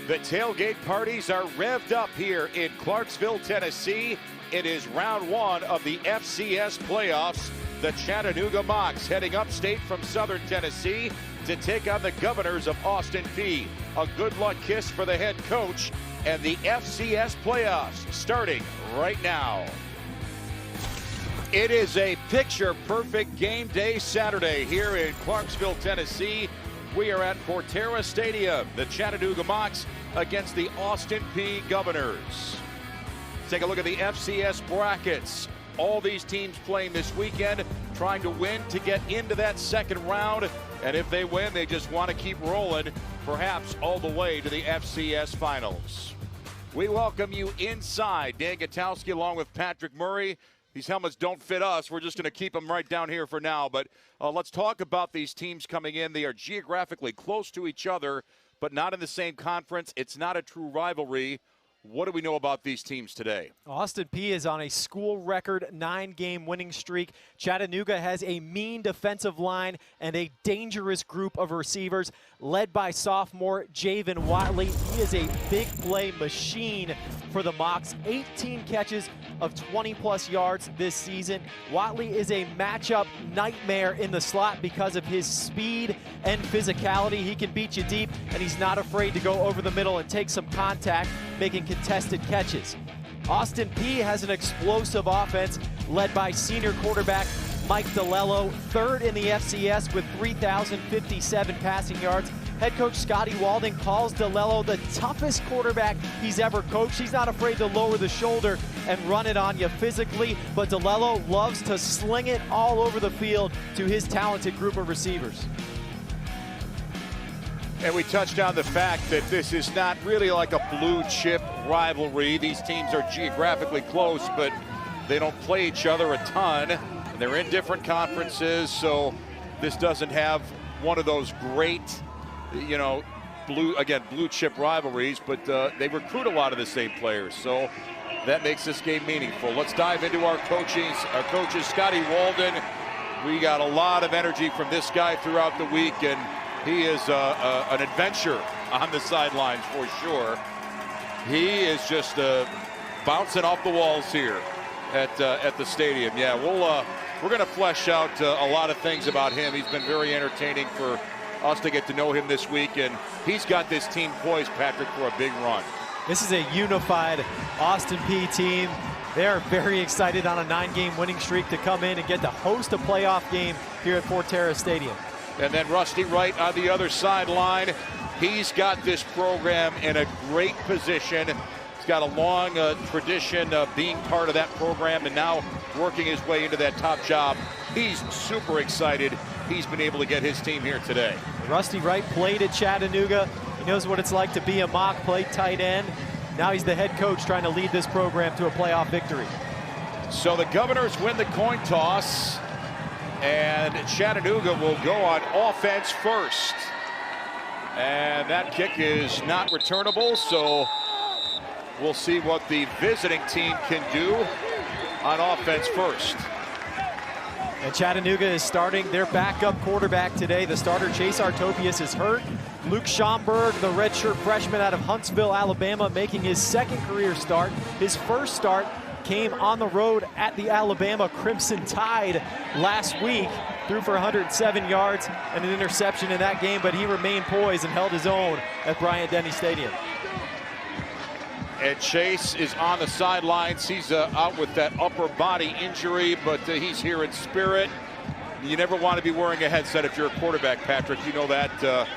The tailgate parties are revved up here in Clarksville, Tennessee. It is round one of the FCS playoffs. The Chattanooga Mocs heading upstate from southern Tennessee to take on the Governors of Austin Peay. A good luck kiss for the head coach, and the FCS playoffs starting right now. It is a picture-perfect game day Saturday here in Clarksville, Tennessee. We are at Fortera Stadium, the Chattanooga Mocs against the Austin Peay Governors. Take a look at the FCS brackets. All these teams playing this weekend, trying to win to get into that second round. And if they win, they just want to keep rolling, perhaps all the way to the FCS finals. We welcome you inside. Dan Gutowski along with Patrick Murray. These helmets don't fit us. We're just going to keep them right down here for now. But let's talk about these teams coming in. They are geographically close to each other, but not in the same conference. It's not a true rivalry. What do we know about these teams today? Austin Peay is on a school record 9-game winning streak. Chattanooga has a mean defensive line and a dangerous group of receivers led by sophomore Javen Watley. He is a big play machine for the Mocs. 18 catches of 20-plus yards this season. Watley is a matchup nightmare in the slot because of his speed and physicality. He can beat you deep, and he's not afraid to go over the middle and take some contact, making contested catches. Austin Peay has an explosive offense led by senior quarterback Mike DeLello, third in the FCS with 3,057 passing yards. Head coach Scotty Walden calls DeLello the toughest quarterback he's ever coached. He's not afraid to lower the shoulder and run it on you physically, but DeLello loves to sling it all over the field to his talented group of receivers. And we touched on the fact that this is not really like a blue chip rivalry. These teams are geographically close, but they don't play each other a ton. They're in different conferences, so this doesn't have one of those great, blue chip rivalries, but they recruit a lot of the same players, so that makes this game meaningful. Let's dive into our coaches, Scotty Walden. We got a lot of energy from this guy throughout the week, and he is an adventure on the sidelines for sure. He is just bouncing off the walls here at the stadium. Yeah, we're going to flesh out a lot of things about him. He's been very entertaining for us to get to know him this week, and he's got this team poised, Patrick, for a big run. This is a unified Austin Peay team. They are very excited on a 9-game winning streak to come in and get to host a playoff game here at Fortera Stadium. And then Rusty Wright on the other sideline. He's got this program in a great position. He's got a long tradition of being part of that program and now working his way into that top job. He's super excited he's been able to get his team here today. Rusty Wright played at Chattanooga. He knows what it's like to be a Moc, play tight end. Now he's the head coach trying to lead this program to a playoff victory. So the Governors win the coin toss, and Chattanooga will go on offense first. And that kick is not returnable, so we'll see what the visiting team can do on offense first. And Chattanooga is starting their backup quarterback today. The starter, Chase Artopius, is hurt. Luke Schomburg, the redshirt freshman out of Huntsville, Alabama, making his second career start. His first start came on the road at the Alabama Crimson Tide last week. Threw for 107 yards and an interception in that game, but he remained poised and held his own at Bryant-Denny Stadium. And Chase is on the sidelines. He's out with that upper body injury, but he's here in spirit. You never want to be wearing a headset if you're a quarterback, Patrick. You know that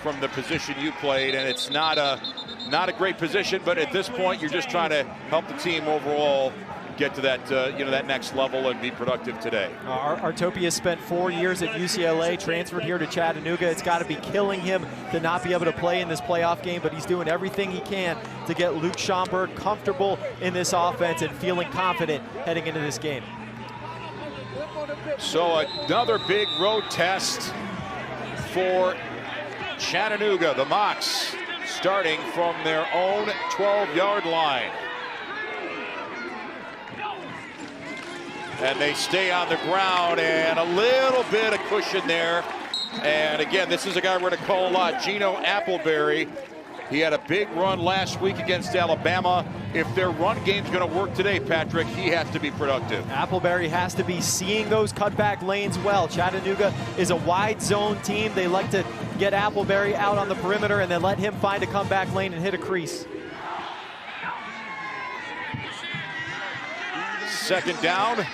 from the position you played, and it's not a great position, but at this point, you're just trying to help the team overall get to that that next level and be productive today. Artopius spent 4 years at UCLA, transferred here to Chattanooga. It's got to be killing him to not be able to play in this playoff game, but he's doing everything he can to get Luke Schomburg comfortable in this offense and feeling confident heading into this game. So another big road test for Chattanooga. The Mocs starting from their own 12-yard line. And they stay on the ground, and a little bit of cushion there. And again, this is a guy we're going to call a lot, Gino Appleberry. He had a big run last week against Alabama. If their run game's going to work today, Patrick, he has to be productive. Appleberry has to be seeing those cutback lanes well. Chattanooga is a wide zone team. They like to get Appleberry out on the perimeter and then let him find a comeback lane and hit a crease. Second down.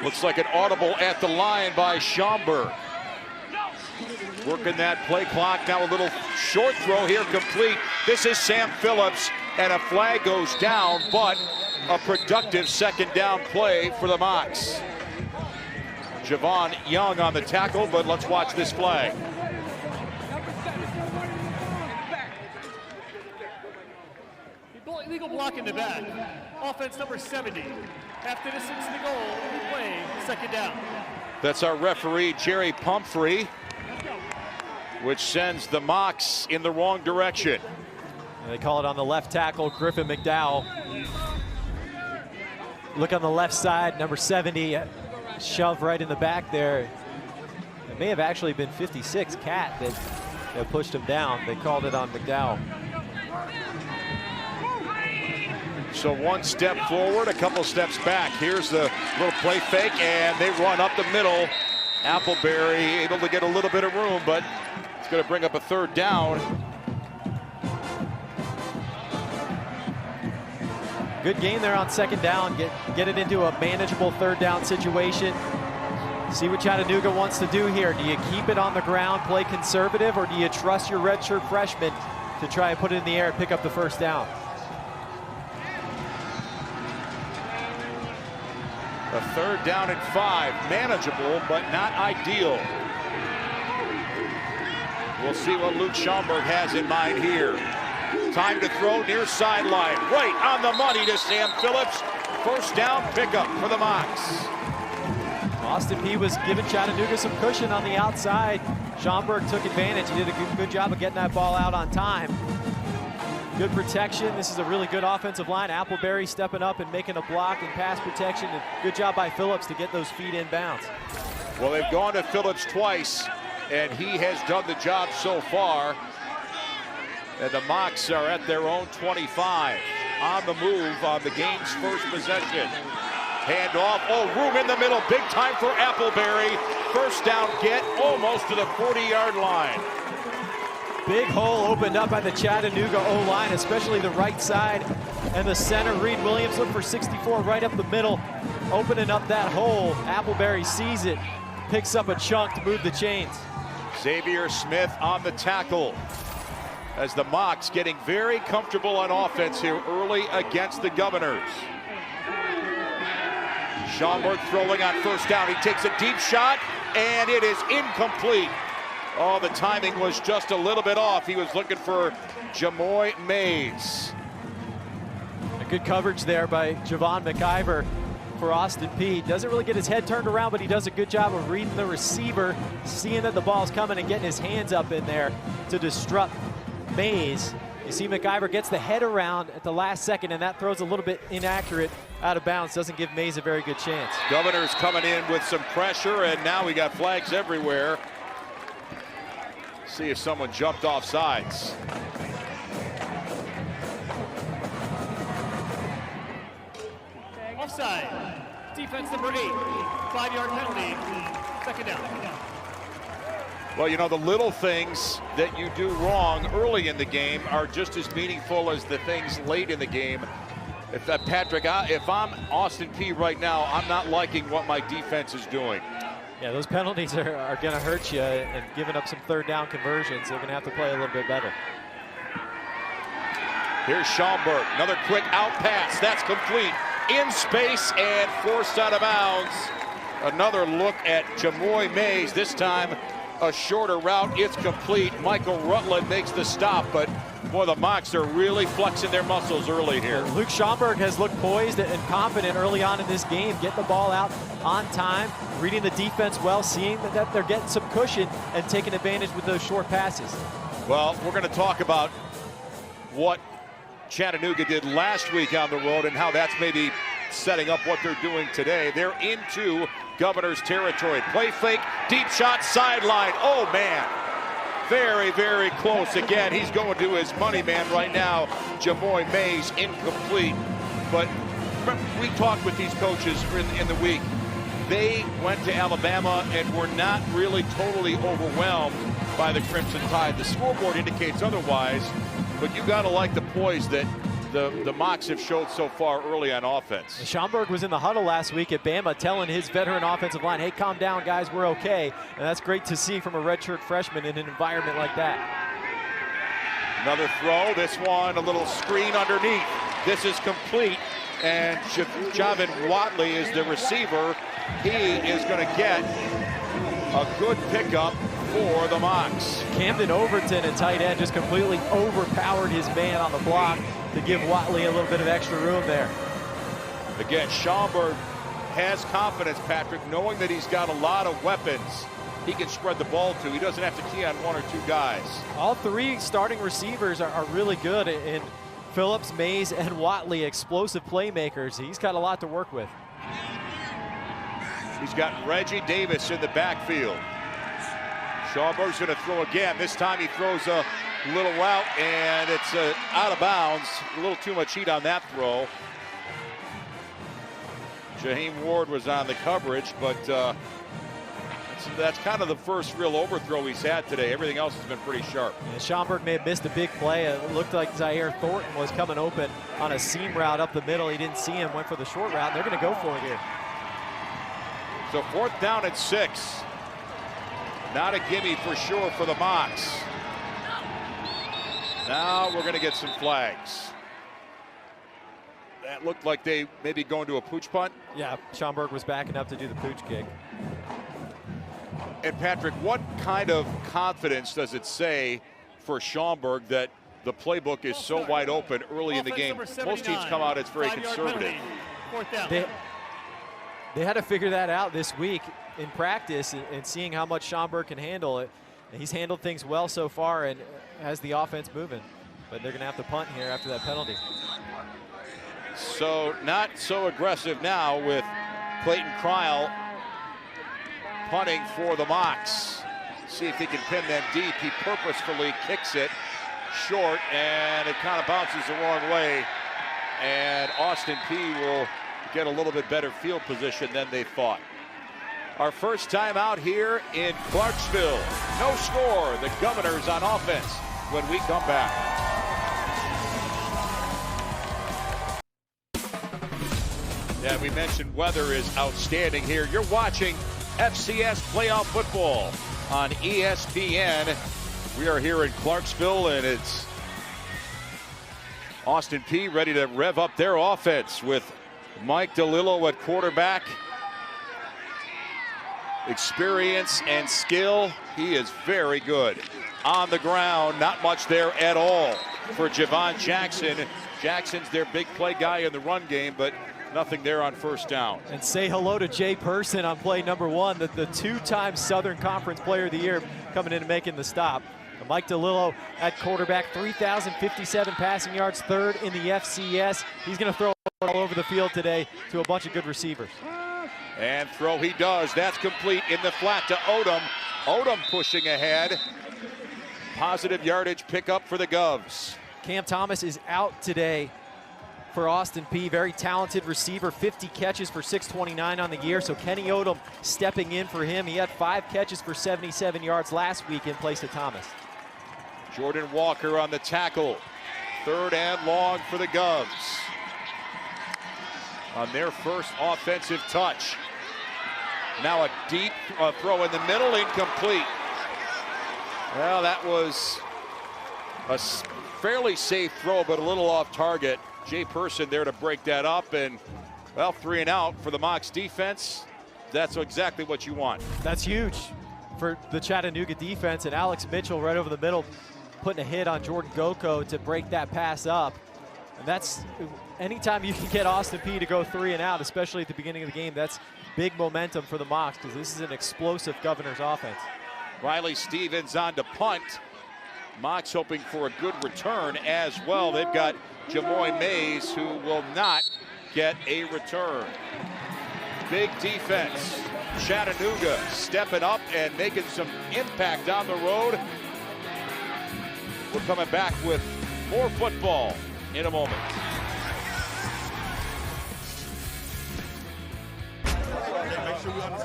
Looks like an audible at the line by Schaumburg. Working that play clock. Now a little short throw here, complete. This is Sam Phillips, and a flag goes down, but a productive second down play for the Mocs. Javon Young on the tackle, but let's watch this flag. Illegal block in the back. Offense number 70. After the 6 to goal, we play second down. That's our referee, Jerry Pumphrey, which sends the Mocs in the wrong direction. And they call it on the left tackle, Griffin McDowell. Look on the left side, number 70, shoved right in the back there. It may have actually been 56, Cat, that pushed him down. They called it on McDowell. So one step forward, a couple steps back. Here's the little play fake, and they run up the middle. Appleberry able to get a little bit of room, but it's going to bring up a third down. Good game there on second down. Get it into a manageable third down situation. See what Chattanooga wants to do here. Do you keep it on the ground, play conservative, or do you trust your redshirt freshman to try and put it in the air and pick up the first down? A third down and 5, manageable, but not ideal. We'll see what Luke Schaumburg has in mind here. Time to throw near sideline, right on the money to Sam Phillips. First down pickup for the Mocs. Austin Peay was giving Chattanooga some cushion on the outside. Schaumburg took advantage. He did a good job of getting that ball out on time. Good protection. This is a really good offensive line. Appleberry stepping up and making a block in pass protection. And good job by Phillips to get those feet in bounds. Well, they've gone to Phillips twice, and he has done the job so far. And the Mocs are at their own 25. On the move on the game's first possession. Hand off. Oh, room in the middle. Big time for Appleberry. First down get almost to the 40-yard line. Big hole opened up by the Chattanooga O-line, especially the right side. And the center, Reed Williams, look for 64 right up the middle, opening up that hole. Appleberry sees it, picks up a chunk to move the chains. Xavier Smith on the tackle. As the Mocs getting very comfortable on offense here early against the Governors. Schaumburg throwing on first down. He takes a deep shot, and it is incomplete. Oh, the timing was just a little bit off. He was looking for Jamoy Mays. A good coverage there by Javon McIver for Austin Peay. Doesn't really get his head turned around, but he does a good job of reading the receiver, seeing that the ball's coming and getting his hands up in there to disrupt Mays. You see McIver gets the head around at the last second, and that throws a little bit inaccurate out of bounds. Doesn't give Mays a very good chance. Governors coming in with some pressure, and now we got flags everywhere. See if someone jumped off sides. Offside. Defense number 8. 5-yard penalty. Second down. Well, you know, the little things that you do wrong early in the game are just as meaningful as the things late in the game. If Patrick, if I'm Austin Peay right now, I'm not liking what my defense is doing. Yeah, those penalties are going to hurt you, and giving up some third down conversions, they're going to have to play a little bit better. Here's Schaumburg, another quick out pass. That's complete. In space and forced out of bounds. Another look at Jamoy Mays, this time a shorter route. It's complete. Michael Rutland makes the stop, but boy, the Mocs are really flexing their muscles early here. Luke Schaumburg has looked poised and confident early on in this game, getting the ball out on time, reading the defense well, seeing that they're getting some cushion and taking advantage with those short passes. Well, we're going to talk about what Chattanooga did last week on the road and how that's maybe setting up what they're doing today. They're into Governor's territory. Play fake, deep shot, sideline. Oh, man. Very, very close. Again, he's going to his money man right now. Jamoy Mays incomplete. But we talked with these coaches in the week. They went to Alabama and were not really totally overwhelmed by the Crimson Tide. The scoreboard indicates otherwise, but you got to like the poise that the Mocs have showed so far early on offense. Schomburg was in the huddle last week at Bama telling his veteran offensive line, hey, calm down, guys, we're okay. And that's great to see from a redshirt freshman in an environment like that. Another throw, this one a little screen underneath. This is complete, and Javin Watley is the receiver. He is going to get a good pickup for the Mocs. Camden Overton, a tight end, just completely overpowered his man on the block to give Watley a little bit of extra room there. Again, Schomburg has confidence, Patrick, knowing that he's got a lot of weapons he can spread the ball to. He doesn't have to key on one or two guys. All three starting receivers are really good in Phillips, Mays, and Watley, explosive playmakers. He's got a lot to work with. He's got Reggie Davis in the backfield. Schomburg's going to throw again. This time he throws a little route, and it's out of bounds. A little too much heat on that throw. Jaheim Ward was on the coverage, but that's kind of the first real overthrow he's had today. Everything else has been pretty sharp. And Schomburg may have missed a big play. It looked like Zaire Thornton was coming open on a seam route up the middle. He didn't see him, went for the short route. They're going to go for it here. So 4th down and 6. Not a gimme for sure for the Mocs. Now we're going to get some flags. That looked like they may be going to a pooch punt. Yeah, Schomburg was backing up to do the pooch kick. And Patrick, what kind of confidence does it say for Schomburg that the playbook is so wide open early in the game? Most teams come out, it's very conservative. They had to figure that out this week in practice and seeing how much Schomburg can handle it. He's handled things well so far and has the offense moving. But they're going to have to punt here after that penalty. So not so aggressive now with Clayton Cryle punting for the Mocs. See if he can pin them deep. He purposefully kicks it short, and it kind of bounces the wrong way. And Austin Peay will get a little bit better field position than they thought. Our first time out here in Clarksville. No score. The Governors on offense when we come back. Yeah, we mentioned weather is outstanding here. You're watching FCS playoff football on ESPN. We are here in Clarksville, and it's Austin Peay ready to rev up their offense with Mike DeLillo at quarterback. Experience and skill, he is very good. On the ground, not much there at all for Javon Jackson. Jackson's their big play guy in the run game, but nothing there on first down. And say hello to Jay Person on play number 1, the two-time Southern Conference Player of the Year coming in and making the stop. And Mike DeLillo at quarterback, 3,057 passing yards, 3rd in the FCS. He's going to throw all over the field today to a bunch of good receivers. And throw he does. That's complete in the flat to Odom. Odom pushing ahead. Positive yardage pickup for the Govs. Cam Thomas is out today for Austin Peay. Very talented receiver, 50 catches for 629 on the year. So Kenny Odom stepping in for him. He had 5 catches for 77 yards last week in place of Thomas. Jordan Walker on the tackle. 3rd and long for the Govs. On their first offensive touch. Now a deep throw in the middle, incomplete. Well, that was a fairly safe throw, but a little off target. Jay Person there to break that up, and well, 3 and out for the Mocs defense. That's exactly what you want. That's huge for the Chattanooga defense, and Alex Mitchell right over the middle putting a hit on Jordan Goko to break that pass up. And that's anytime you can get Austin Peay to go 3 and out, especially at the beginning of the game, that's big momentum for the Mocs because this is an explosive Governors offense. Riley Stevens on to punt. Mocs hoping for a good return as well. They've got Jamoy Mays, who will not get a return. Big defense. Chattanooga stepping up and making some impact on the road. coming back with more football in a moment.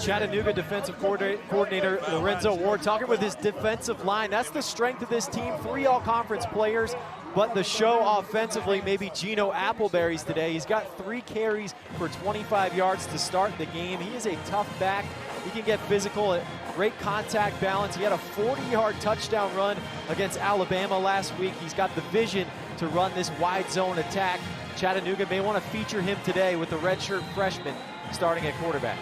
Chattanooga defensive coordinator Lorenzo Ward talking with his defensive line. That's the strength of this team, 3 all-conference players, but the show offensively, maybe Gino Appleberry's today. He's got 3 carries for 25 yards to start the game. He is a tough back. He can get physical, great contact balance. He had a 40-yard touchdown run against Alabama last week. He's got the vision to run this wide zone attack. Chattanooga may want to feature him today with the redshirt freshman starting at quarterback.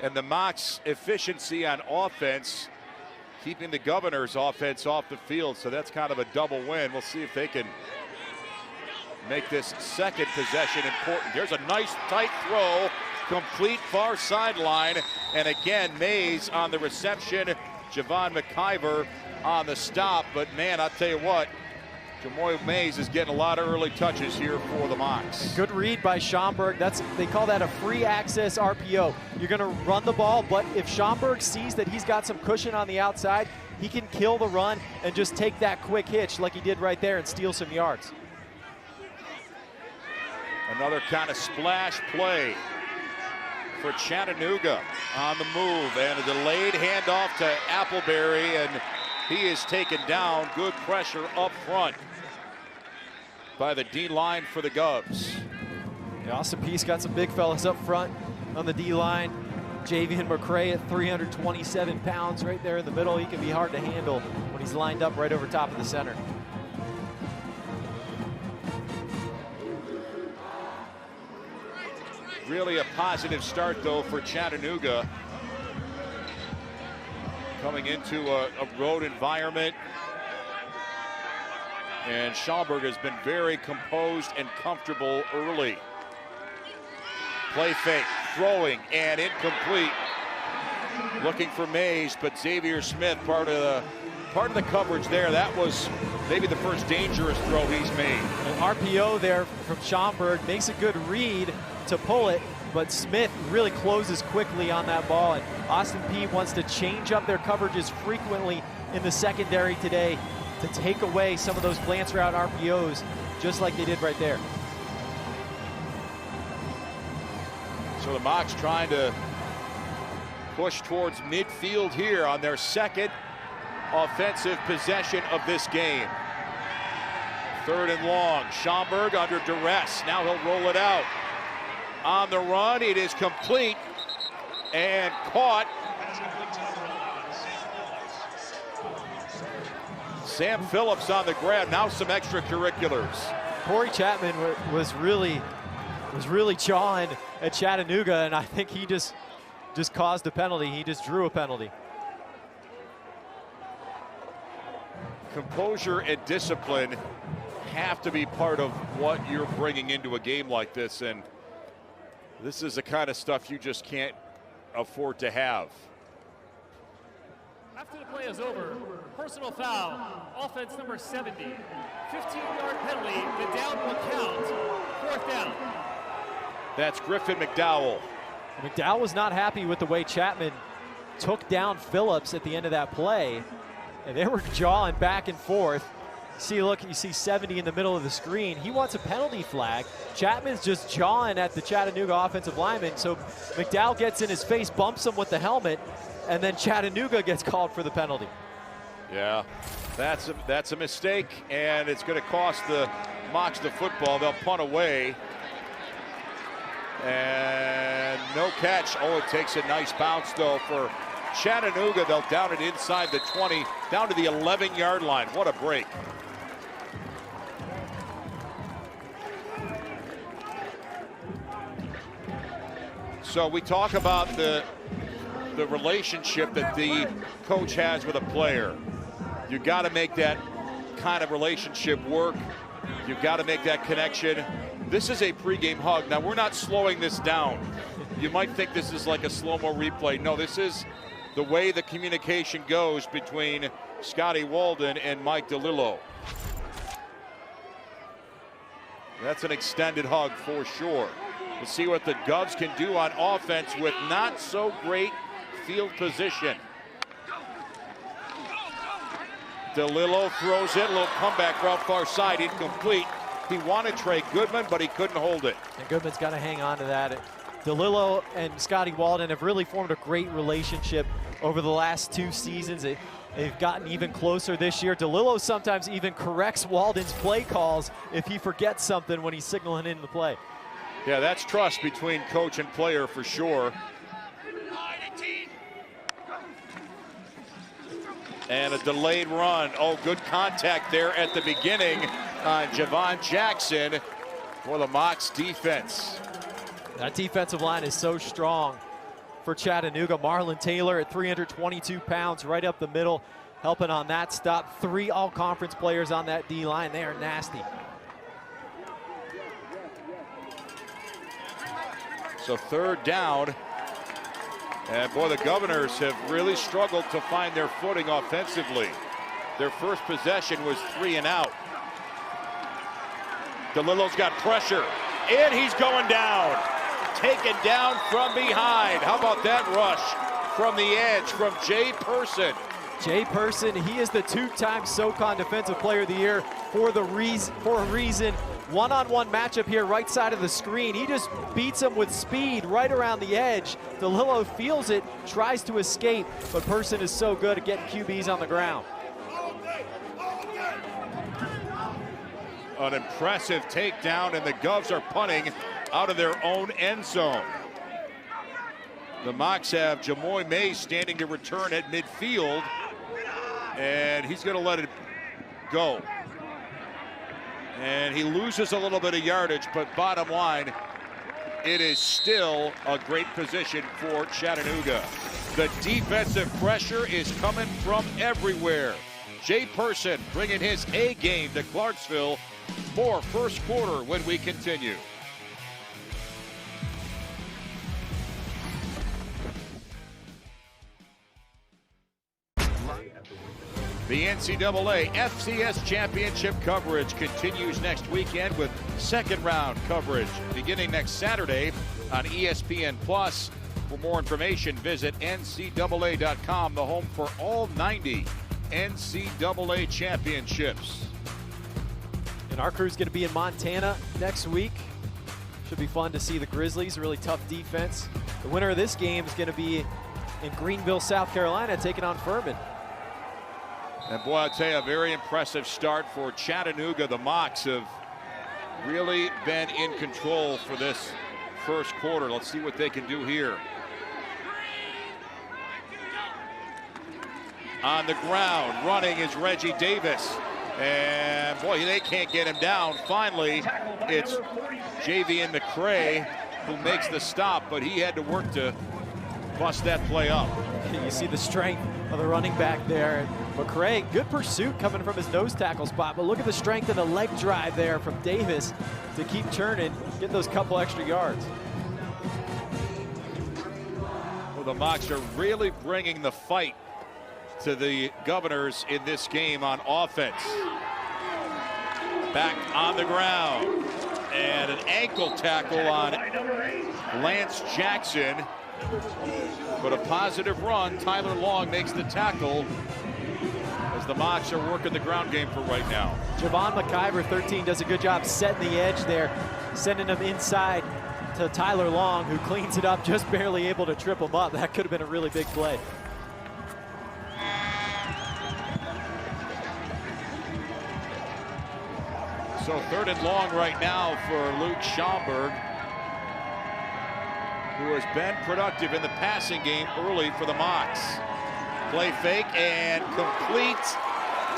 And the Mocs' efficiency on offense, keeping the Governor's offense off the field, so that's kind of a double win. We'll see if they can make this second possession important. There's a nice tight throw, complete far sideline, and again Mays on the reception, Javon McIver on the stop. But man, I'll tell you what, Jamoy Mays is getting a lot of early touches here for the Mocs. Good read by Schomburg. They call that a free access RPO. You're going to run the ball, but if Schomburg sees that he's got some cushion on the outside, he can kill the run and just take that quick hitch like he did right there and steal some yards. Another kind of splash play for Chattanooga on the move, and a delayed handoff to Appleberry, and he is taken down. Good pressure up front by the D-line for the Govs. Yeah, Austin Peay's got some big fellas up front on the D-line. Javian McCray at 327 pounds right there in the middle. He can be hard to handle when he's lined up right over top of the center. Really a positive start, though, for Chattanooga. Coming into a road environment. And Schomburg has been very composed and comfortable early. Play fake, throwing, and incomplete. Looking for Mays, but Xavier Smith, part of the coverage there. That was maybe the first dangerous throw he's made. An RPO there from Schomburg makes a good read to pull it, but Smith really closes quickly on that ball, and Austin Peay wants to change up their coverages frequently in the secondary today to take away some of those glance route RPOs, just like they did right there. So the Mocs trying to push towards midfield here on their second offensive possession of this game. 3rd and long. Schomburg under duress. Now he'll roll it out. On the run, it is complete and caught. Sam Phillips on the grab. Now some extracurriculars. Corey Chapman was really chawing at Chattanooga, and I think he just caused a penalty. He just drew a penalty. Composure and discipline have to be part of what you're bringing into a game like this, and this is the kind of stuff you just can't afford to have. After the play is over, personal foul, offense number 70. 15-yard penalty, the down will count. 4th down. That's Griffin McDowell. McDowell was not happy with the way Chapman took down Phillips at the end of that play, and they were jawing back and forth. See, look, you see 70 in the middle of the screen. He wants a penalty flag. Chapman's just jawing at the Chattanooga offensive lineman, so McDowell gets in his face, bumps him with the helmet, and then Chattanooga gets called for the penalty. Yeah, that's a mistake, and it's going to cost the Mocs the football. They'll punt away. And no catch. Oh, it takes a nice bounce, though, for Chattanooga. They'll down it inside the 20, down to the 11-yard line. What a break. So we talk about the relationship that the coach has with a player. You got to make that kind of relationship work. You've got to make that connection. This is a pregame hug. Now, we're not slowing this down. You might think this is like a slow-mo replay. No, this is the way the communication goes between Scotty Walden and Mike DeLillo. That's an extended hug for sure. Let's see what the Govs can do on offense with not so great field position. DeLillo throws it, a little comeback route far side, incomplete. He wanted Trey Goodman, but he couldn't hold it. And Goodman's got to hang on to that. DeLillo and Scotty Walden have really formed a great relationship over the last 2 seasons. They've gotten even closer this year. DeLillo sometimes even corrects Walden's play calls if he forgets something when he's signaling in the play. Yeah, that's trust between coach and player for sure. And a delayed run. Oh, good contact there at the beginning on Javon Jackson for the Mocs defense. That defensive line is so strong for Chattanooga. Marlon Taylor at 322 pounds, right up the middle, helping on that stop. 3 all-conference players on that D-line. They are nasty. So 3rd down. And boy, the Governors have really struggled to find their footing offensively. Their first possession was 3 and out. DeLillo's got pressure, and he's going down. Taken down from behind. How about that rush from the edge from Jay Person? Jay Person, he is the 2-time SoCon Defensive Player of the Year for a reason. One-on-one matchup here, right side of the screen. He just beats him with speed right around the edge. DeLillo feels it, tries to escape, but Person is so good at getting QBs on the ground. An impressive takedown, and the Govs are punting out of their own end zone. The Mocs have Jamoy Mays standing to return at midfield, and he's going to let it go. And he loses a little bit of yardage, but bottom line, it is still a great position for Chattanooga. The defensive pressure is coming from everywhere. Jay Person bringing his A game to Clarksville. More first quarter when we continue. The NCAA FCS Championship coverage continues next weekend with 2nd round coverage beginning next Saturday on ESPN+. For more information, visit ncaa.com, the home for all 90 NCAA championships. And our crew's going to be in Montana next week. Should be fun to see the Grizzlies, a really tough defense. The winner of this game is going to be in Greenville, South Carolina, taking on Furman. And boy, I'll tell you, a very impressive start for Chattanooga. The Mocs have really been in control for this first quarter. Let's see what they can do here. On the ground, running is Reggie Davis. And boy, they can't get him down. Finally, it's Javian McCray who makes the stop, but he had to work to bust that play up. You see the strength of the running back there. McCray, good pursuit coming from his nose tackle spot, but look at the strength of the leg drive there from Davis to keep churning, get those couple extra yards. Well, the Mocs are really bringing the fight to the Governors in this game on offense. Back on the ground, and an ankle tackle on Lance Jackson, but a positive run. Tyler Long makes the tackle as the Mocs are working the ground game for right now. Javon McIver, 13, does a good job setting the edge there, sending him inside to Tyler Long, who cleans it up, just barely able to trip him up. That could have been a really big play. So 3rd and long right now for Luke Schomburg, who has been productive in the passing game early for the Mocs. Play fake and complete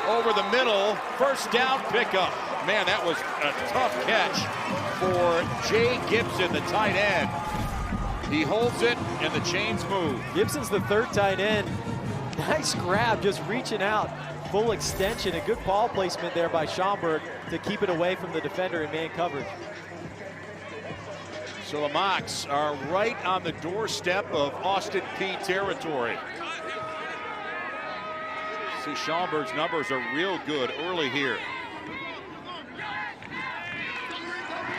over the middle. First down pickup. Man, that was a tough catch for Jay Gibson, the tight end. He holds it and the chains move. Gibson's the 3rd tight end. Nice grab, just reaching out. Full extension, a good ball placement there by Schomburg to keep it away from the defender in man coverage. So the Mocs are right on the doorstep of Austin Peay territory. See, Schomburg's numbers are real good early here.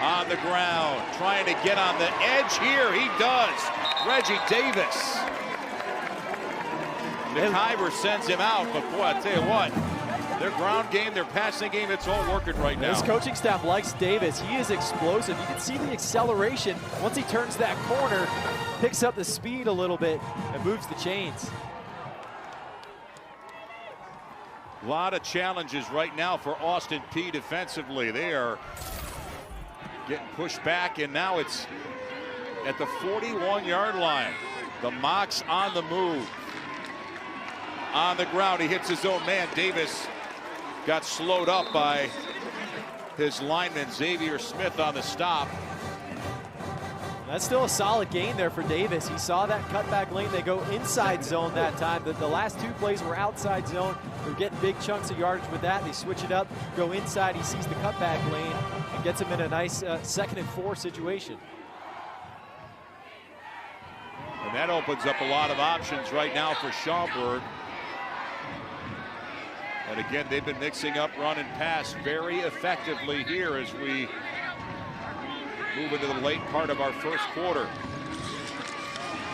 On the ground, trying to get on the edge here. He does. Reggie Davis. McIver sends him out, but boy, I tell you what, Their ground game, their passing game, it's all working right now. This coaching staff likes Davis. He is explosive. You can see the acceleration. Once he turns that corner, picks up the speed a little bit and moves the chains. A lot of challenges right now for Austin Peay defensively. They are getting pushed back, and now it's at the 41-yard line. The Mocs on the move. On the ground, he hits his own man. Davis got slowed up by his lineman, Xavier Smith, on the stop. That's still a solid gain there for Davis. He saw that cutback lane. They go inside zone that time. The last two plays were outside zone. They're getting big chunks of yardage with that. They switch it up, go inside. He sees the cutback lane and gets him in a nice 2nd and 4 situation. And that opens up a lot of options right now for Schaumburg. And again, they've been mixing up run and pass very effectively here as we move into the late part of our first quarter.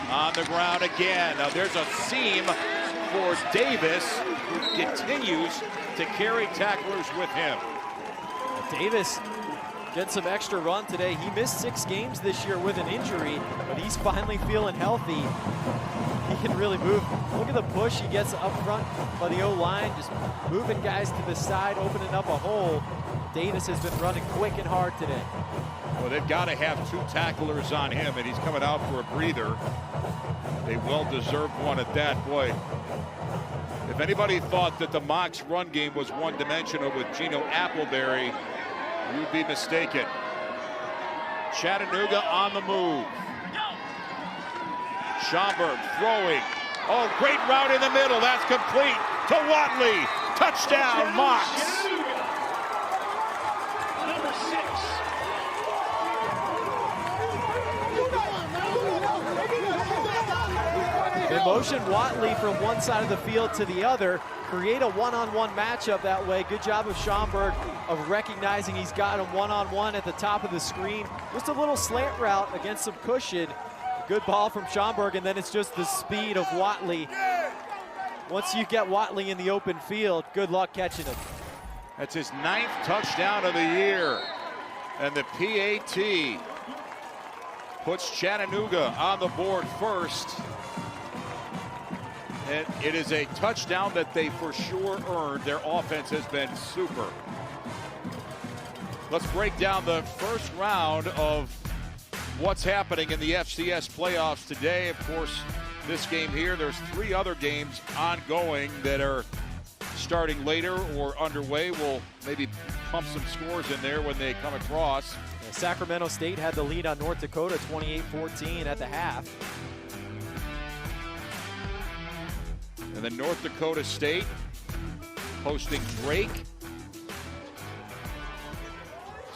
On the ground again. Now there's a seam for Davis, who continues to carry tacklers with him. Davis gets some extra run today. He missed 6 games this year with an injury, but he's finally feeling healthy. He can really move. Look at the push he gets up front by the O-line, just moving guys to the side, opening up a hole. Davis has been running quick and hard today. Well, they've got to have 2 tacklers on him, and he's coming out for a breather. A well-deserved one at that. Boy, if anybody thought that the Mocs run game was one-dimensional with Gino Appleberry, you'd be mistaken. Chattanooga on the move. Schaumburg throwing. Oh, great route in the middle. That's complete to Watley. Touchdown, Mocs. They motion Watley from one side of the field to the other, create a one-on-one matchup that way. Good job of Schaumburg of recognizing he's got him one-on-one at the top of the screen. Just a little slant route against some cushion. Good ball from Schaumburg, and then it's just the speed of Watley. Once you get Watley in the open field, good luck catching him. That's his 9th touchdown of the year. And the PAT puts Chattanooga on the board first. And it is a touchdown that they for sure earned. Their offense has been super. Let's break down the first round of what's happening in the FCS playoffs today. Of course, this game here, there's 3 other games ongoing that are starting later or underway. We'll maybe pump some scores in there when they come across. Sacramento State had the lead on North Dakota 28-14 at the half. And then North Dakota State hosting Drake.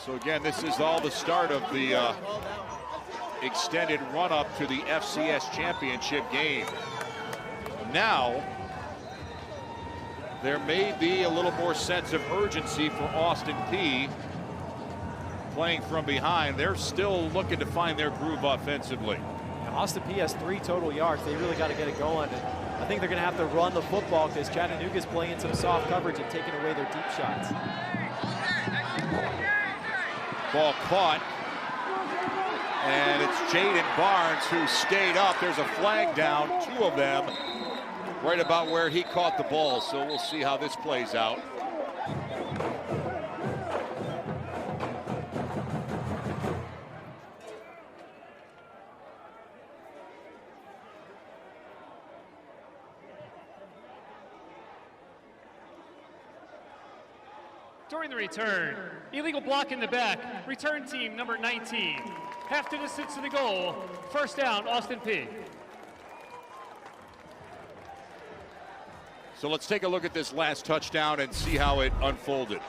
So again, this is all the start of the extended run-up to the FCS championship game. Now, there may be a little more sense of urgency for Austin Peay playing from behind. They're still looking to find their groove offensively. Austin Peay has 3 total yards. They really got to get it going. I think they're going to have to run the football because Chattanooga's playing some soft coverage and taking away their deep shots. Ball caught. And it's Jaden Barnes who stayed up. There's a flag down, 2 of them, right about where he caught the ball. So we'll see how this plays out. During the return, illegal block in the back, return team number 19. Half the distance to the goal, first down, Austin Peay. So let's take a look at this last touchdown and see how it unfolded.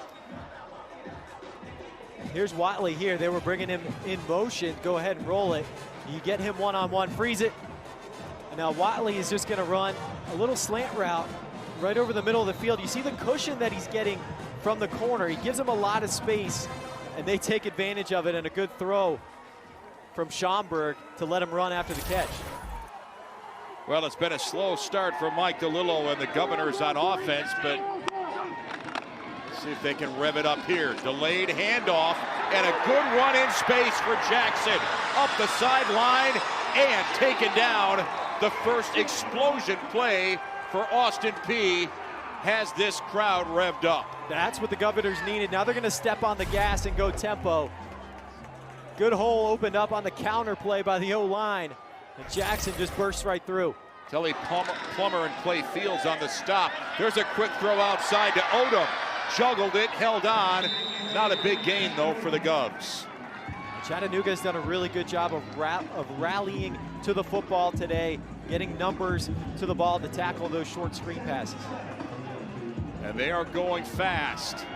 Here's Watley here. They were bringing him in motion. Go ahead and roll it. You get him one-on-one, freeze it. And now Watley is just going to run a little slant route right over the middle of the field. You see the cushion that he's getting from the corner. He gives them a lot of space, and they take advantage of it, and a good throw from Schaumburg to let him run after the catch. Well, it's been a slow start for Mike DeLillo and the Governors on offense, but See if they can rev it up here. Delayed handoff and a good run in space for Jackson. Up the sideline and taken down. The first explosion play for Austin Peay has this crowd revved up. That's what the Governors needed. Now they're going to step on the gas and go tempo. Good hole opened up on the counter play by the O-line. And Jackson just bursts right through. Telly Plummer and Clay Fields on the stop. There's a quick throw outside to Odom. Juggled it, held on. Not a big gain, though, for the Govs. Chattanooga has done a really good job of rallying to the football today, getting numbers to the ball to tackle those short screen passes. And they are going fast.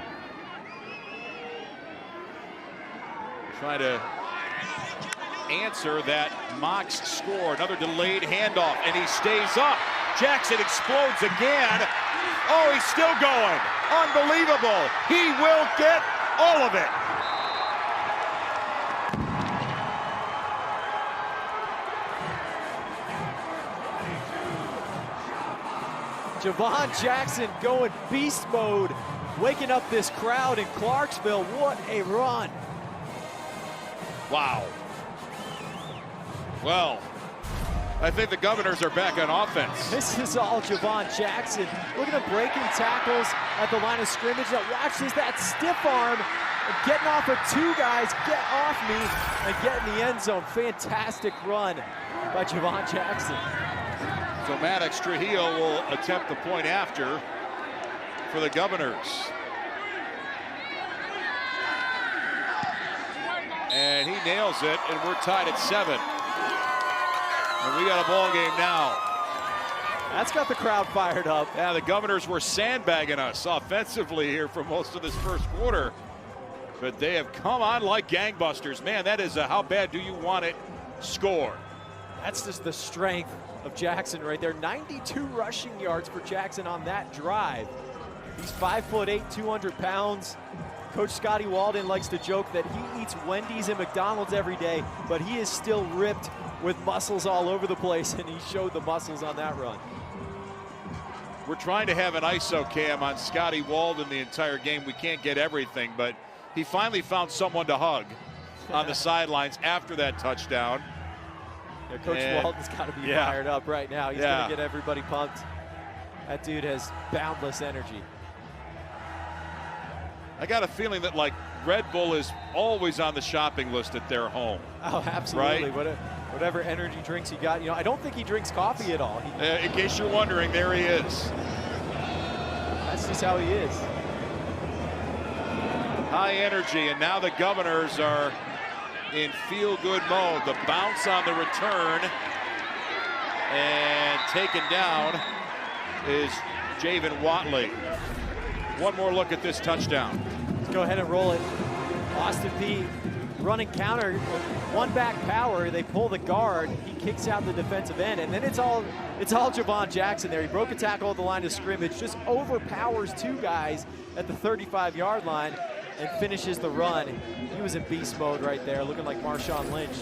Trying to answer that Mox score. Another delayed handoff, and he stays up. Jackson explodes again. Oh, he's still going. Unbelievable. He will get all of it. Javon Jackson going beast mode, waking up this crowd in Clarksville. What a run. Wow. Well, I think the Governors are back on offense. This is all Javon Jackson. Look at him breaking tackles at the line of scrimmage. Now watch this, that stiff arm, getting off of two guys, get off me, and get in the end zone. Fantastic run by Javon Jackson. So Maddox Trujillo will attempt the point after for the Governors. And he nails it, and we're tied at 7. And we got a ball game now. That's got the crowd fired up. Yeah, the Governors were sandbagging us offensively here for most of this first quarter. But they have come on like gangbusters. Man, that is a how bad do you want it score. That's just the strength of Jackson right there. 92 rushing yards for Jackson on that drive. He's 5'8", 200 pounds. Coach Scotty Walden likes to joke that he eats Wendy's and McDonald's every day, but he is still ripped with muscles all over the place, and he showed the muscles on that run. We're trying to have an ISO cam on Scotty Walden the entire game. We can't get everything, but he finally found someone to hug on the sidelines after that touchdown. Yeah, Coach Walden's got to be fired up right now. He's going to get everybody pumped. That dude has boundless energy. I got a feeling that, like, Red Bull is always on the shopping list at their home. Oh, absolutely. Right? Whatever energy drinks you got. You know, I don't think he drinks coffee at all. In case you're wondering, there he is. That's just how he is. High energy, and now the Governors are in feel-good mode. The bounce on the return, and taken down is Javen Watley. One more look at this touchdown. Let's go ahead and roll it. Austin Peay running counter, one back power. They pull the guard. He kicks out the defensive end, and then it's all Javon Jackson there. He broke a tackle at the line of scrimmage, just overpowers two guys at the 35-yard line, and finishes the run. He was in beast mode right there, looking like Marshawn Lynch.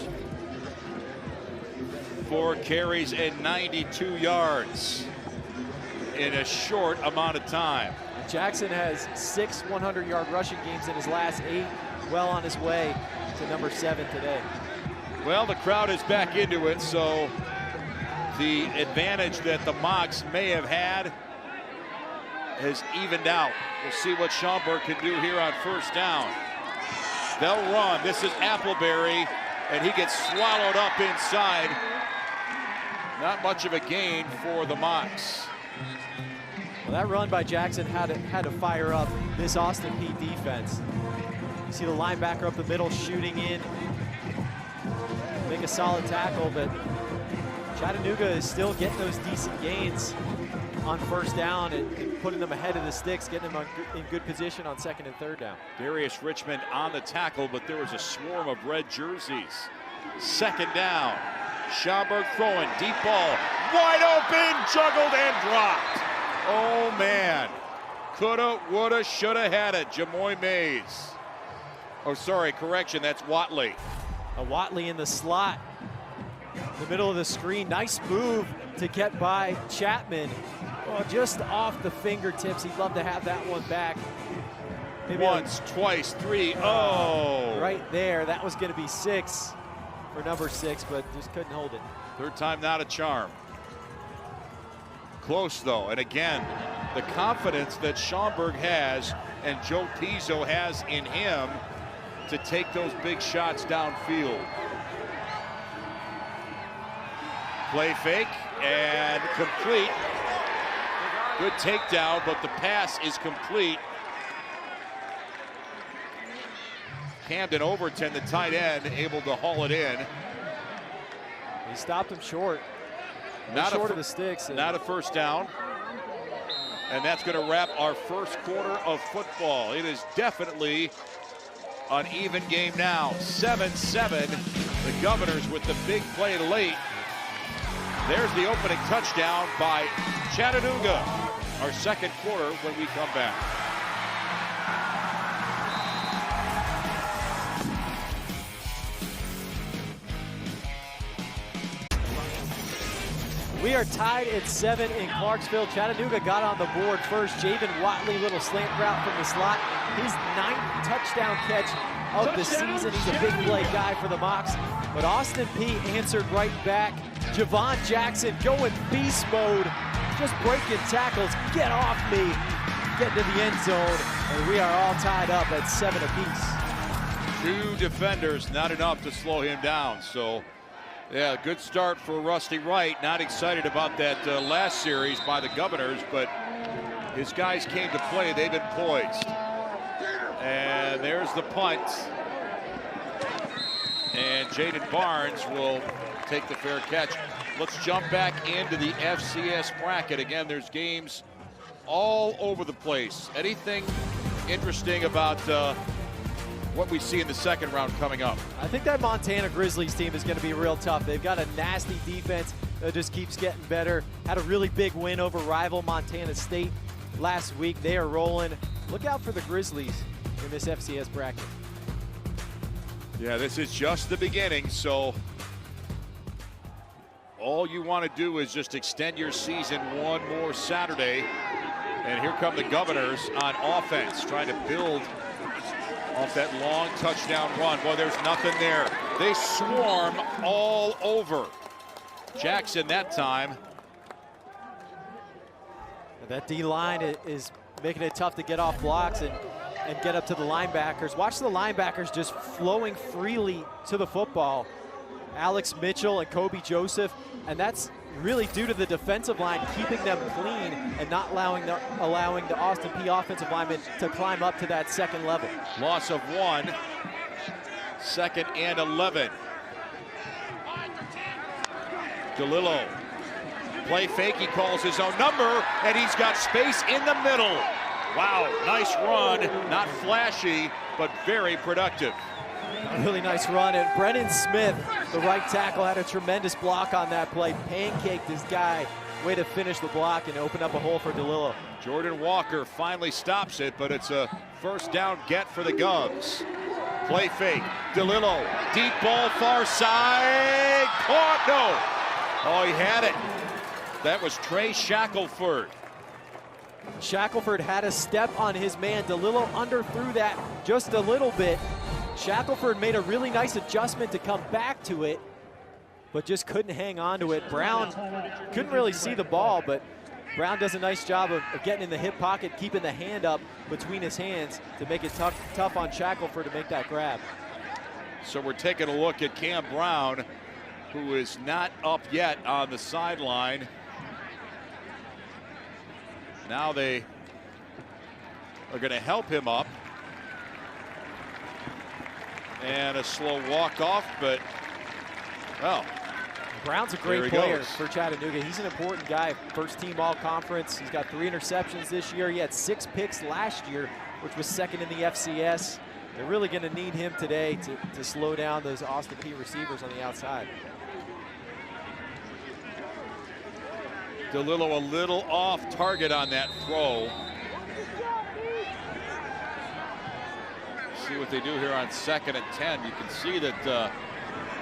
4 carries and 92 yards in a short amount of time. Jackson has 6 100-yard rushing games in his last 8, well on his way to number 7 today. Well, the crowd is back into it, so the advantage that the Mocs may have had has evened out. We'll see what Schaumburg can do here on first down. They'll run. This is Appleberry, and he gets swallowed up inside. Not much of a gain for the Mocs. Well, that run by Jackson had to fire up this Austin Peay defense. You see the linebacker up the middle shooting in, make a solid tackle, but Chattanooga is still getting those decent gains on first down and putting them ahead of the sticks, getting them in good position on 2nd and 3rd down. Darius Richmond on the tackle, but there was a swarm of red jerseys. 2nd down. Schaumburg throwing, deep ball, wide open, juggled and dropped. Oh man, coulda, woulda, shoulda had it. Jamoy Mays. Oh, sorry, correction, that's Watley. A Watley in the slot, the middle of the screen. Nice move to get by Chapman. Oh, just off the fingertips. He'd love to have that one back. Maybe once, twice, three. Oh! Right there. That was going to be 6 for number 6, but just couldn't hold it. Third time not a charm. Close though, and again, the confidence that Schaumburg has and Joe Pizzo has in him to take those big shots downfield. Play fake and complete. Good takedown, but the pass is complete. Camden Overton, the tight end, able to haul it in. He stopped him short. Not short of the sticks. Not a first down. And that's going to wrap our first quarter of football. It is definitely an even game now. 7-7. The Governors with the big play late. There's the opening touchdown by Chattanooga. Our second quarter when we come back. We are tied at 7 in Clarksville. Chattanooga got on the board first. Javen Watley, little slant route from the slot. His 9th touchdown catch of the season. He's a big play guy for the Mocs. But Austin Peay answered right back. Javon Jackson going beast mode. Just breaking tackles. Get off me. Getting to the end zone. And we are all tied up at 7 apiece. 2 defenders, not enough to slow him down. So, yeah, good start for Rusty Wright. Not excited about that last series by the Governors, but his guys came to play. They've been poised. And there's the punt. And Jaden Barnes will take the fair catch. Let's jump back into the FCS bracket. Again, there's games all over the place. Anything interesting about what we see in the second round coming up? I think that Montana Grizzlies team is going to be real tough. They've got a nasty defense that just keeps getting better. Had a really big win over rival Montana State last week. They are rolling. Look out for the Grizzlies in this FCS bracket. Yeah, this is just the beginning, so all you want to do is just extend your season one more Saturday. And here come the Governors on offense, trying to build off that long touchdown run. Boy, there's nothing there. They swarm all over Jackson that time. That D-line is making it tough to get off blocks and get up to the linebackers. Watch the linebackers just flowing freely to the football. Alex Mitchell and Kobe Joseph, and that's really due to the defensive line keeping them clean and not allowing the Austin Peay offensive linemen to climb up to that second level. Loss of 1, 2nd and 11. DeLillo, play fake, he calls his own number, and he's got space in the middle. Wow, nice run, not flashy, but very productive. A really nice run, and Brennan Smith, the right tackle, had a tremendous block on that play. Pancaked his guy. Way to finish the block and open up a hole for DeLillo. Jordan Walker finally stops it, but it's a first down get for the Govs. Play fake, DeLillo, deep ball far side, caught, no. Oh, he had it. That was Trey Shackelford. Shackelford had a step on his man. DeLillo underthrew that just a little bit. Shackelford made a really nice adjustment to come back to it, but just couldn't hang on to it. Brown couldn't really see the ball, but Brown does a nice job of getting in the hip pocket, keeping the hand up between his hands to make it tough on Shackelford to make that grab. So we're taking a look at Cam Brown, who is not up yet on the sideline. Now they are going to help him up. And a slow walk off, but, well. Brown's a great player for Chattanooga. He's an important guy, first team all-conference. He's got 3 interceptions this year. He had 6 picks last year, which was 2nd in the FCS. They're really going to need him today to slow down those Austin Peay receivers on the outside. DeLillo a little off target on that throw. See what they do here on 2nd and 10. You can see that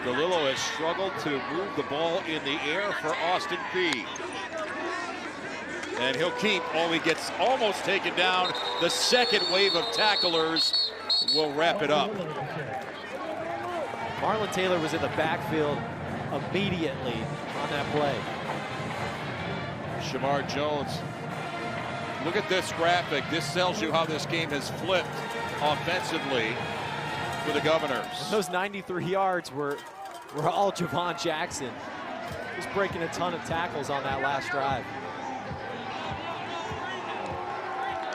DeLillo has struggled to move the ball in the air for Austin Peay. And he'll keep. Oh, he gets almost taken down. The second wave of tacklers will wrap it up. Marlon Taylor was in the backfield immediately on that play. Shamar Jones. Look at this graphic. This tells you how this game has flipped offensively for the Governors. Those 93 yards were all Javon Jackson. He's breaking a ton of tackles on that last drive.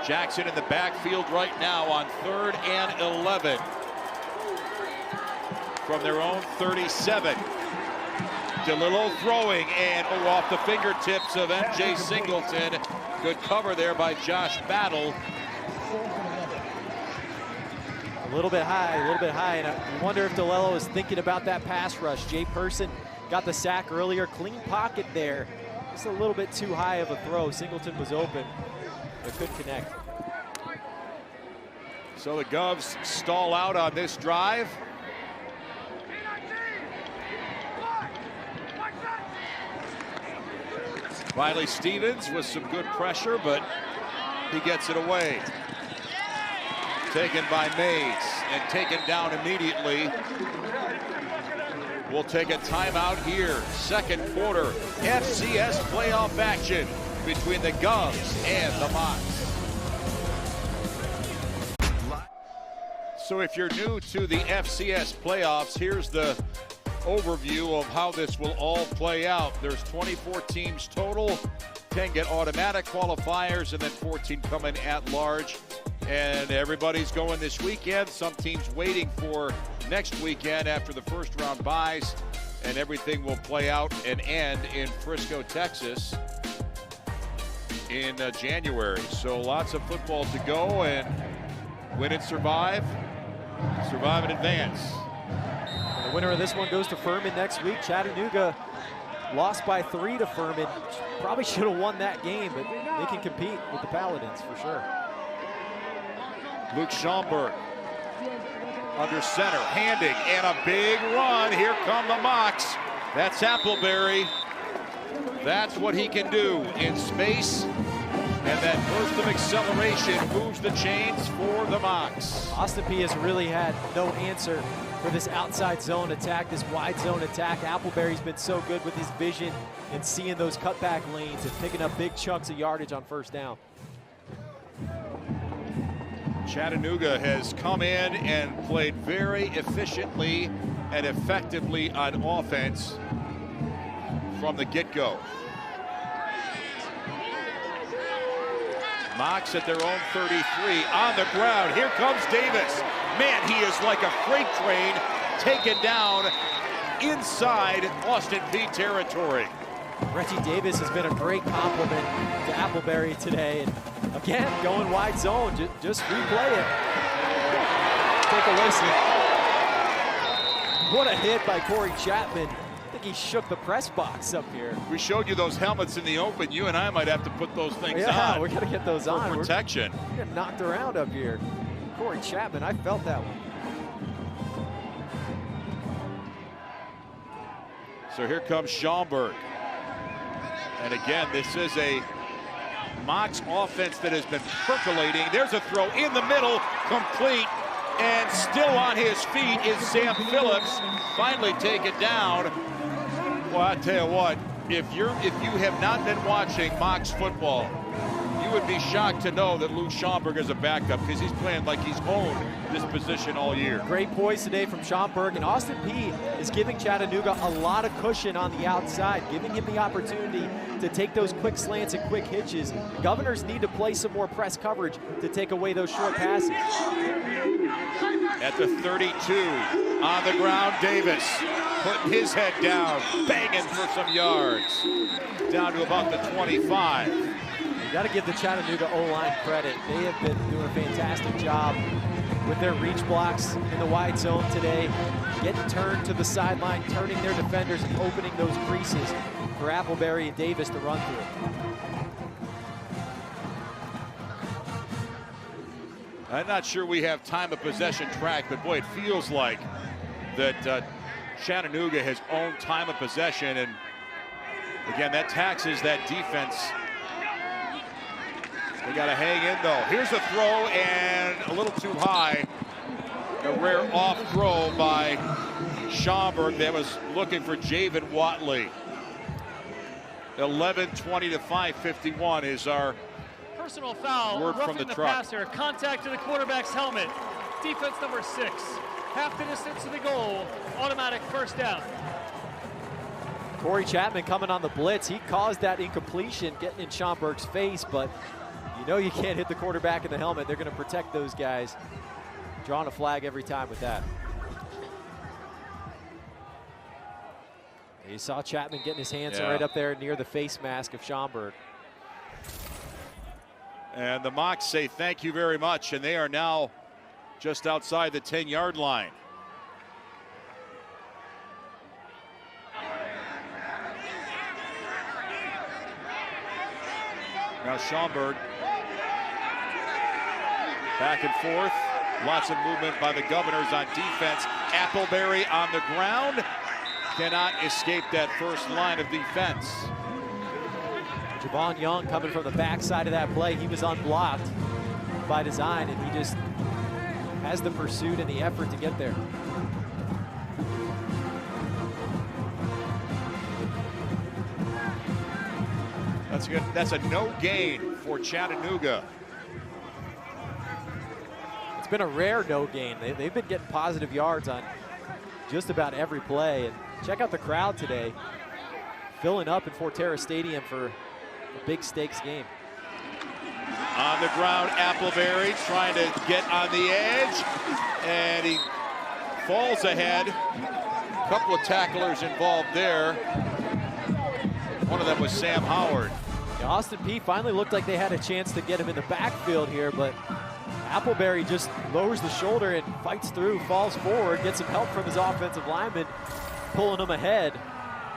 Jackson in the backfield right now on 3rd and 11 from their own 37. DeLillo throwing, and off the fingertips of MJ Singleton. Good cover there by Josh Battle. A little bit high, and I wonder if DeLillo is thinking about that pass rush. Jay Person got the sack earlier, clean pocket there. Just a little bit too high of a throw. Singleton was open, but couldn't connect. So the Govs stall out on this drive. Riley Stevens with some good pressure, but he gets it away. Taken by Mays and taken down immediately. We'll take a timeout here. Second quarter FCS playoff action between the Govs and the Mocs. So if you're new to the FCS playoffs, here's the overview of how this will all play out. There's 24 teams total, 10 get automatic qualifiers, and then 14 come in at large. And everybody's going this weekend. Some teams waiting for next weekend after the first round buys, and everything will play out and end in Frisco, Texas in January. So lots of football to go, and win and survive, survive and advance. The winner of this one goes to Furman next week. Chattanooga lost by 3 to Furman. Probably should have won that game, but they can compete with the Paladins for sure. Luke Schomburg under center, handing, and a big run. Here come the Mocs. That's Appleberry. That's what he can do in space. And that burst of acceleration moves the chains for the Mocs. Austin Peay has really had no answer for this outside zone attack, this wide zone attack. Appleberry's been so good with his vision and seeing those cutback lanes and picking up big chunks of yardage on first down. Chattanooga has come in and played very efficiently and effectively on offense from the get-go. Mocs at their own 33 on the ground. Here comes Davis. Man, he is like a freight train taken down inside Austin Peay territory. Reggie Davis has been a great compliment to Appleberry today. And again, going wide zone, just replay it. Take a listen. What a hit by Corey Chapman. I think he shook the press box up here. We showed you those helmets in the open. You and I might have to put those things on. We're going to get those on. For protection. We're getting knocked around up here. Corey Chapman, I felt that one. So here comes Schomburg. And again, this is a Mocs offense that has been percolating. There's a throw in the middle, complete, and still on his feet is Sam Phillips. Finally taken down. Well, I tell you what, if you have not been watching Mocs football, you would be shocked to know that Luke Schomburg is a backup because he's playing like he's owned this position all year. Great poise today from Schomburg, and Austin Peay is giving Chattanooga a lot of cushion on the outside, giving him the opportunity to take those quick slants and quick hitches. Governors need to play some more press coverage to take away those short passes. At the 32, on the ground, Davis putting his head down, banging for some yards. Down to about the 25. You got to give the Chattanooga O-line credit. They have been doing a fantastic job with their reach blocks in the wide zone today, getting turned to the sideline, turning their defenders and opening those creases for Appleberry and Davis to run through. I'm not sure we have time of possession track, but boy, it feels like that Chattanooga has owned time of possession, and again, that taxes that defense They got to hang in, though. Here's a throw, and a little too high. A rare off throw by Schaumburg. That was looking for Javen Watley. 11:20 to 5:51 is our personal foul. Word from the truck. Passer. Contact to the quarterback's helmet. Defense number 6. Half the distance to the goal. Automatic first down. Corey Chapman coming on the blitz. He caused that incompletion getting in Schaumburg's face, but you know you can't hit the quarterback in the helmet. They're going to protect those guys. Drawing a flag every time with that. You saw Chapman getting his hands right up there near the face mask of Schaumburg. And the Mocs say thank you very much, and they are now just outside the 10-yard line. Now Schaumburg back and forth. Lots of movement by the Governors on defense. Appleberry on the ground. Cannot escape that first line of defense. Javon Young coming from the backside of that play. He was unblocked by design, and he just has the pursuit and the effort to get there. That's good. That's a no gain for Chattanooga. It's been a rare no gain. They've been getting positive yards on just about every play. And check out the crowd today, filling up in Fortera Stadium for a big stakes game. On the ground, Appleberry trying to get on the edge, and he falls ahead. A couple of tacklers involved there. One of them was Sam Howard. Yeah, Austin Peay finally looked like they had a chance to get him in the backfield here, but Appleberry just lowers the shoulder and fights through, falls forward, gets some help from his offensive lineman, pulling him ahead,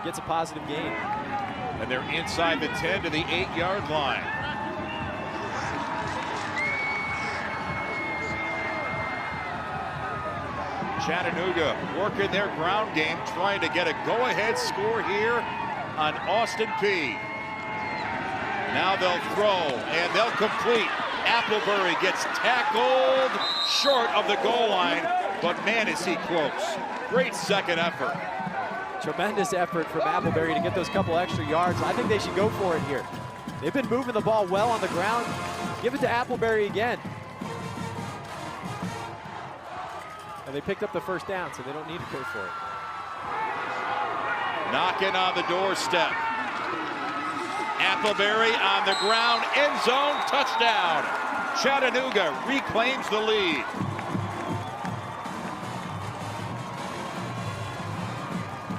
gets a positive gain. And they're inside the 10 to the 8-yard line. Chattanooga working their ground game, trying to get a go-ahead score here on Austin Peay. Now they'll throw, and they'll complete. Appleberry gets tackled short of the goal line, but man, is he close. Great second effort. Tremendous effort from Appleberry to get those couple extra yards. I think they should go for it here. They've been moving the ball well on the ground. Give it to Appleberry again. And they picked up the first down, so they don't need to go for it. Knocking on the doorstep. Appleberry on the ground, end zone, touchdown. Chattanooga reclaims the lead.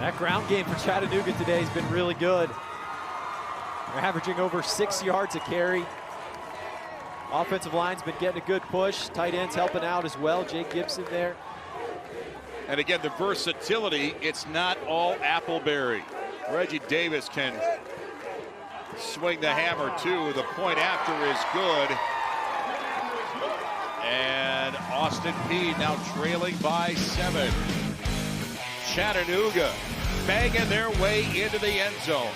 That ground game for Chattanooga today has been really good. They're averaging over 6 yards a carry. Offensive line's been getting a good push. Tight ends helping out as well. Jake Gibson there. And again, the versatility, it's not all Appleberry. Reggie Davis can swing the hammer too. The point after is good. And Austin Peay now trailing by 7. Chattanooga banging their way into the end zone.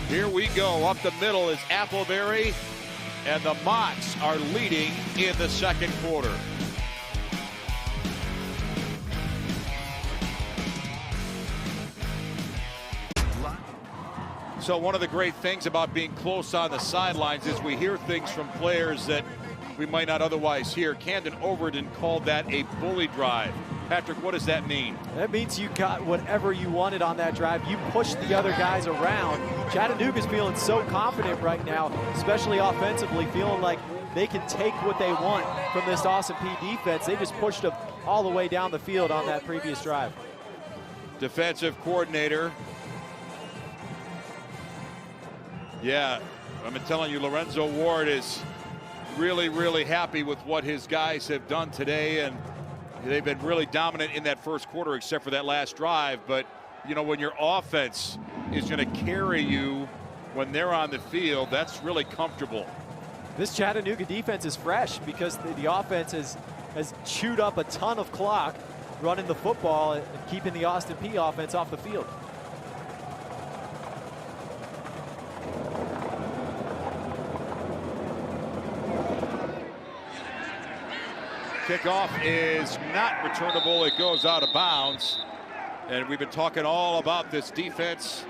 Here we go. Up the middle is Appleberry, and the Mocs are leading in the second quarter. So one of the great things about being close on the sidelines is we hear things from players that we might not otherwise hear. Camden Overton called that a bully drive. Patrick, what does that mean? That means you got whatever you wanted on that drive. You pushed the other guys around. Chattanooga's feeling so confident right now, especially offensively, feeling like they can take what they want from this Austin Peay defense. They just pushed them all the way down the field on that previous drive. Defensive coordinator. Yeah, I'm telling you, Lorenzo Ward is really, really happy with what his guys have done today, and they've been really dominant in that first quarter except for that last drive. But, you know, when your offense is going to carry you when they're on the field, that's really comfortable. This Chattanooga defense is fresh because the offense has chewed up a ton of clock running the football and keeping the Austin Peay offense off the field. Kickoff is not returnable. It goes out of bounds. And we've been talking all about this defense,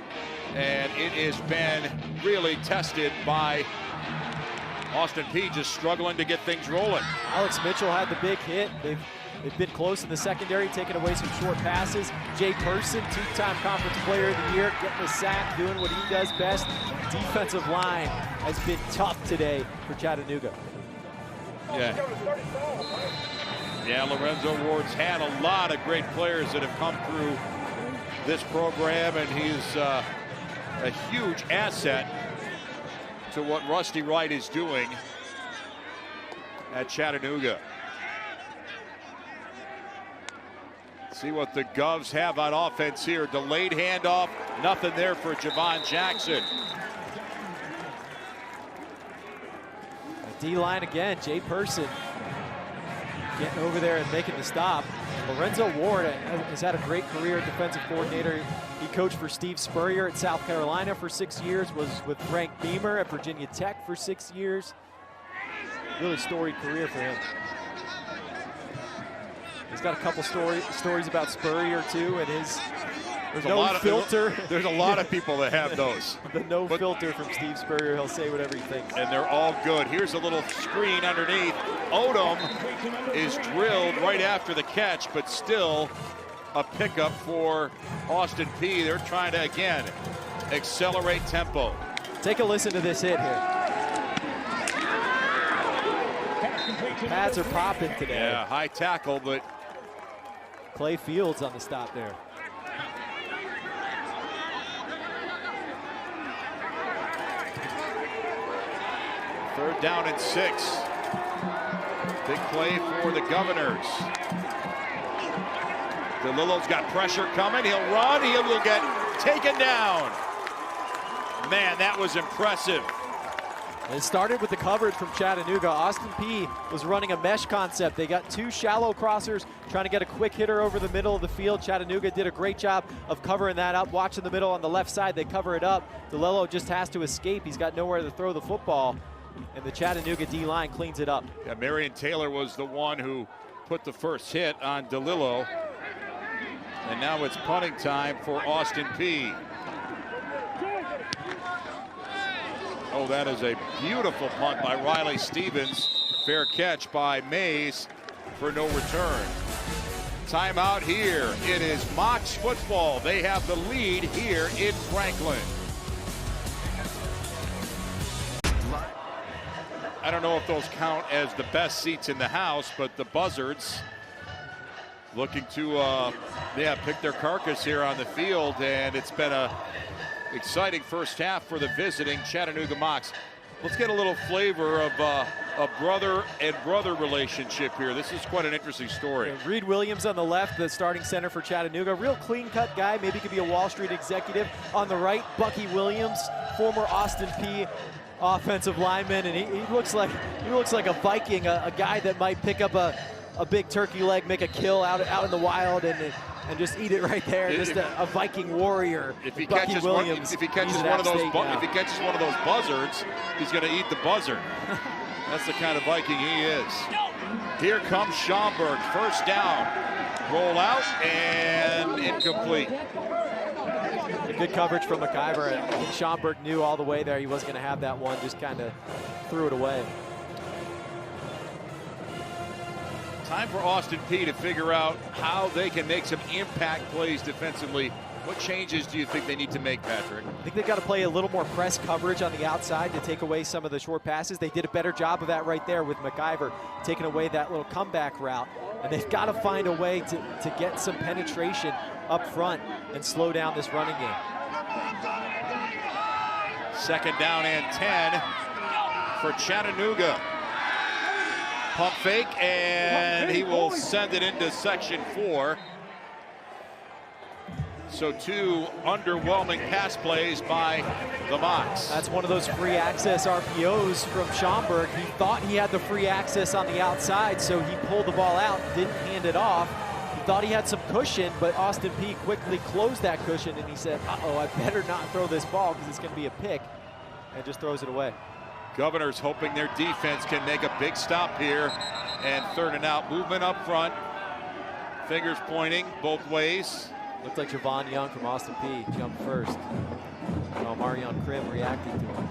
and it has been really tested by Austin Peay, just struggling to get things rolling. Alex Mitchell had the big hit. They've been close in the secondary, taking away some short passes. Jay Person, two-time conference player of the year, getting a sack, doing what he does best. Defensive line has been tough today for Chattanooga. Yeah, Lorenzo Ward's had a lot of great players that have come through this program, and he's a huge asset to what Rusty Wright is doing at Chattanooga. See what the Govs have on offense here. Delayed handoff, nothing there for Javon Jackson. D-line again, Jay Person getting over there and making the stop. Lorenzo Ward has had a great career defensive coordinator. He coached for Steve Spurrier at South Carolina for 6 years, was with Frank Beamer at Virginia Tech for 6 years. Really storied career for him. He's got a couple stories about Spurrier too, and his filter. There's a lot of people that have those. The filter from Steve Spurrier. He'll say whatever he thinks. And they're all good. Here's a little screen underneath. Odom is drilled right after the catch, but still a pickup for Austin Peay. They're trying to, again, accelerate tempo. Take a listen to this hit here. Pads are popping today. Yeah, high tackle, but Clay Fields on the stop there. Third down and 6. Big play for the Governors. DeLillo's got pressure coming. He'll run. He will get taken down. Man, that was impressive. It started with the coverage from Chattanooga. Austin Peay was running a mesh concept. They got two shallow crossers trying to get a quick hitter over the middle of the field. Chattanooga did a great job of covering that up. Watching the middle on the left side, they cover it up. DeLillo just has to escape. He's got nowhere to throw the football, and the Chattanooga D-line cleans it up. Yeah, Marion Taylor was the one who put the first hit on DeLillo. And now it's punting time for Austin Peay. Oh, that is a beautiful punt by Riley Stevens. Fair catch by Mays for no return. Timeout here. It is Mocs football. They have the lead here in Franklin. I don't know if those count as the best seats in the house, but the Buzzards looking to pick their carcass here on the field, and it's been a exciting first half for the visiting Chattanooga Mocs. Let's get a little flavor of a brother and brother relationship here. This is quite an interesting story. And Reed Williams on the left, the starting center for Chattanooga. Real clean-cut guy, maybe could be a Wall Street executive. On the right, Bucky Williams, former Austin Peay offensive lineman, and he looks like a Viking, a guy that might pick up a big turkey leg, make a kill out in the wild, and just eat it right there. Just a Viking warrior. If he catches one of those buzzards, he's going to eat the buzzard. That's the kind of Viking he is. Here comes Schaumburg, first down. Roll out and incomplete. Good coverage from McIver. I think Schaumburg knew all the way there he wasn't going to have that one, just kind of threw it away. Time for Austin Peay to figure out how they can make some impact plays defensively. What changes do you think they need to make, Patrick? I think they've got to play a little more press coverage on the outside to take away some of the short passes. They did a better job of that right there with McIver, taking away that little comeback route. And they've got to find a way to get some penetration up front and slow down this running game. Second down and 10 for Chattanooga. Pump fake, and he will send it into section 4. So 2 underwhelming pass plays by the Mocs. That's one of those free access RPOs from Schaumburg. He thought he had the free access on the outside, so he pulled the ball out, didn't hand it off. He thought he had some cushion, but Austin Peay quickly closed that cushion, and he said, uh-oh, I better not throw this ball because it's going to be a pick, and just throws it away. Governors hoping their defense can make a big stop here And 3rd and out. Movement up front. Fingers pointing both ways. Looked like Javon Young from Austin Peay jumped first. While Marion Krim reacted to him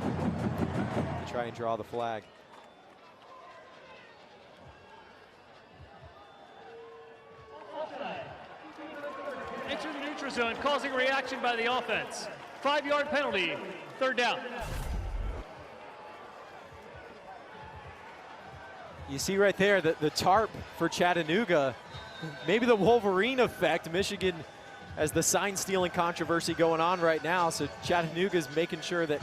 to try and draw the flag. Enter the neutral zone, causing a reaction by the offense. 5-yard penalty, 3rd down. You see right there the tarp for Chattanooga. Maybe the Wolverine effect. Michigan has the sign stealing controversy going on right now. So Chattanooga's making sure that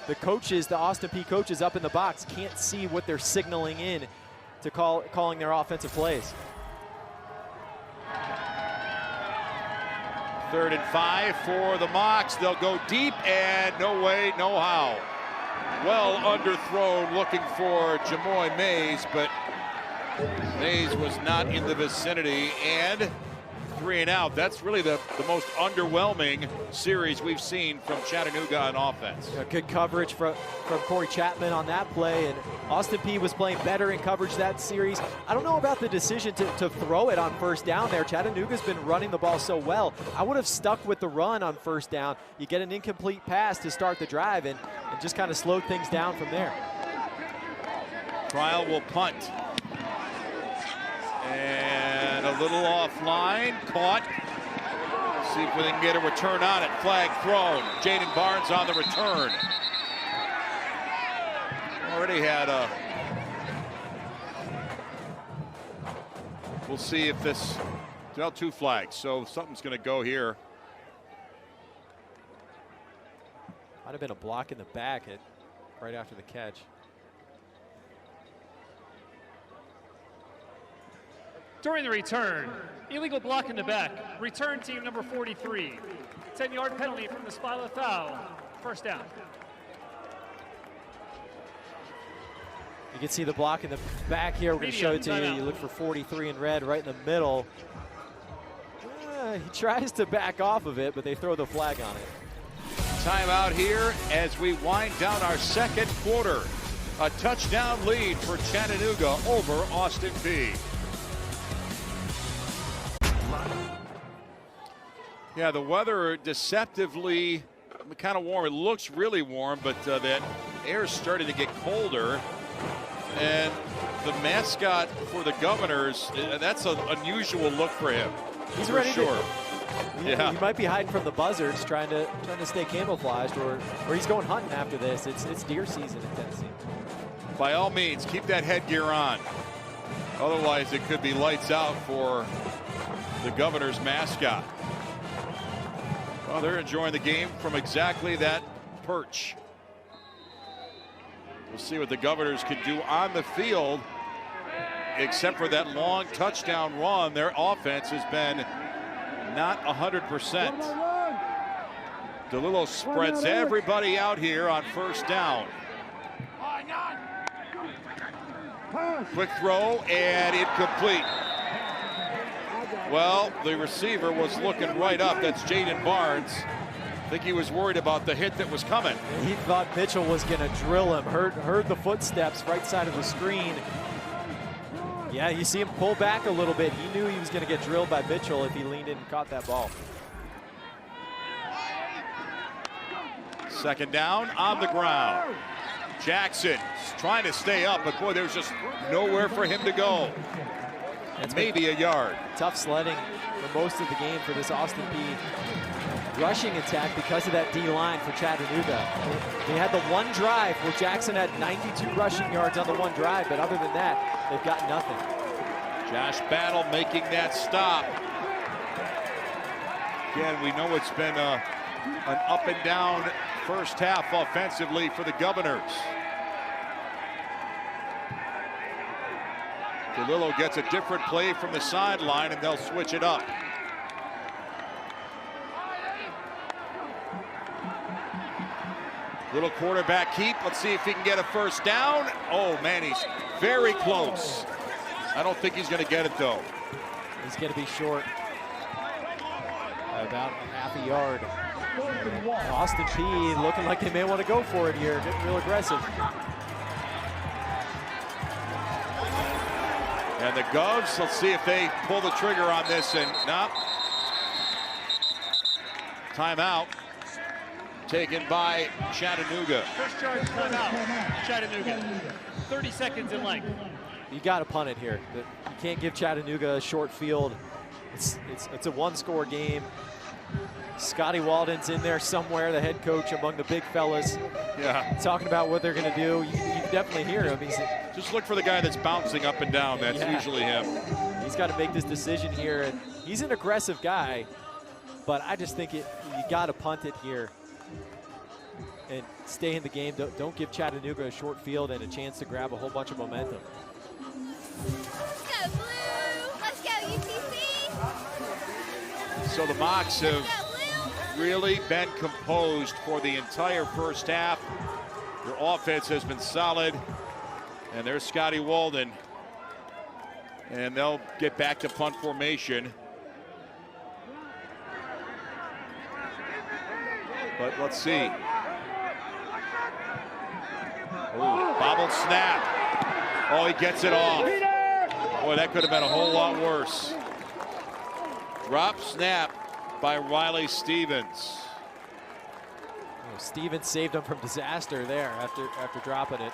the coaches, the Austin Peay coaches up in the box, can't see what they're signaling in to calling their offensive plays. 3rd and 5 for the Mocs. They'll go deep and no way, no how. Well underthrown, looking for Jamoy Mays, but Mays was not in the vicinity, and 3 and out. That's really the most underwhelming series we've seen from Chattanooga on offense. Good coverage from Corey Chapman on that play, and Austin Peay was playing better in coverage that series. I don't know about the decision to throw it on 1st down there. Chattanooga's been running the ball so well. I would have stuck with the run on 1st down. You get an incomplete pass to start the drive and just kind of slowed things down from there. Trial will punt. And a little offline, caught. See if we can get a return on it. Flag thrown. Jaden Barnes on the return. Already had a... We'll see if this... Well, 2 flags, so something's going to go here. Might have been a block in the back right after the catch. During the return, illegal block in the back. Return team number 43. 10-yard penalty from the spot of the foul. 1st down. You can see the block in the back here. We're going to show it to you. You look for 43 in red right in the middle. He tries to back off of it, but they throw the flag on it. Timeout here as we wind down our 2nd quarter. A touchdown lead for Chattanooga over Austin Peay. Yeah, the weather deceptively kind of warm. It looks really warm, but that air is starting to get colder. And the mascot for the Governors, that's an unusual look for him. He's ready sure. He might be hiding from the buzzards, trying to stay camouflaged, or he's going hunting after this. It's deer season in Tennessee. By all means, keep that headgear on. Otherwise, it could be lights out for the Governors mascot. Well, they're enjoying the game from exactly that perch. We'll see what the Governors can do on the field. Except for that long touchdown run, their offense has been not 100%. DeLillo spreads everybody out here on 1st down. Quick throw and incomplete. Well, the receiver was looking right up. That's Jaden Barnes. I think he was worried about the hit that was coming. He thought Mitchell was going to drill him. Heard the footsteps right side of the screen. Yeah, you see him pull back a little bit. He knew he was going to get drilled by Mitchell if he leaned in and caught that ball. 2nd down on the ground. Jackson trying to stay up, but boy, there's just nowhere for him to go. It's maybe a yard. Tough sledding for most of the game for this Austin Peay rushing attack because of that D-line for Chattanooga. They had the one drive where Jackson had 92 rushing yards on the one drive, but other than that, they've got nothing. Josh Battle making that stop. Again, we know it's been an up and down 1st half offensively for the Governors. DeLillo gets a different play from the sideline, and they'll switch it up. Little quarterback keep. Let's see if he can get a 1st down. Oh, man, he's very close. I don't think he's going to get it, though. He's going to be short by about half a yard. Austin Peay looking like they may want to go for it here, getting real aggressive. Yeah, And the Govs, let's see if they pull the trigger on this, and no. Timeout taken by Chattanooga. First charge timeout, Chattanooga. 30 seconds in length. You got to punt it here. You can't give Chattanooga a short field. It's a one-score game. Scotty Walden's in there somewhere, the head coach among the big fellas. Yeah. Talking about what they're going to do. You can definitely hear him. Just look for the guy that's bouncing up and down. That's usually him. He's got to make this decision here. And he's an aggressive guy, but I just think you got to punt it here and stay in the game. Don't give Chattanooga a short field and a chance to grab a whole bunch of momentum. Let's go, Blue! Let's go, UTC! So the Mocs have really been composed for the entire first half. Their offense has been solid. And there's Scotty Walden. And they'll get back to punt formation. But let's see. Ooh, bobbled snap. Oh, he gets it off. Boy, that could have been a whole lot worse. Drop snap by Riley Stevens. Oh, Stevens saved him from disaster there after dropping it.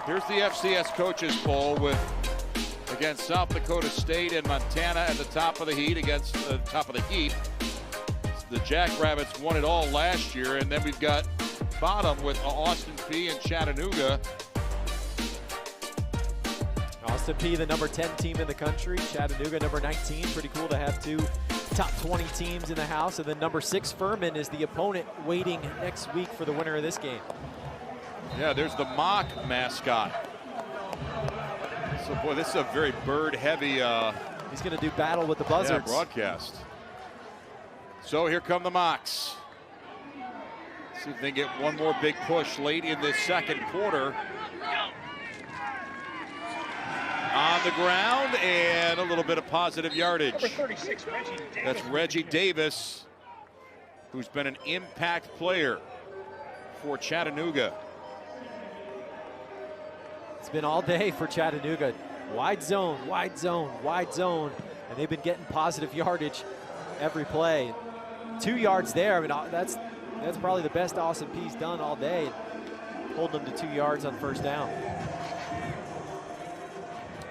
Here's the FCS coaches poll with against South Dakota State and Montana at the top of the heat against the top of the heap. The Jackrabbits won it all last year, and then we've got bottom with Austin Peay and Chattanooga. Austin Peay, the number 10 team in the country. Chattanooga, number 19. Pretty cool to have two top 20 teams in the house. And then number 6, Furman, is the opponent waiting next week for the winner of this game. Yeah, there's the mock mascot. So, boy, this is a very bird-heavy he's going to do battle with the buzzards. Yeah, broadcast. So here come the Mocs. See if they get one more big push late in this second quarter. On the ground, and a little bit of positive yardage. Number 36, Reggie Davis. That's Reggie Davis, who's been an impact player for Chattanooga. It's been all day for Chattanooga. Wide zone, wide zone, wide zone. And they've been getting positive yardage every play. 2 yards there. I mean, that's probably the best Austin Peay's done all day, holding them to 2 yards on first down.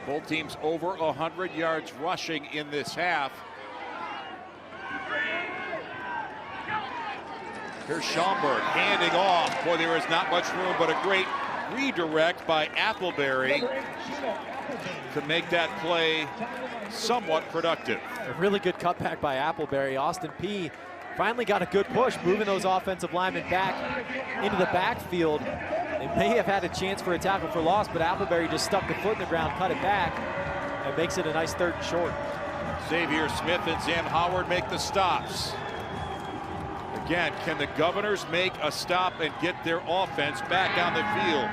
Both teams over 100 yards rushing in this half. Here's Schaumburg handing off. Boy, there is not much room, but a great redirect by Appleberry to make that play somewhat productive. A really good cutback by Appleberry. Austin Peay finally got a good push, moving those offensive linemen back into the backfield. They may have had a chance for a tackle for loss, but Appleberry just stuck the foot in the ground, cut it back, and makes it a nice 3rd and short. Xavier Smith and Sam Howard make the stops. Again, can the Governors make a stop and get their offense back on the field?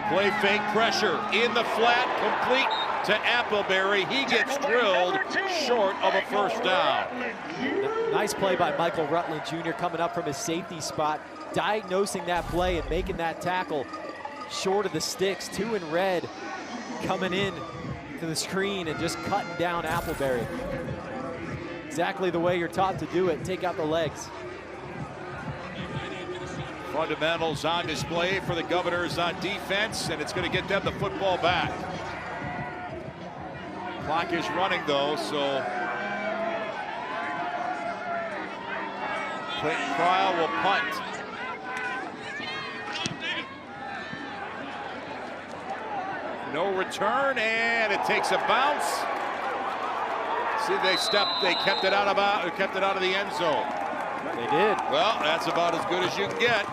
Play fake pressure in the flat, complete to Appleberry. He gets drilled short of a first down. Nice play by Michael Rutland Jr. coming up from his safety spot, diagnosing that play and making that tackle short of the sticks. 2 in red, coming in to the screen and just cutting down Appleberry. Exactly the way you're taught to do it. Take out the legs. Fundamentals on display for the Governors on defense, and it's going to get them the football back. Clock is running though, so Clayton Cryle will punt. No return, and it takes a bounce. See, they kept it out of the end zone. They did. Well, that's about as good as you can get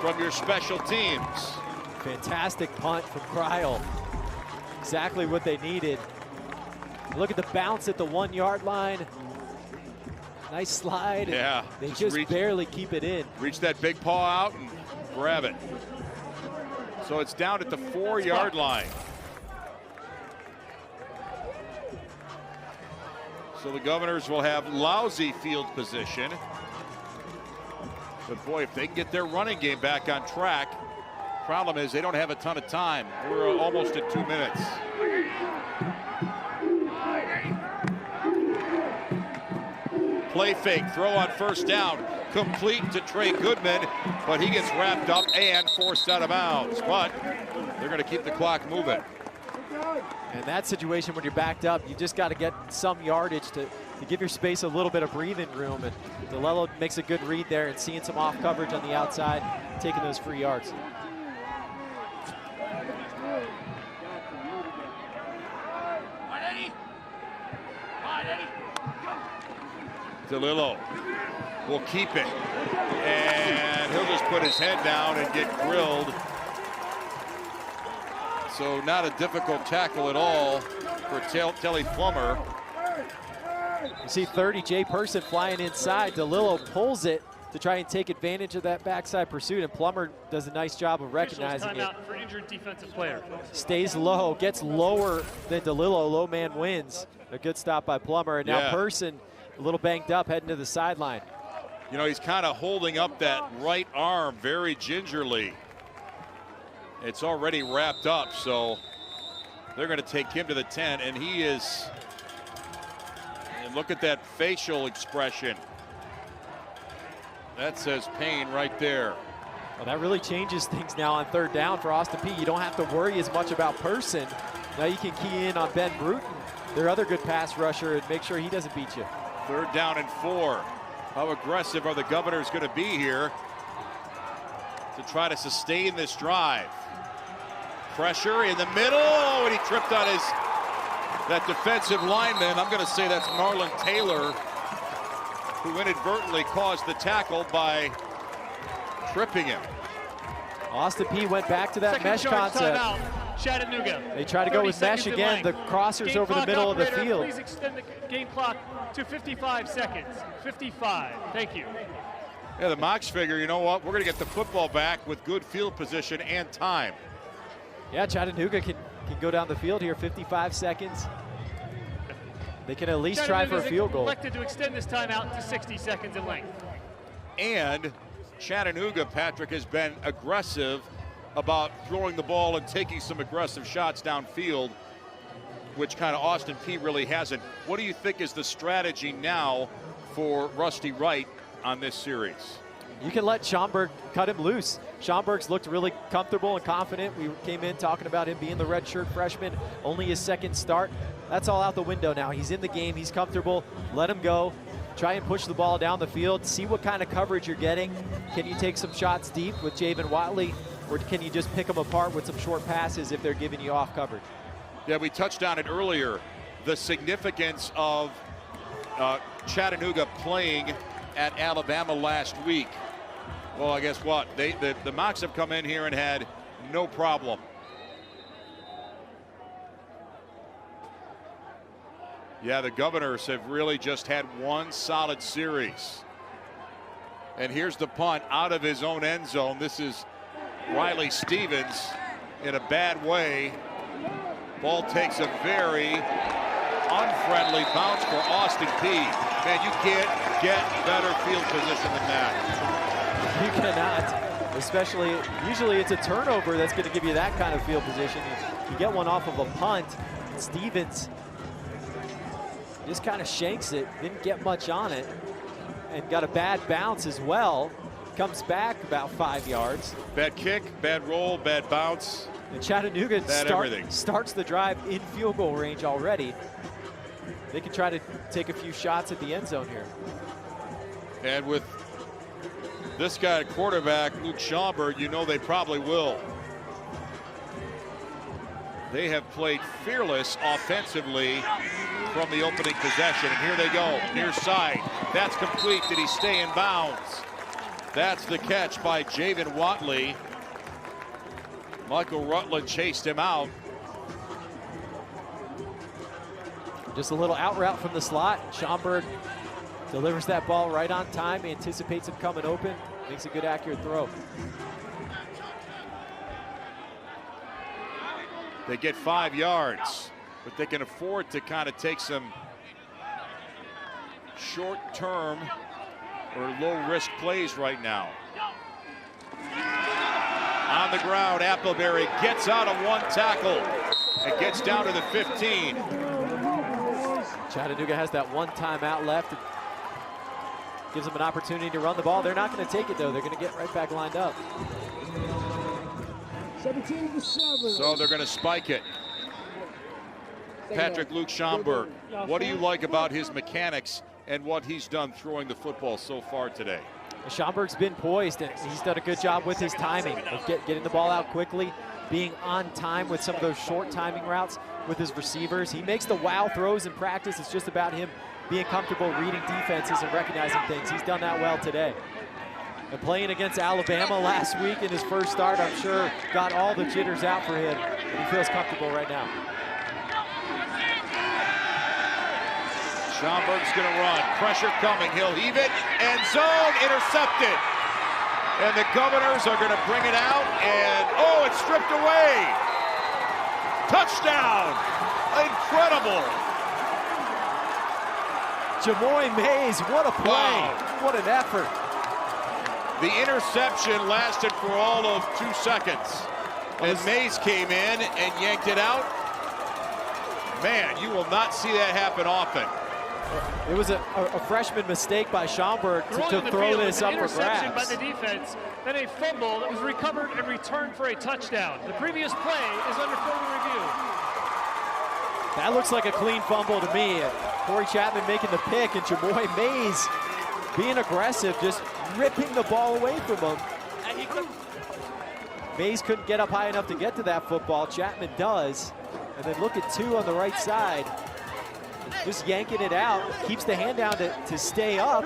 from your special teams. Fantastic punt from Cryle. Exactly what they needed. Look at the bounce at the 1 yard line. Nice slide. Yeah. They just barely keep it in. Reach that big paw out and grab it. So it's down at the 4 yard line. So the Governors will have lousy field position. But boy, if they can get their running game back on track, Problem is they don't have a ton of time. We're almost at 2 minutes. Play fake, throw on first down, complete to Trey Goodman, but he gets wrapped up and forced out of bounds. But they're going to keep the clock moving. In that situation, when you're backed up, you just got to get some yardage to give your space a little bit of breathing room. And DeLillo makes a good read there and seeing some off coverage on the outside, taking those free yards. DeLillo will keep it, and he'll just put his head down and get grilled. So not a difficult tackle at all for Telly Plummer. You see 30, Jay Person flying inside. DeLillo pulls it to try and take advantage of that backside pursuit, and Plummer does a nice job of recognizing it. Timeout for injured defensive player. Stays low, gets lower than DeLillo. Low man wins. A good stop by Plummer, and now Person a little banged up, heading to the sideline. You know, he's kind of holding up that right arm very gingerly. It's already wrapped up, so they're going to take him to the 10, and he is, and look at that facial expression. That says pain right there. Well, that really changes things now on third down for Austin Peay. You don't have to worry as much about Person. Now you can key in on Ben Bruton, their other good pass rusher, and make sure he doesn't beat you. 3rd down and 4. How aggressive are the Governors going to be here to try to sustain this drive? Pressure in the middle, and he tripped on that defensive lineman. I'm going to say that's Marlon Taylor, who inadvertently caused the tackle by tripping him. Austin Peay went back to that mesh concept. Chattanooga. They try to go with mesh again. The crossers over the middle of the field. Please extend the game clock to 55 seconds. 55. Thank you. Yeah, the Mocs figure, you know what? We're going to get the football back with good field position and time. Yeah, Chattanooga can go down the field here. 55 seconds. They can at least try for a field goal. Elected to extend this timeout to 60 seconds in length. And Chattanooga, Patrick, has been aggressive about throwing the ball and taking some aggressive shots downfield, which kind of Austin Peay really hasn't. What do you think is the strategy now for Rusty Wright on this series? You can let Schomburg cut him loose. Schomburg's looked really comfortable and confident. We came in talking about him being the redshirt freshman, only his 2nd start. That's all out the window now. He's in the game, he's comfortable. Let him go. Try and push the ball down the field. See what kind of coverage you're getting. Can you take some shots deep with Javen Watley, or can you just pick them apart with some short passes if they're giving you off coverage? Yeah, we touched on it earlier. The significance of Chattanooga playing at Alabama last week. Well, I guess what? The Mocs have come in here and had no problem. Yeah, the Governors have really just had one solid series. And here's the punt out of his own end zone. This is Riley Stevens in a bad way. Ball takes a very unfriendly bounce for Austin Peay. Man, you can't get better field position than that. You cannot, especially, usually it's a turnover that's going to give you that kind of field position. You get one off of a punt. Stevens just kind of shanks it, didn't get much on it, and got a bad bounce as well. Comes back about 5 yards. Bad kick, bad roll, bad bounce. And Chattanooga starts the drive in field goal range already. They can try to take a few shots at the end zone here. And with this guy at quarterback, Luke Schomburg, you know they probably will. They have played fearless offensively from the opening possession. And here they go, near side. That's complete. Did he stay in bounds? That's the catch by Javen Watley. Michael Rutland chased him out. Just a little out route from the slot. Schomburg delivers that ball right on time, anticipates him coming open, makes a good accurate throw. They get 5 yards, but they can afford to kind of take some short-term or low-risk plays right now. On the ground, Appleberry gets out of one tackle and gets down to the 15. Chattanooga has that one timeout left. It gives them an opportunity to run the ball. They're not going to take it, though. They're going to get right back lined up. 17-7. So they're going to spike it. Patrick Luke Schomburg, what do you like about his mechanics and what he's done throwing the football so far today? Schomburg's been poised, and he's done a good job with his timing of getting the ball out quickly, being on time with some of those short timing routes with his receivers. He makes the wow throws in practice. It's just about him being comfortable reading defenses and recognizing things. He's done that well today. And playing against Alabama last week in his first start, I'm sure got all the jitters out for him. And he feels comfortable right now. Schomburg's going to run. Pressure coming. He'll heave it. End zone. Intercepted. And the Governors are going to bring it out. And, oh, it's stripped away. Touchdown. Incredible. Jamoy Mays, what a play. Wow. What an effort. The interception lasted for all of 2 seconds. And Mays came in and yanked it out. Man, you will not see that happen often. It was a freshman mistake by Schomburg to throw this up for interception grabs. by the defense, then a fumble that was recovered and returned for a touchdown. The previous play is under further review. That looks like a clean fumble to me. Corey Chapman making the pick, and Jamoy Mays being aggressive, just ripping the ball away from him. Mays couldn't get up high enough to get to that football. Chapman does. And then look at 2 on the right side. Just yanking it out, keeps the hand down to stay up,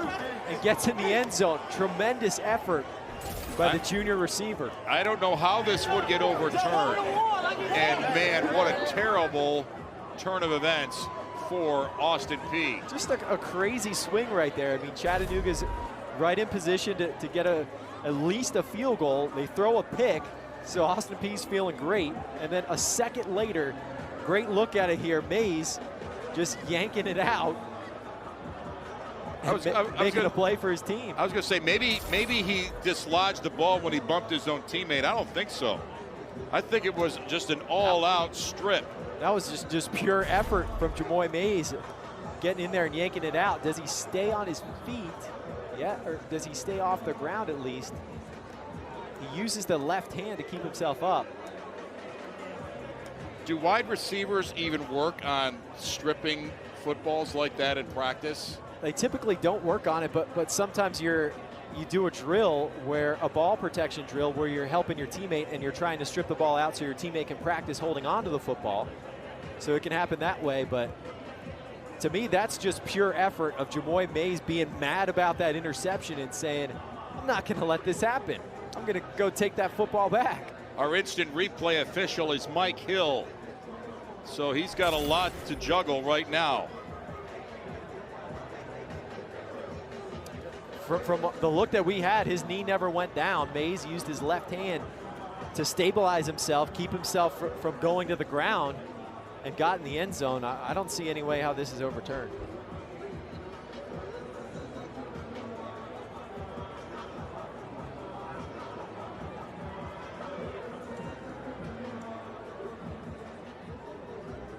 and gets in the end zone. Tremendous effort by the junior receiver. I don't know how this would get overturned. And man, what a terrible turn of events for Austin Peay. Just a crazy swing right there. I mean, Chattanooga's right in position to get at least a field goal. They throw a pick, so Austin Peay's feeling great. And then a second later, great look at it here. Mays just yanking it out, making a play for his team. I was going to say, maybe he dislodged the ball when he bumped his own teammate. I don't think so. I think it was just an all-out strip. That was just pure effort from Jamoy Mays, getting in there and yanking it out. Does he stay on his feet? Yeah, or does he stay off the ground at least? He uses the left hand to keep himself up. Do wide receivers even work on stripping footballs like that in practice? They typically don't work on it, but sometimes you do a drill, where a ball protection drill, where you're helping your teammate and you're trying to strip the ball out so your teammate can practice holding on to the football. So it can happen that way, but to me, that's just pure effort of Jamoy Mays being mad about that interception and saying, I'm not going to let this happen. I'm going to go take that football back. Our instant replay official is Mike Hill. So he's got a lot to juggle right now. From the look that we had, his knee never went down. Mays used his left hand to stabilize himself, keep himself from going to the ground, and got in the end zone. I don't see any way how this is overturned.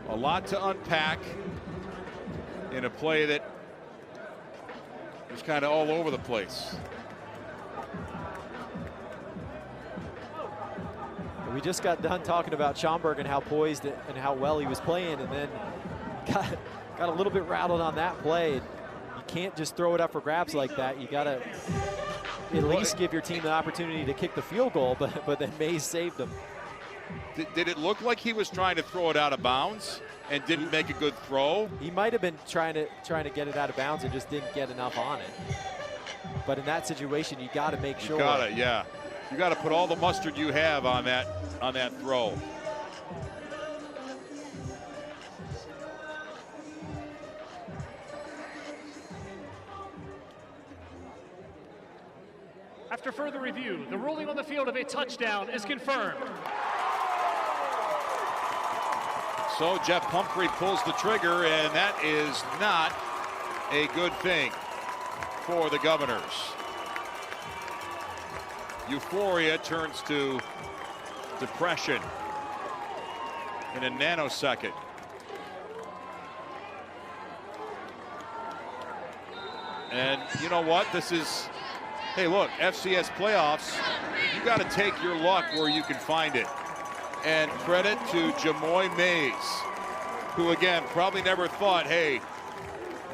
A lot to unpack in a play that was kind of all over the place. We just got done talking about Schomburg and how poised and how well he was playing, and then got a little bit rattled on that play. You can't just throw it up for grabs like that. You got to at least give your team the opportunity to kick the field goal, but then Mays saved them. Did it look like he was trying to throw it out of bounds and didn't make a good throw? He might have been trying to get it out of bounds and just didn't get enough on it. But in that situation, you got to make sure. You got to, yeah. You got to put all the mustard you have on that throw. After further review, the ruling on the field of a touchdown is confirmed. So Jeff Pumphrey pulls the trigger, and that is not a good thing for the Governors. Euphoria turns to depression in a nanosecond. And you know what? This is, hey, look, FCS playoffs, you got to take your luck where you can find it. And credit to Jamoy Mays, who, again, probably never thought, hey,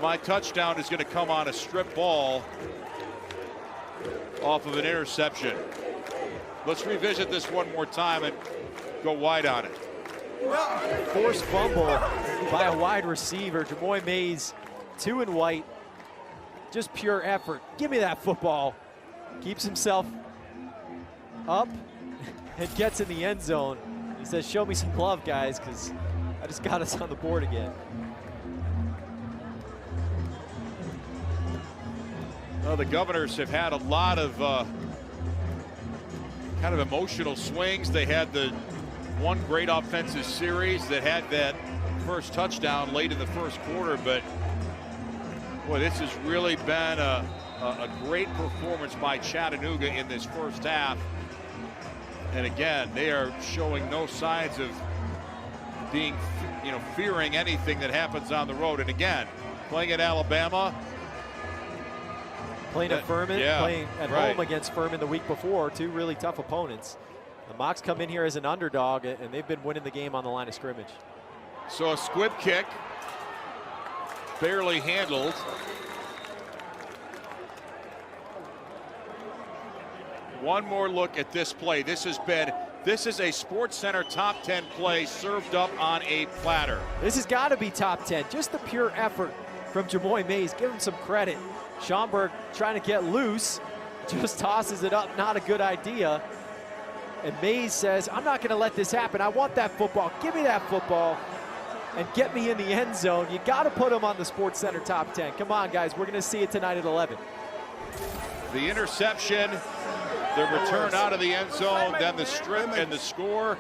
my touchdown is going to come on a strip ball off of an interception. Let's revisit this one more time and go wide on it. Forced fumble by a wide receiver. Jamoy Mays, 2 and white. Just pure effort. Give me that football. Keeps himself up and gets in the end zone. He says, show me some love, guys, because I just got us on the board again. Well, the Governors have had a lot of kind of emotional swings. They had the one great offensive series that had that first touchdown late in the first quarter, but boy, this has really been a great performance by Chattanooga in this first half. And again, they are showing no signs of being, fearing anything that happens on the road. And again, playing at Alabama. Playing at Furman, yeah, playing at home against Furman the week before, 2 really tough opponents. The Mocs come in here as an underdog, and they've been winning the game on the line of scrimmage. So a squib kick, barely handled. One more look at this play. This is a Sports Center top 10 play served up on a platter. This has got to be top 10. Just the pure effort from Jamoy Mays. Give him some credit. Schomburg trying to get loose, just tosses it up. Not a good idea. And Mays says, I'm not going to let this happen. I want that football. Give me that football and get me in the end zone. You got to put him on the Sports Center top 10. Come on, guys. We're going to see it tonight at 11. The interception, the return out of the end zone, then the strip and the score.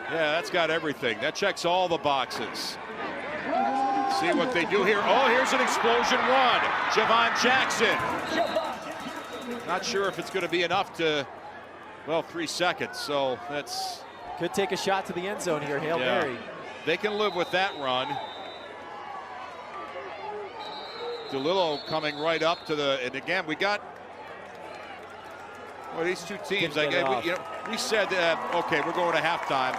Yeah, that's got everything. That checks all the boxes. See what they do here. Oh, here's an explosion run. Javon Jackson. Not sure if it's going to be enough to, 3 seconds. So that's. Could take a shot to the end zone here. Hail Mary. They can live with that run. DeLillo coming right up to the, and again, we got, these two teams, we said that, okay, we're going to halftime.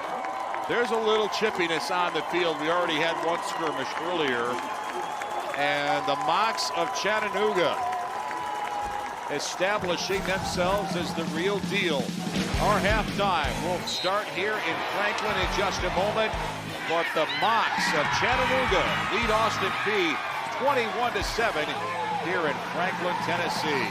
There's a little chippiness on the field. We already had one skirmish earlier. And the Mocs of Chattanooga establishing themselves as the real deal. Our halftime will start here in Franklin in just a moment. But the Mocs of Chattanooga lead Austin Peay 21-7 here in Franklin, Tennessee.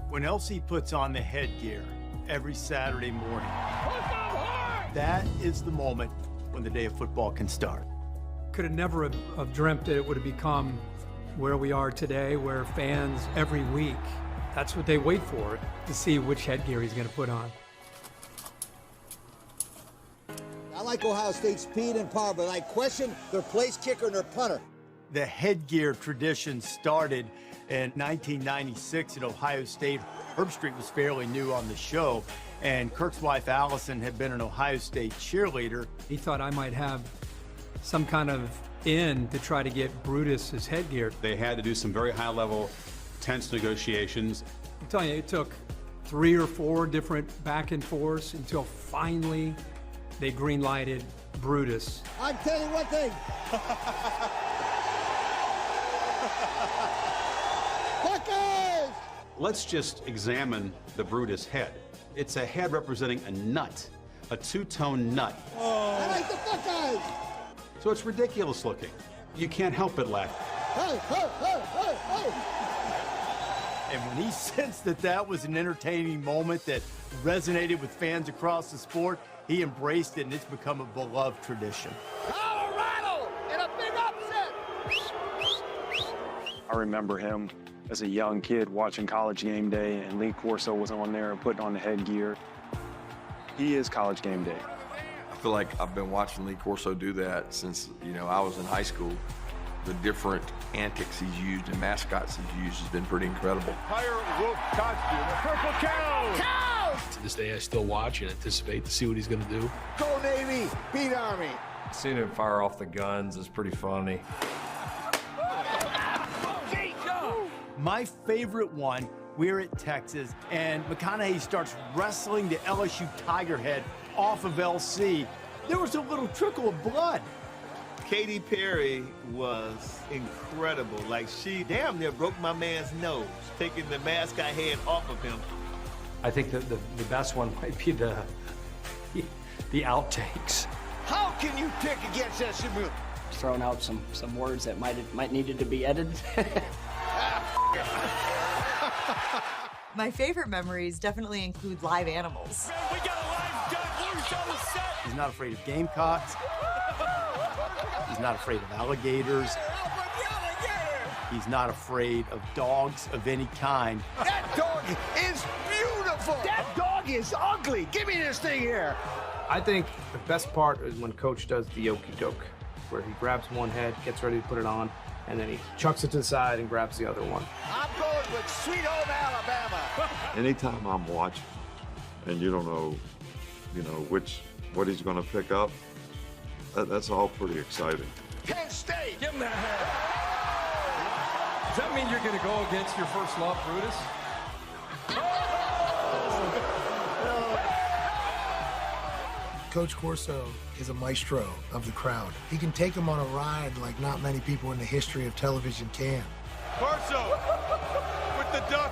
When LC puts on the headgear every Saturday morning, that is the moment when the day of football can start. Could have never have dreamt that it would have become where we are today, where fans every week, that's what they wait for, to see which headgear he's going to put on. I like Ohio State's speed and power, but I question their place kicker and their punter. The headgear tradition started in 1996 at Ohio State. Herb Street was fairly new on the show, and Kirk's wife Allison had been an Ohio State cheerleader. He thought I might have some kind of in to try to get Brutus his headgear. They had to do some very high-level, tense negotiations. I'm telling you, it took 3 or 4 different back and forths until finally they green-lighted Brutus. I'm telling you one thing. Buckeyes! Let's just examine the Brutus head. It's a head representing a nut, a two-tone nut. I like the Buckeyes! So it's ridiculous looking. You can't help but laugh. Hey, hey, hey, hey, hey! And when he sensed that that was an entertaining moment that resonated with fans across the sport, he embraced it, and it's become a beloved tradition. Colorado in a big upset! I remember him as a young kid watching College Game Day, and Lee Corso was on there and putting on the headgear. He is college game day. I feel like I've been watching Lee Corso do that since, I was in high school. The different antics he's used and mascots he's used has been pretty incredible. Higher wolf costume, a purple cow! To this day, I still watch and anticipate to see what he's going to do. Go Navy, beat Army. Seeing him fire off the guns is pretty funny. My favorite one, we're at Texas, and McConaughey starts wrestling the LSU Tiger head off of LC. There was a little trickle of blood. Katy Perry was incredible. Like, she damn near broke my man's nose, taking the mascot head off of him. I think that the best one might be the outtakes. How can you pick against SMU? Throwing out some words that might needed to be edited. My favorite memories definitely include live animals. We got a live duck loose on the set. He's not afraid of gamecocks. He's not afraid of alligators. He's not afraid of dogs of any kind. That dog is beautiful. That dog is ugly. Give me this thing here. I think the best part is when Coach does the okey-doke, where he grabs one head, gets ready to put it on, and then he chucks it to the side and grabs the other one. I'm going with Sweet Home Alabama. Anytime I'm watching and you don't know, what he's going to pick up, that's all pretty exciting. Penn State. Give him that head. Does that mean you're going to go against your first love, Brutus? Coach Corso is a maestro of the crowd. He can take them on a ride like not many people in the history of television can. Corso with the duck.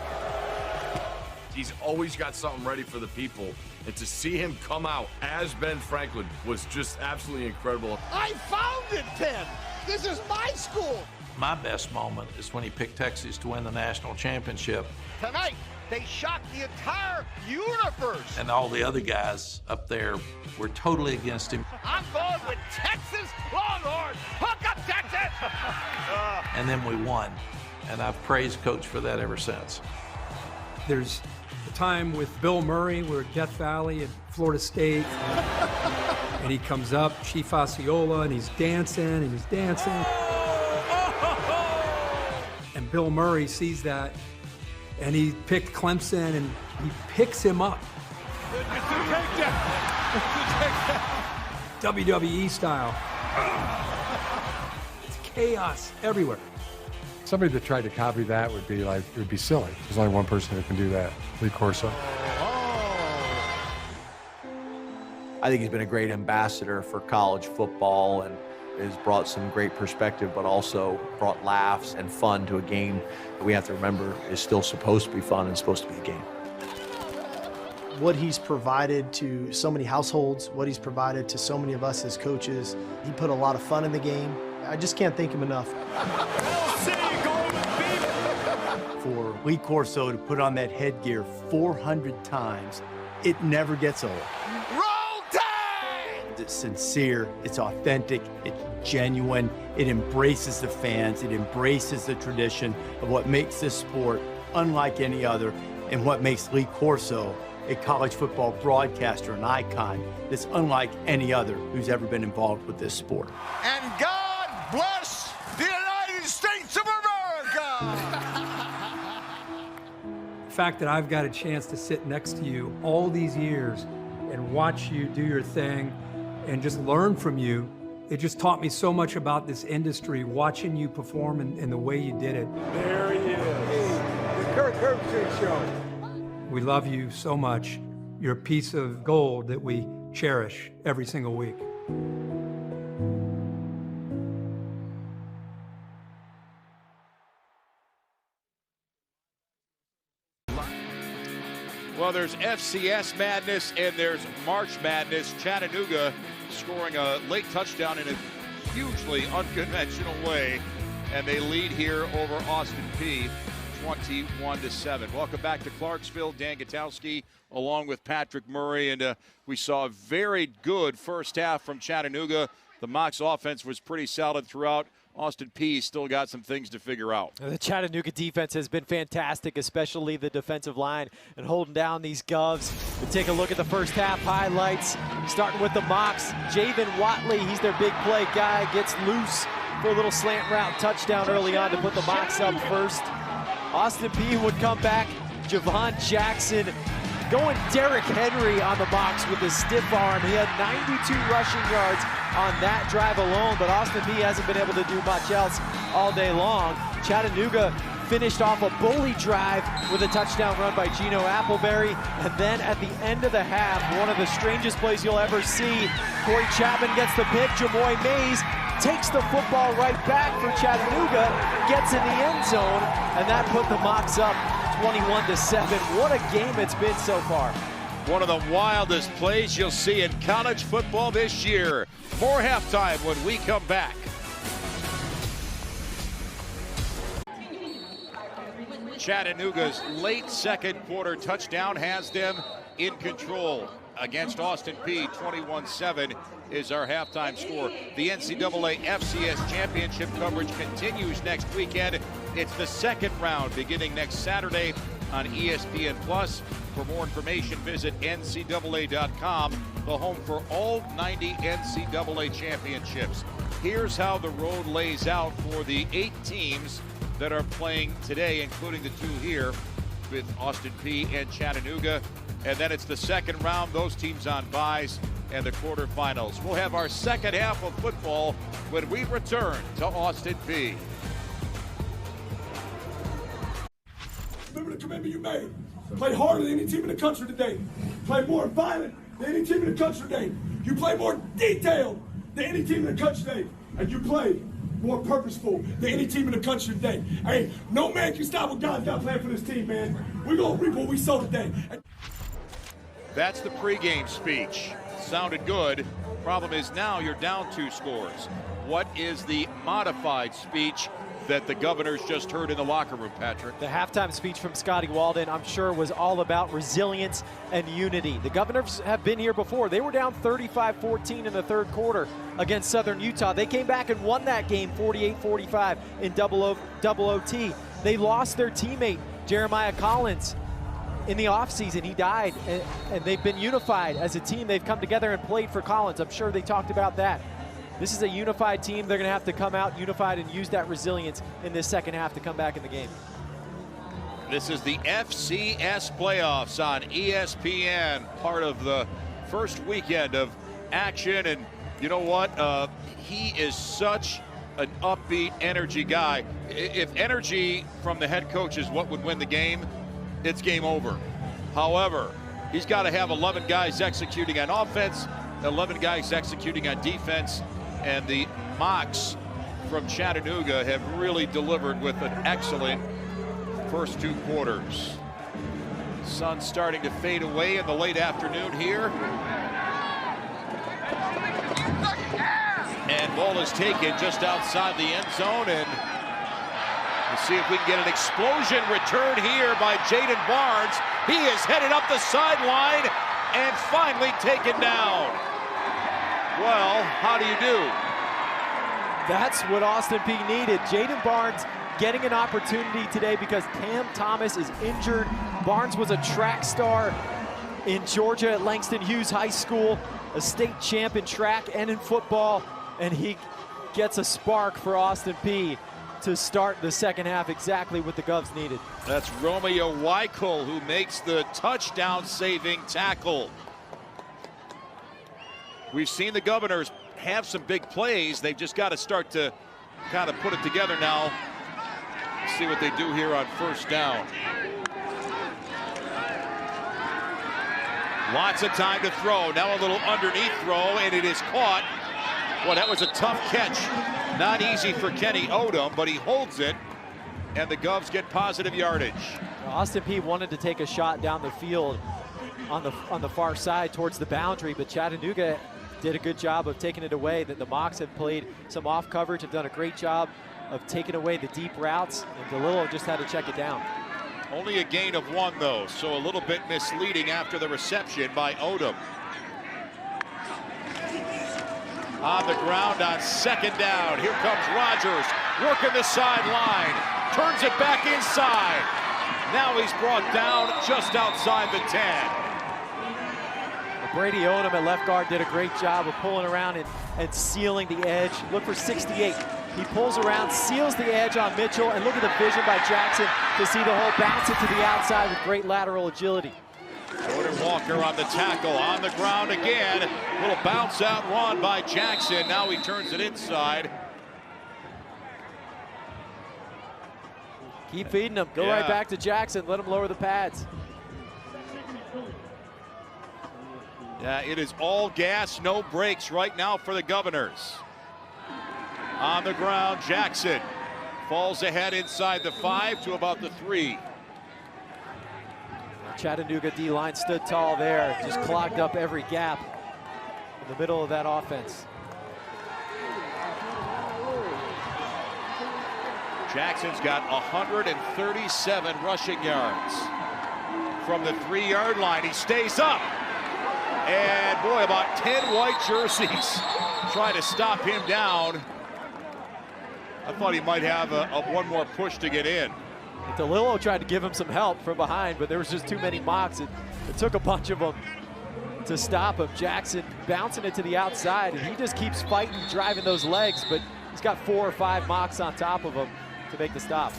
He's always got something ready for the people, and to see him come out as Ben Franklin was just absolutely incredible. I founded Penn. This is my school. My best moment is when he picked Texas to win the national championship. Tonight, they shocked the entire universe. And all the other guys up there were totally against him. I'm going with Texas Longhorns. Hook up, Texas! And then we won. And I've praised Coach for that ever since. There's a time with Bill Murray, we're at Death Valley at Florida State, and he comes up, Chief Osceola, and he's dancing, and Bill Murray sees that, and he picked Clemson, and he picks him up. WWE style. It's chaos everywhere. Somebody that tried to copy that would be silly. There's only one person who can do that, Lee Corso. I think he's been a great ambassador for college football and has brought some great perspective, but also brought laughs and fun to a game that we have to remember is still supposed to be fun and supposed to be a game. What he's provided to so many households, what he's provided to so many of us as coaches, he put a lot of fun in the game. I just can't thank him enough. For Lee Corso to put on that headgear 400 times, it never gets old. Roll Tide! It's sincere, it's authentic, it's genuine, it embraces the fans, it embraces the tradition of what makes this sport unlike any other, and what makes Lee Corso a college football broadcaster, an icon that's unlike any other who's ever been involved with this sport. And God bless the United States of America! The fact that I've got a chance to sit next to you all these years and watch you do your thing and just learn from you, it just taught me so much about this industry, watching you perform and the way you did it. There he is. The Kirk Herbstreit Show. We love you so much. You're a piece of gold that we cherish every single week. Well, there's FCS madness and there's March Madness. Chattanooga scoring a late touchdown in a hugely unconventional way, and they lead here over Austin Peay. 21-7. Welcome back to Clarksville. Dan Gutowski along with Patrick Murray, and we saw a very good first half from Chattanooga. The Mocs offense was pretty solid throughout. Austin Peay still got some things to figure out. The Chattanooga defense has been fantastic, especially the defensive line and holding down these Govs. We take a look at the first half highlights, starting with the Mocs. Javen Watley, he's their big play guy, gets loose for a little slant route touchdown early on to put the Mocs up first. Austin Peay would come back. Javon Jackson going Derrick Henry on the Mocs with his stiff arm. He had 92 rushing yards on that drive alone, but Austin Peay hasn't been able to do much else all day long. Chattanooga finished off a bully drive with a touchdown run by Gino Appleberry, and then at the end of the half, one of the strangest plays you'll ever see, Corey Chapman gets the pick, Jamoy Mays takes the football right back for Chattanooga, gets in the end zone, and that put the Mocs up 21-7. What a game it's been so far. One of the wildest plays you'll see in college football this year. More halftime when we come back. Chattanooga's late second quarter touchdown has them in control against Austin Peay. 21-7 is our halftime score. The NCAA FCS championship coverage continues next weekend. It's the second round beginning next Saturday on ESPN+. For more information, visit ncaa.com, the home for all 90 NCAA championships. Here's how the road lays out for the 8 teams that are playing today, including the 2 here with Austin Peay and Chattanooga. And then it's the second round, those teams on byes, and the quarterfinals. We'll have our second half of football when we return to Austin Peay. Remember the commitment you made. Play harder than any team in the country today. Play more violent than any team in the country today. You play more detailed than any team in the country today. And you play more purposeful than any team in the country today. Hey, no man can stop what God's got planned for this team, man. We're going to reap what we sow today. That's the pregame speech. Sounded good. Problem is now you're down 2 scores. What is the modified speech that the Governors just heard in the locker room, Patrick? The halftime speech from Scotty Walden, I'm sure, was all about resilience and unity. The Governors have been here before. They were down 35-14 in the third quarter against Southern Utah. They came back and won that game 48-45 in double OT. They lost their teammate, Jeremiah Collins, in the offseason. He died, and they've been unified as a team. They've come together and played for Collins. I'm sure they talked about that. This is a unified team. They're going to have to come out unified and use that resilience in this second half to come back in the game. This is the FCS playoffs on ESPN, part of the first weekend of action. And you know what? He is such an upbeat energy guy. If energy from the head coach is what would win the game, it's game over. However, he's got to have 11 guys executing on offense, 11 guys executing on defense. And the Mocs from Chattanooga have really delivered with an excellent first 2 quarters. Sun starting to fade away in the late afternoon here. And ball is taken just outside the end zone, and we'll see if we can get an explosion return here by Jaden Barnes. He is headed up the sideline and finally taken down. Well, how do you do? That's what Austin Peay needed. Jaden Barnes getting an opportunity today because Cam Thomas is injured. Barnes was a track star in Georgia at Langston Hughes High School, a state champ in track and in football, and he gets a spark for Austin Peay to start the second half, exactly what the Govs needed. That's Romeo Weichel who makes the touchdown-saving tackle. We've seen the Governors have some big plays. They've just got to start to kind of put it together now. Let's see what they do here on first down. Lots of time to throw. Now a little underneath throw, and it is caught. Well, that was a tough catch. Not easy for Kenny Odom, but he holds it, and the Govs get positive yardage. Austin Peay wanted to take a shot down the field on the far side towards the boundary, but Chattanooga did a good job of taking it away. That the Mocs have played some off coverage, have done a great job of taking away the deep routes, and DeLillo just had to check it down. Only a gain of 1, though, so a little bit misleading after the reception by Odom. On the ground on 2nd down. Here comes Rogers, working the sideline, turns it back inside. Now he's brought down just outside the 10. Brady Odom at left guard did a great job of pulling around and sealing the edge. Look for 68. He pulls around, seals the edge on Mitchell, and look at the vision by Jackson to see the hole bounce it to the outside with great lateral agility. Jordan Walker on the tackle, on the ground again. Little bounce out run by Jackson. Now he turns it inside. Keep feeding him. Go right back to Jackson. Let him lower the pads. Yeah, it is all gas, no brakes right now for the Governors. On the ground, Jackson falls ahead inside the 5 to about the 3. Chattanooga D-line stood tall there, just clogged up every gap in the middle of that offense. Jackson's got 137 rushing yards. From the 3-yard line, he stays up. And boy, about 10 white jerseys trying to stop him down. I thought he might have one more push to get in. DeLillo tried to give him some help from behind, but there was just too many mocks. It took a bunch of them to stop him. Jackson bouncing it to the outside, and he just keeps fighting, driving those legs, but he's got 4 or 5 mocks on top of him to make the stop.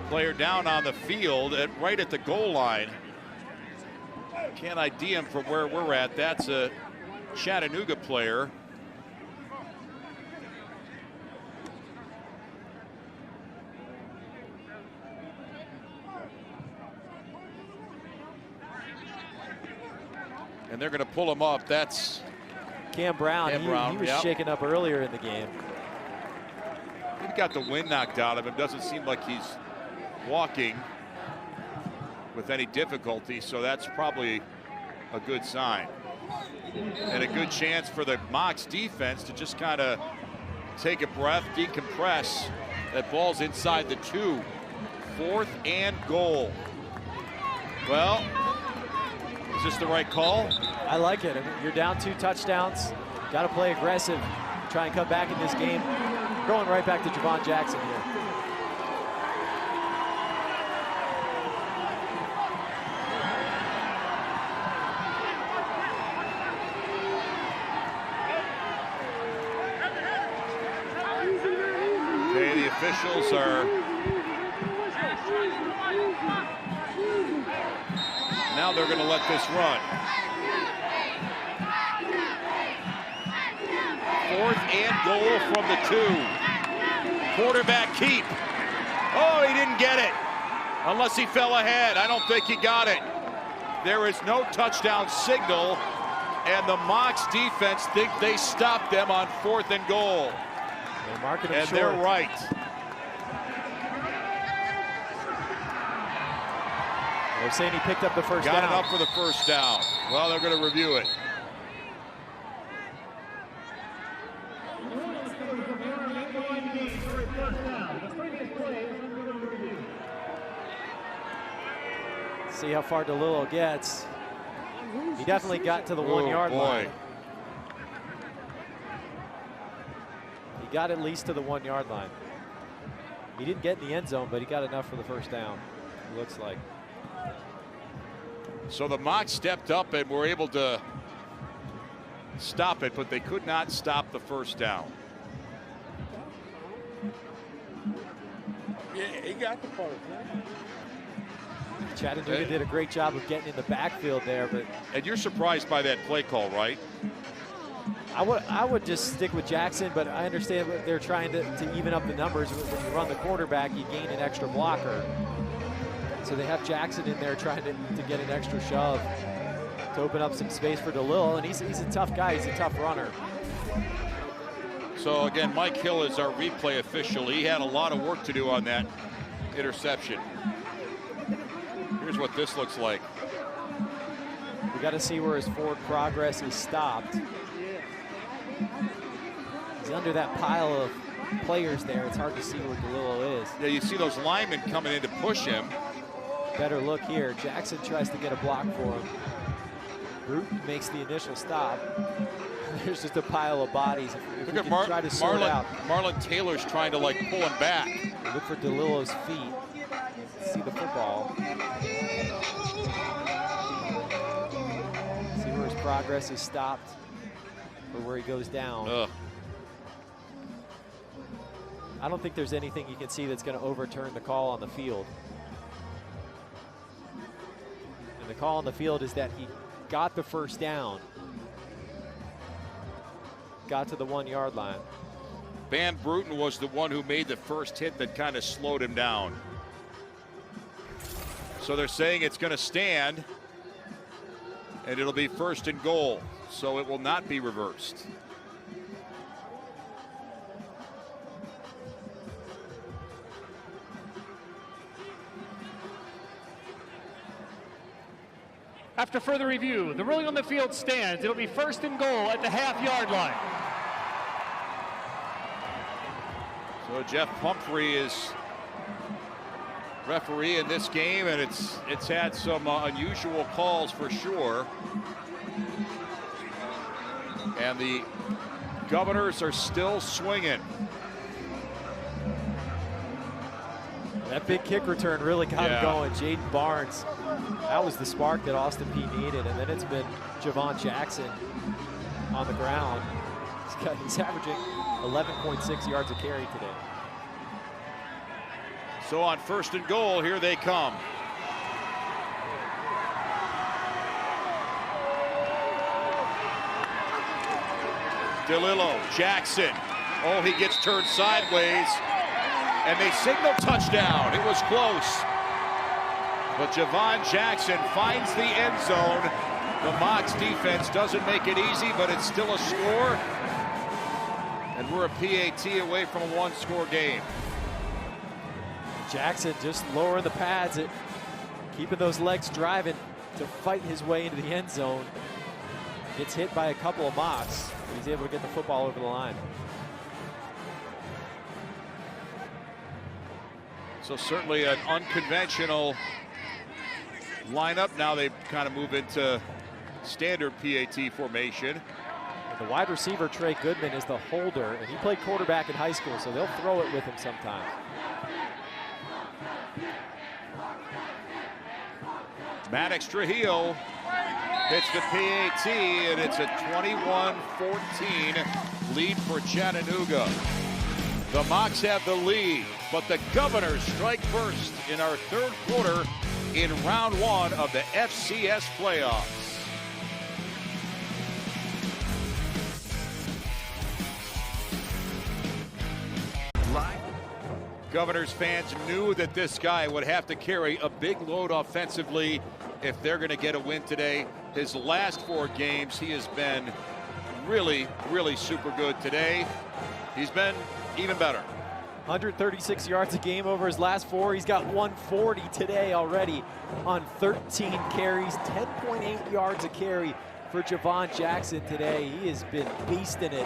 Player down on the field right at the goal line. Can't ID him from where we're at. That's a Chattanooga player. And they're going to pull him up. That's Cam Brown. He was shaken up earlier in the game. He got the wind knocked out of him. Doesn't seem like he's walking with any difficulty, so that's probably a good sign. And a good chance for the Mocs defense to just kind of take a breath, decompress. That ball's inside the 2. 4th and goal. Well, is this the right call? I like it. I mean, you're down 2 touchdowns. Got to play aggressive. Try and come back in this game. Going right back to Javon Jackson here. Okay, the officials are now they're going to let this run. 4th and goal from the 2. Quarterback keep. Oh, he didn't get it. Unless he fell ahead. I don't think he got it. There is no touchdown signal, and the Mocs defense think they stopped them on 4th and goal. They're marking him and short. They're right. They're saying he picked up the first down. Got it up for the first down. Well, they're going to review it. See how far DeLillo gets. He definitely got to the 1-yard line. He got at least to the 1-yard line. He didn't get in the end zone, but he got enough for the first down, it looks like. So the Mocs stepped up and were able to stop it, but they could not stop the first down. Yeah, he got the part. Chattanooga did a great job of getting in the backfield there, but. And you're surprised by that play call, right? I would just stick with Jackson, but I understand that they're trying to even up the numbers. When you run the quarterback, you gain an extra blocker. So they have Jackson in there trying to get an extra shove to open up some space for DeLillo, and he's a tough guy. He's a tough runner. So again, Mike Hill is our replay official. He had a lot of work to do on that interception. Here's what this looks like. We got to see where his forward progress is stopped. He's under that pile of players there. It's hard to see where DeLillo is. Yeah, you see those linemen coming in to push him. Better look here. Jackson tries to get a block for him. Bruton makes the initial stop. There's just a pile of bodies. If Look at try to sort out. Marlon Taylor's trying to like pull him back. Look for DeLillo's feet. See the football. See where his progress is stopped or where he goes down. Ugh. I don't think there's anything you can see that's going to overturn the call on the field. And the call on the field is that he got the first down. Got to the 1 yard line. Van Bruton was the one who made the first hit that kind of slowed him down. So they're saying it's going to stand, and it'll be 1st and goal. So it will not be reversed. After further review, the ruling on the field stands. It'll be 1st and goal at the half-yard line. So Jeff Pumphrey is referee in this game, and it's had some unusual calls for sure. And the Governors are still swinging. That big kick return really got him going. Jaden Barnes, that was the spark that Austin Peay needed, and then it's been Javon Jackson on the ground. He's averaging 11.6 yards a carry today. So on 1st and goal, here they come. DeLillo, Jackson. Oh, he gets turned sideways, and they signal touchdown. It was close. But Javon Jackson finds the end zone. The Mocs defense doesn't make it easy, but it's still a score. And we're a PAT away from a 1-score game. Jackson just lowering the pads, keeping those legs driving to fight his way into the end zone. Gets hit by a couple of Mocs, but he's able to get the football over the line. So certainly an unconventional lineup. Now they kind of move into standard PAT formation. The wide receiver, Trey Goodman, is the holder, and he played quarterback in high school, so they'll throw it with him sometimes. Maddox Trujillo hits the PAT, and it's a 21-14 lead for Chattanooga. The Mocs have the lead, but the Governors strike first in our 3rd quarter in round 1 of the FCS playoffs. Governors fans knew that this guy would have to carry a big load offensively if they're going to get a win today. His last 4 games, he has been really, really super good. Today, he's been even better. 136 yards a game over his last 4. He's got 140 today already on 13 carries, 10.8 yards a carry for Javon Jackson today. He has been beasting it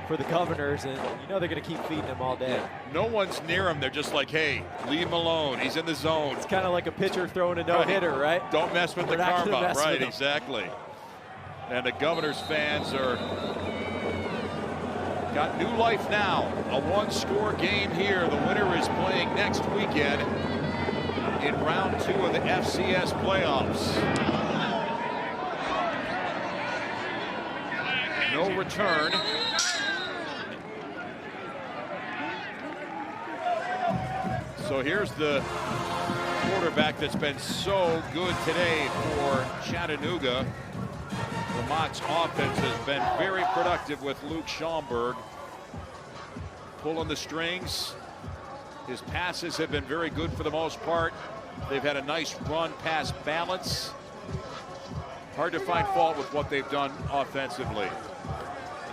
for the Governors, and you know they're going to keep feeding him all day. No one's near him. They're just like, hey, leave him alone. He's in the zone. It's kind of like a pitcher throwing a no-hitter, right? Don't mess with the karma. Right, exactly. And the Governors fans got new life now. A 1-score game here. The winner is playing next weekend in round 2 of the FCS playoffs. No return. So here's the quarterback that's been so good today for Chattanooga. The Mocs offense has been very productive with Luke Schaumburg pulling the strings. His passes have been very good for the most part. They've had a nice run-pass balance. Hard to find fault with what they've done offensively.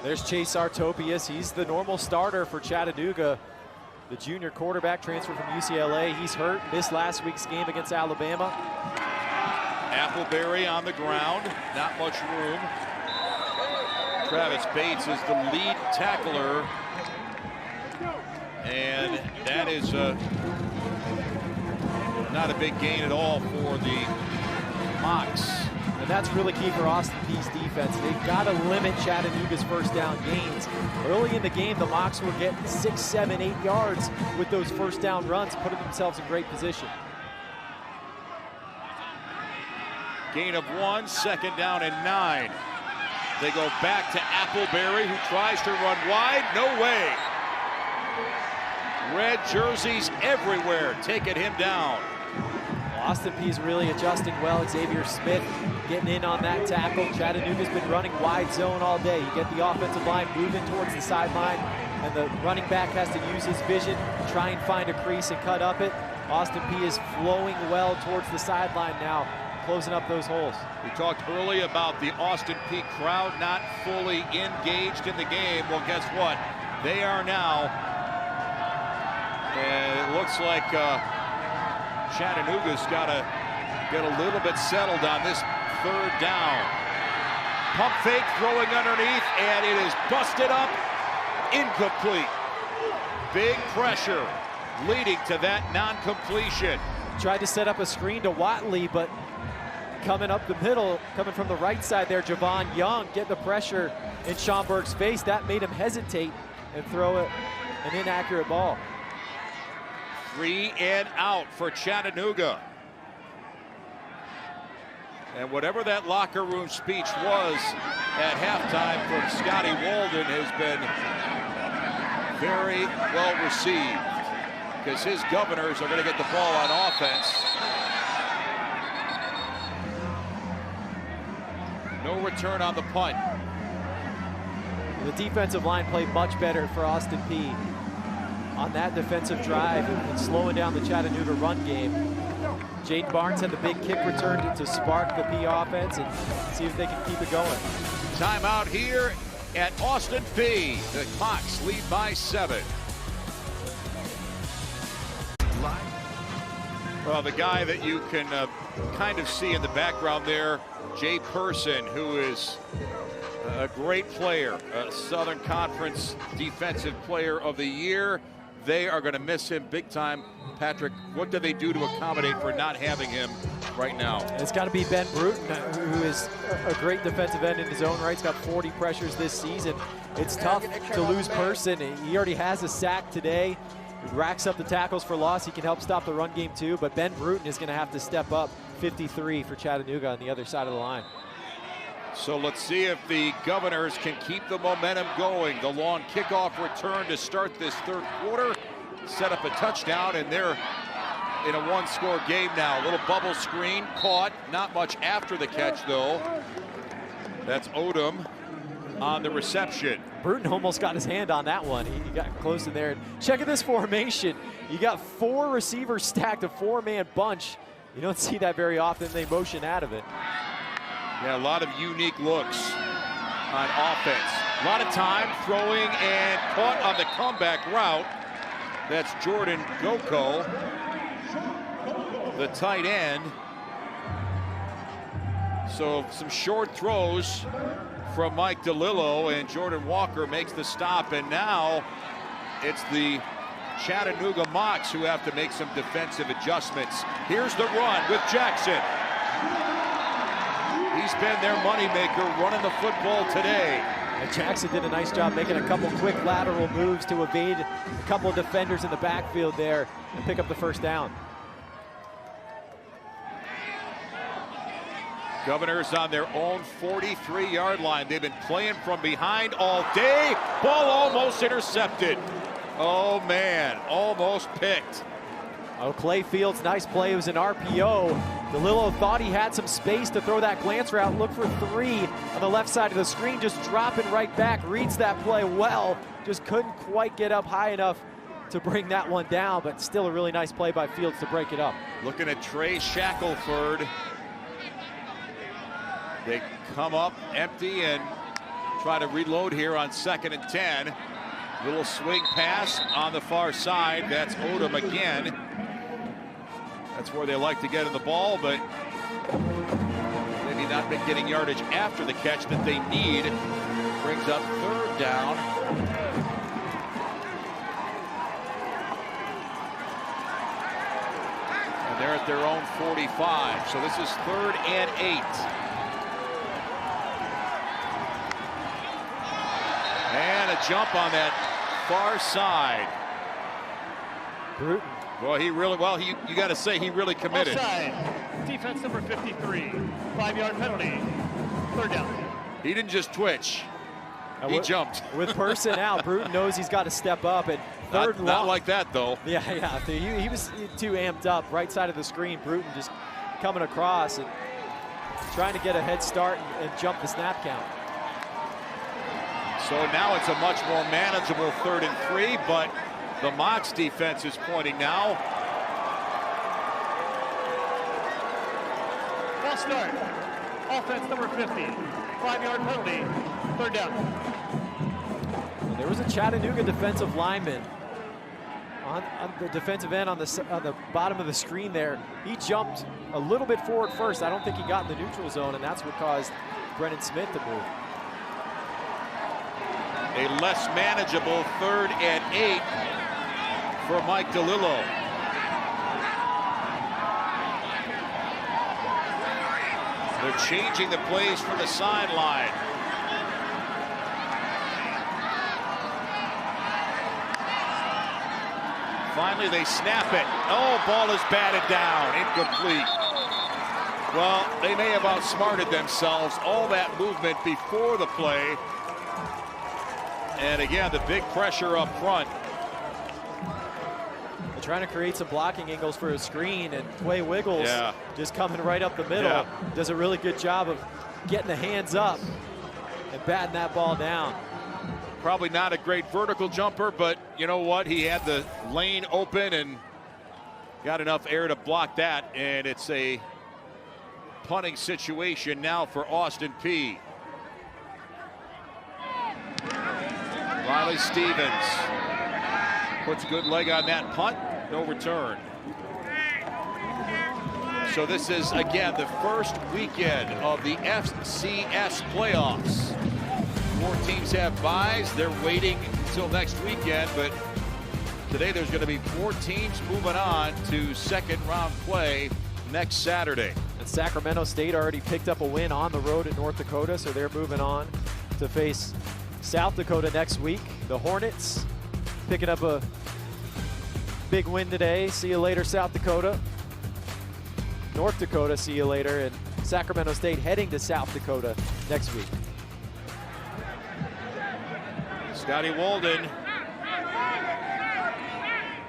There's Chase Artopius. He's the normal starter for Chattanooga. The junior quarterback transferred from UCLA. He's hurt, missed last week's game against Alabama. Appleberry on the ground, not much room. Travis Bates is the lead tackler. And that is not a big gain at all for the Mocs. And that's really key for Austin Peay's defense. They've got to limit Chattanooga's first down gains. Early in the game, the Mocs were getting 6, 7, 8 yards with those first down runs, putting themselves in great position. Gain of 1, 2nd down and 9. They go back to Appleberry, who tries to run wide. No way. Red jerseys everywhere, taking him down. Austin Peay's really adjusting well. Xavier Smith getting in on that tackle. Chattanooga's been running wide zone all day. You get the offensive line moving towards the sideline, and the running back has to use his vision, try and find a crease and cut up it. Austin Peay is flowing well towards the sideline now, closing up those holes. We talked early about the Austin Peay crowd not fully engaged in the game. Well, guess what? They are now. And it looks like Chattanooga's got to get a little bit settled on this 3rd down. Pump fake, throwing underneath, and it is busted up, incomplete. Big pressure leading to that non-completion. Tried to set up a screen to Watley, but coming up the middle, coming from the right side there, Javon Young getting the pressure in Schomburg's face. That made him hesitate and throw an inaccurate ball. 3 and out for Chattanooga. And whatever that locker room speech was at halftime from Scotty Walden has been very well received, because his Governors are going to get the ball on offense. No return on the punt. The defensive line played much better for Austin Peay on that defensive drive and slowing down the Chattanooga run game. Jaden Barnes had the big kick return to spark the Peay offense and see if they can keep it going. Timeout here at Austin Peay. The Mocs lead by 7. Well, the guy that you can kind of see in the background there, Jay Person, who is a great player, a Southern Conference Defensive Player of the Year. They are going to miss him big time. Patrick, what do they do to accommodate for not having him right now? It's got to be Ben Bruton, who is a great defensive end in his own right. He's got 40 pressures this season. It's tough to lose Person. He already has a sack today. He racks up the tackles for loss. He can help stop the run game too, but Ben Bruton is going to have to step up. 53 for Chattanooga on the other side of the line. So let's see if the Governors can keep the momentum going. The long kickoff return to start this 3rd quarter. Set up a touchdown, and they're in a 1-score game now. A little bubble screen caught. Not much after the catch, though. That's Odom on the reception. Bruton almost got his hand on that one. He got close in there. Check out this formation. You got 4 receivers stacked, a 4-man bunch. You don't see that very often. They motion out of it. Yeah, a lot of unique looks on offense. A lot of time throwing and caught on the comeback route. That's Jordan Goko, the tight end. So some short throws from Mike DeLillo, and Jordan Walker makes the stop. And now it's the Chattanooga Mocs who have to make some defensive adjustments. Here's the run with Jackson. He's been their moneymaker running the football today. And Jackson did a nice job making a couple quick lateral moves to evade a couple of defenders in the backfield there and pick up the first down. Governors on their own 43-yard line. They've been playing from behind all day. Ball almost intercepted. Oh, man, almost picked. Oh, Clay Fields, nice play. It was an RPO. DeLillo thought he had some space to throw that glance route. Look for 3 on the left side of the screen, just dropping right back. Reads that play well. Just couldn't quite get up high enough to bring that one down, but still a really nice play by Fields to break it up. Looking at Trey Shackelford. They come up empty and try to reload here on 2nd and 10. Little swing pass on the far side. That's Odom again. That's where they like to get in the ball, but maybe not been getting yardage after the catch that they need Brings up 3rd down. And they're at their own 45. So this is 3rd and 8. And a jump on that far side. Bruton. Well, you got to say he really committed. Offside. Defense number 53. 5-yard penalty. 3rd down. He didn't just twitch. He jumped. With personnel, Bruton knows he's got to step up. And third and long. Not like that, though. Yeah. He was too amped up. Right side of the screen, Bruton just coming across and trying to get a head start and jump the snap count. So now it's a much more manageable 3rd and 3, but the Mocs defense is pointing now. False start. Offense number 50. 5-yard penalty. 3rd down. Well, there was a Chattanooga defensive lineman on the defensive end on the bottom of the screen there. He jumped a little bit forward first. I don't think he got in the neutral zone, and that's what caused Brennan Smith to move. A less manageable 3rd and 8 for Mike DeLillo. They're changing the plays from the sideline. Finally, they snap it. Oh, ball is batted down, incomplete. Well, they may have outsmarted themselves. All that movement before the play. And again, the big pressure up front. They're trying to create some blocking angles for a screen, and Quay Wiggles just coming right up the middle. Does a really good job of getting the hands up and batting that ball down. Probably not a great vertical jumper, but you know what? He had the lane open and got enough air to block that, and it's a punting situation now for Austin Peay. Riley Stevens puts a good leg on that punt. No return. So this is, again, the first weekend of the FCS playoffs. 4 teams have byes. They're waiting until next weekend, but today there's going to be 4 teams moving on to 2nd round play next Saturday. And Sacramento State already picked up a win on the road at North Dakota, so they're moving on to face South Dakota next week. The Hornets picking up a big win today. See you later, South Dakota. North Dakota, see you later. And Sacramento State heading to South Dakota next week. Scotty Walden,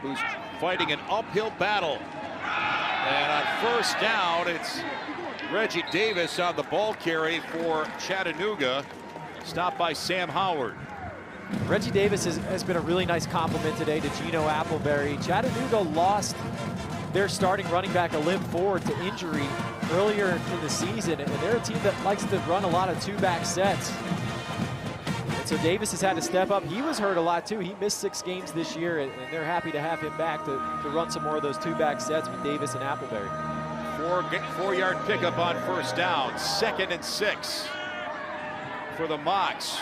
who's fighting an uphill battle. And on 1st down, it's Reggie Davis on the ball carry for Chattanooga. Stopped by Sam Howard. Reggie Davis has been a really nice compliment today to Gino Appleberry. Chattanooga lost their starting running back, a limb forward, to injury earlier in the season, and they're a team that likes to run a lot of 2-back sets. And so Davis has had to step up. He was hurt a lot too. He missed 6 games this year, and they're happy to have him back to run some more of those 2-back sets with Davis and Appleberry. 4-yard pickup on 1st down. 2nd and 6 for the Mocs,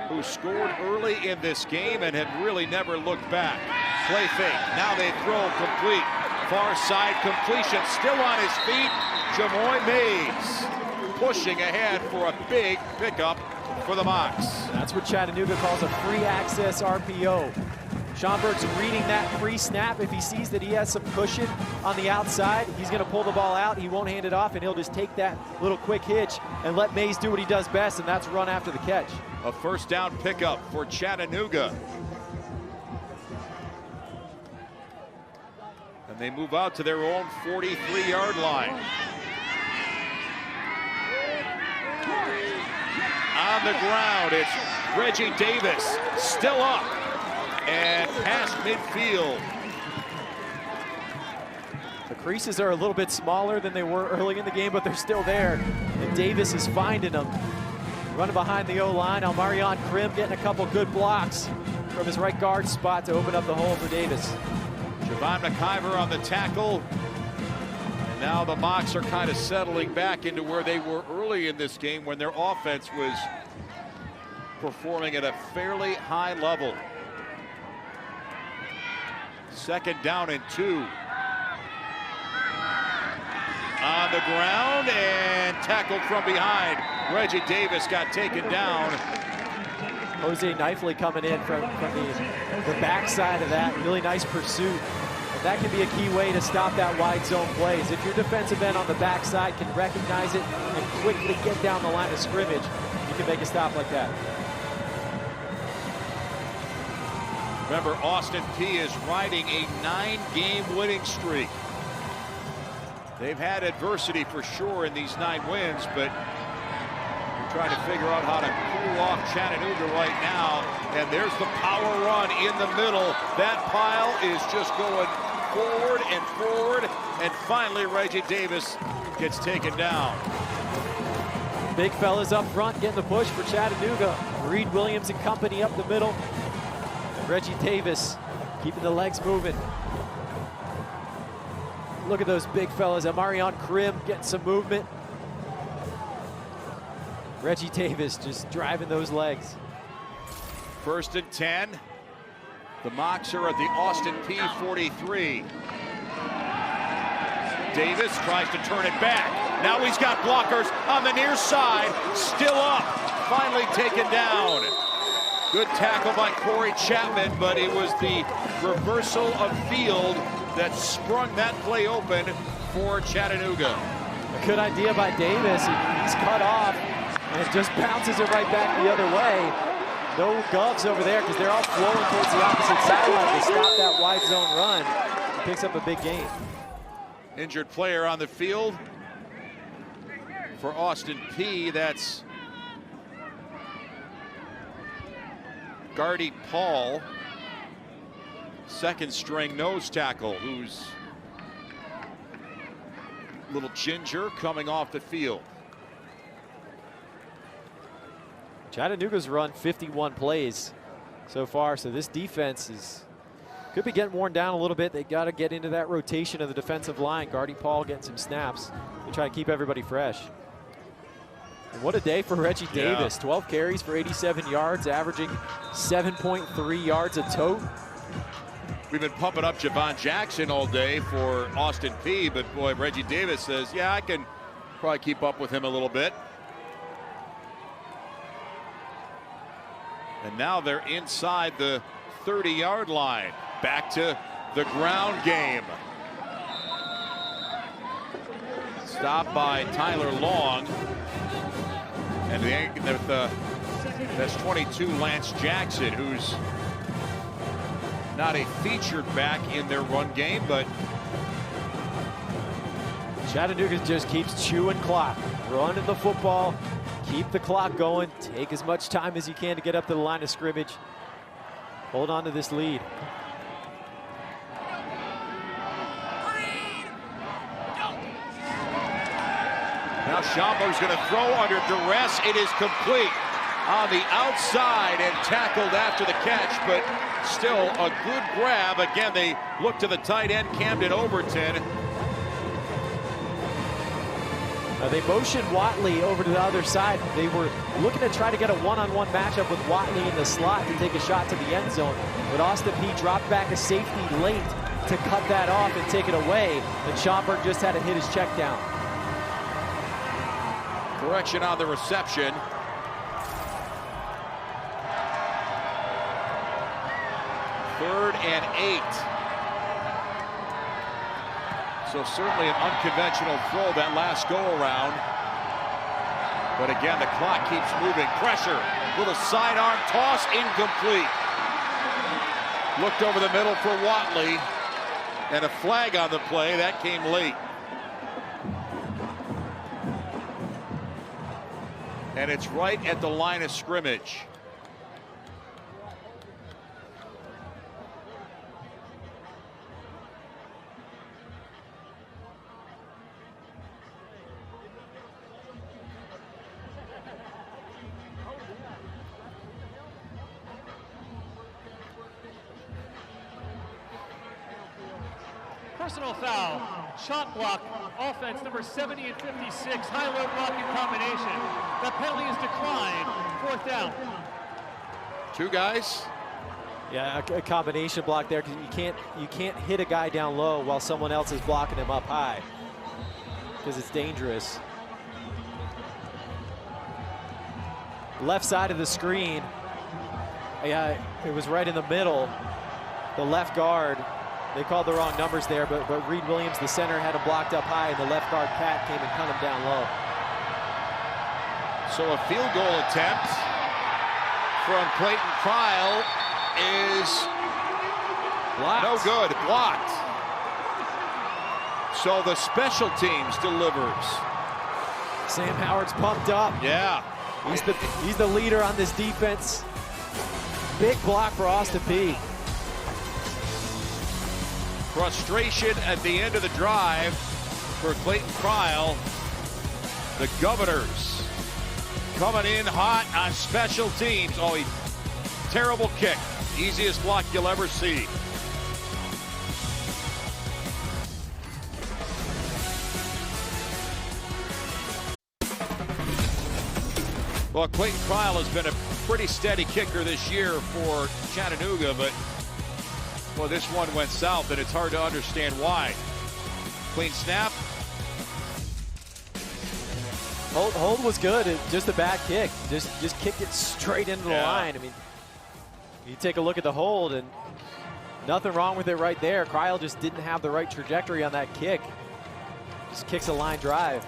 who scored early in this game and had really never looked back. Play fake. Now they throw complete. Far side completion. Still on his feet. Jamoy Mays pushing ahead for a big pickup for the Mocs. That's what Chattanooga calls a free access RPO. Schomburg's reading that free snap. If he sees that he has some cushion on the outside, he's going to pull the ball out. He won't hand it off, and he'll just take that little quick hitch and let Mays do what he does best, and that's run after the catch. A 1st down pickup for Chattanooga. And they move out to their own 43-yard line. On the ground, it's Reggie Davis, still up and past midfield. The creases are a little bit smaller than they were early in the game, but they're still there. And Davis is finding them. Running behind the O-line, Almarion Krim getting a couple good blocks from his right guard spot to open up the hole for Davis. Javon McIver on the tackle. And now the Mocs are kind of settling back into where they were early in this game when their offense was performing at a fairly high level. 2nd down and 2. On the ground and tackled from behind. Reggie Davis got taken down. Jose Knifley coming in from the backside of that. Really nice pursuit. And that can be a key way to stop that wide zone plays. If your defensive end on the backside can recognize it and quickly get down the line of scrimmage, you can make a stop like that. Remember, Austin Peay is riding a 9-game winning streak. They've had adversity for sure in these 9 wins, but we're trying to figure out how to cool off Chattanooga right now. And there's the power run in the middle. That pile is just going forward and forward. And finally, Reggie Davis gets taken down. Big fellas up front getting the push for Chattanooga. Reed Williams and company up the middle. Reggie Davis keeping the legs moving. Look at those big fellas. Amarion Krim getting some movement. Reggie Davis just driving those legs. 1st and 10. The Mocs are at the Austin Peay 43. Davis tries to turn it back. Now he's got blockers on the near side. Still up. Finally taken down. Good tackle by Corey Chapman, but it was the reversal of field that sprung that play open for Chattanooga. A good idea by Davis. He's cut off and just bounces it right back the other way. No gloves over there because they're all flowing towards the opposite sideline to stop that wide zone run. He picks up a big gain. Injured player on the field for Austin Peay. That's Gardy Paul, 2nd string nose tackle, who's a little ginger coming off the field. Chattanooga's run 51 plays so far, so this defense could be getting worn down a little bit. They got to get into that rotation of the defensive line. Gardy Paul getting some snaps to try to keep everybody fresh. And what a day for Reggie Davis. 12 carries for 87 yards, averaging 7.3 yards a tote. We've been pumping up Javon Jackson all day for Austin Peay, but boy, Reggie Davis says, yeah, I can probably keep up with him a little bit. And now they're inside the 30-yard line. Back to the ground game. Stopped by Tyler Long. And that's 22, Lance Jackson, who's not a featured back in their run game, but Chattanooga just keeps chewing clock, running the football, keep the clock going, take as much time as you can to get up to the line of scrimmage. Hold on to this lead. Now Schomburg's going to throw under duress. It is complete on the outside and tackled after the catch, but still a good grab. Again, they look to the tight end, Camden Overton. They motioned Watley over to the other side. They were looking to try to get a one-on-one matchup with Watley in the slot to take a shot to the end zone. But Austin Peay dropped back a safety late to cut that off and take it away. And Schomburg just had to hit his check down. Correction on the reception. Third and 8. So certainly an unconventional throw that last go around. But again, the clock keeps moving. Pressure, little sidearm toss, incomplete. Looked over the middle for Watley, and a flag on the play. That came late. And it's right at the line of scrimmage. Personal foul, shot block, offense number 70 and 56, high-low blocking combination. The penalty is declined, 4th down. Two guys? Yeah, a combination block there, because you can't hit a guy down low while someone else is blocking him up high, because it's dangerous. Left side of the screen. Yeah, it was right in the middle. The left guard, they called the wrong numbers there, but Reed Williams, the center, had him blocked up high, and the left guard, Pat, came and cut him down low. So a field goal attempt from Clayton Cryle is blocked. No good, blocked. So the special teams delivers. Sam Howard's pumped up. Yeah. He's the leader on this defense. Big block for Austin Peay. Frustration at the end of the drive for Clayton Cryle. The Governors coming in hot on special teams. Oh, terrible kick. Easiest block you'll ever see. Well, Clayton Cryle has been a pretty steady kicker this year for Chattanooga, but well, this one went south, and it's hard to understand why. Clean snap. Hold was good. Just a bad kick. Just kicked it straight into the line. I mean, you take a look at the hold, and nothing wrong with it right there. Cryle just didn't have the right trajectory on that kick. Just kicks a line drive.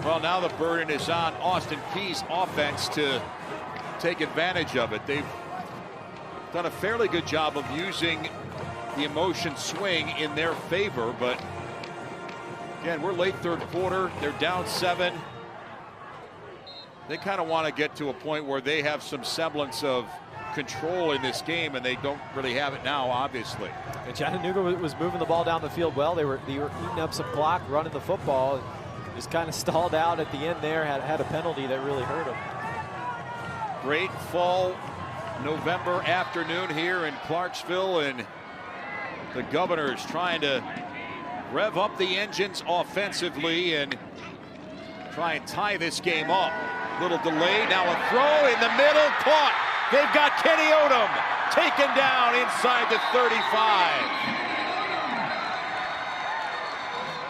Well, now the burden is on Austin Peay's offense to take advantage of it. They've done a fairly good job of using the emotion swing in their favor, but again, we're late third quarter. They're down 7. They kind of want to get to a point where they have some semblance of control in this game, and they don't really have it now, obviously. And Chattanooga was moving the ball down the field well. They were eating up some clock, running the football. Just kind of stalled out at the end there, had a penalty that really hurt him. Great fall November afternoon here in Clarksville, and the Governors trying to rev up the engines offensively and try and tie this game up. Little delay, now a throw in the middle, caught. They've got Kenny Odom taken down inside the 35.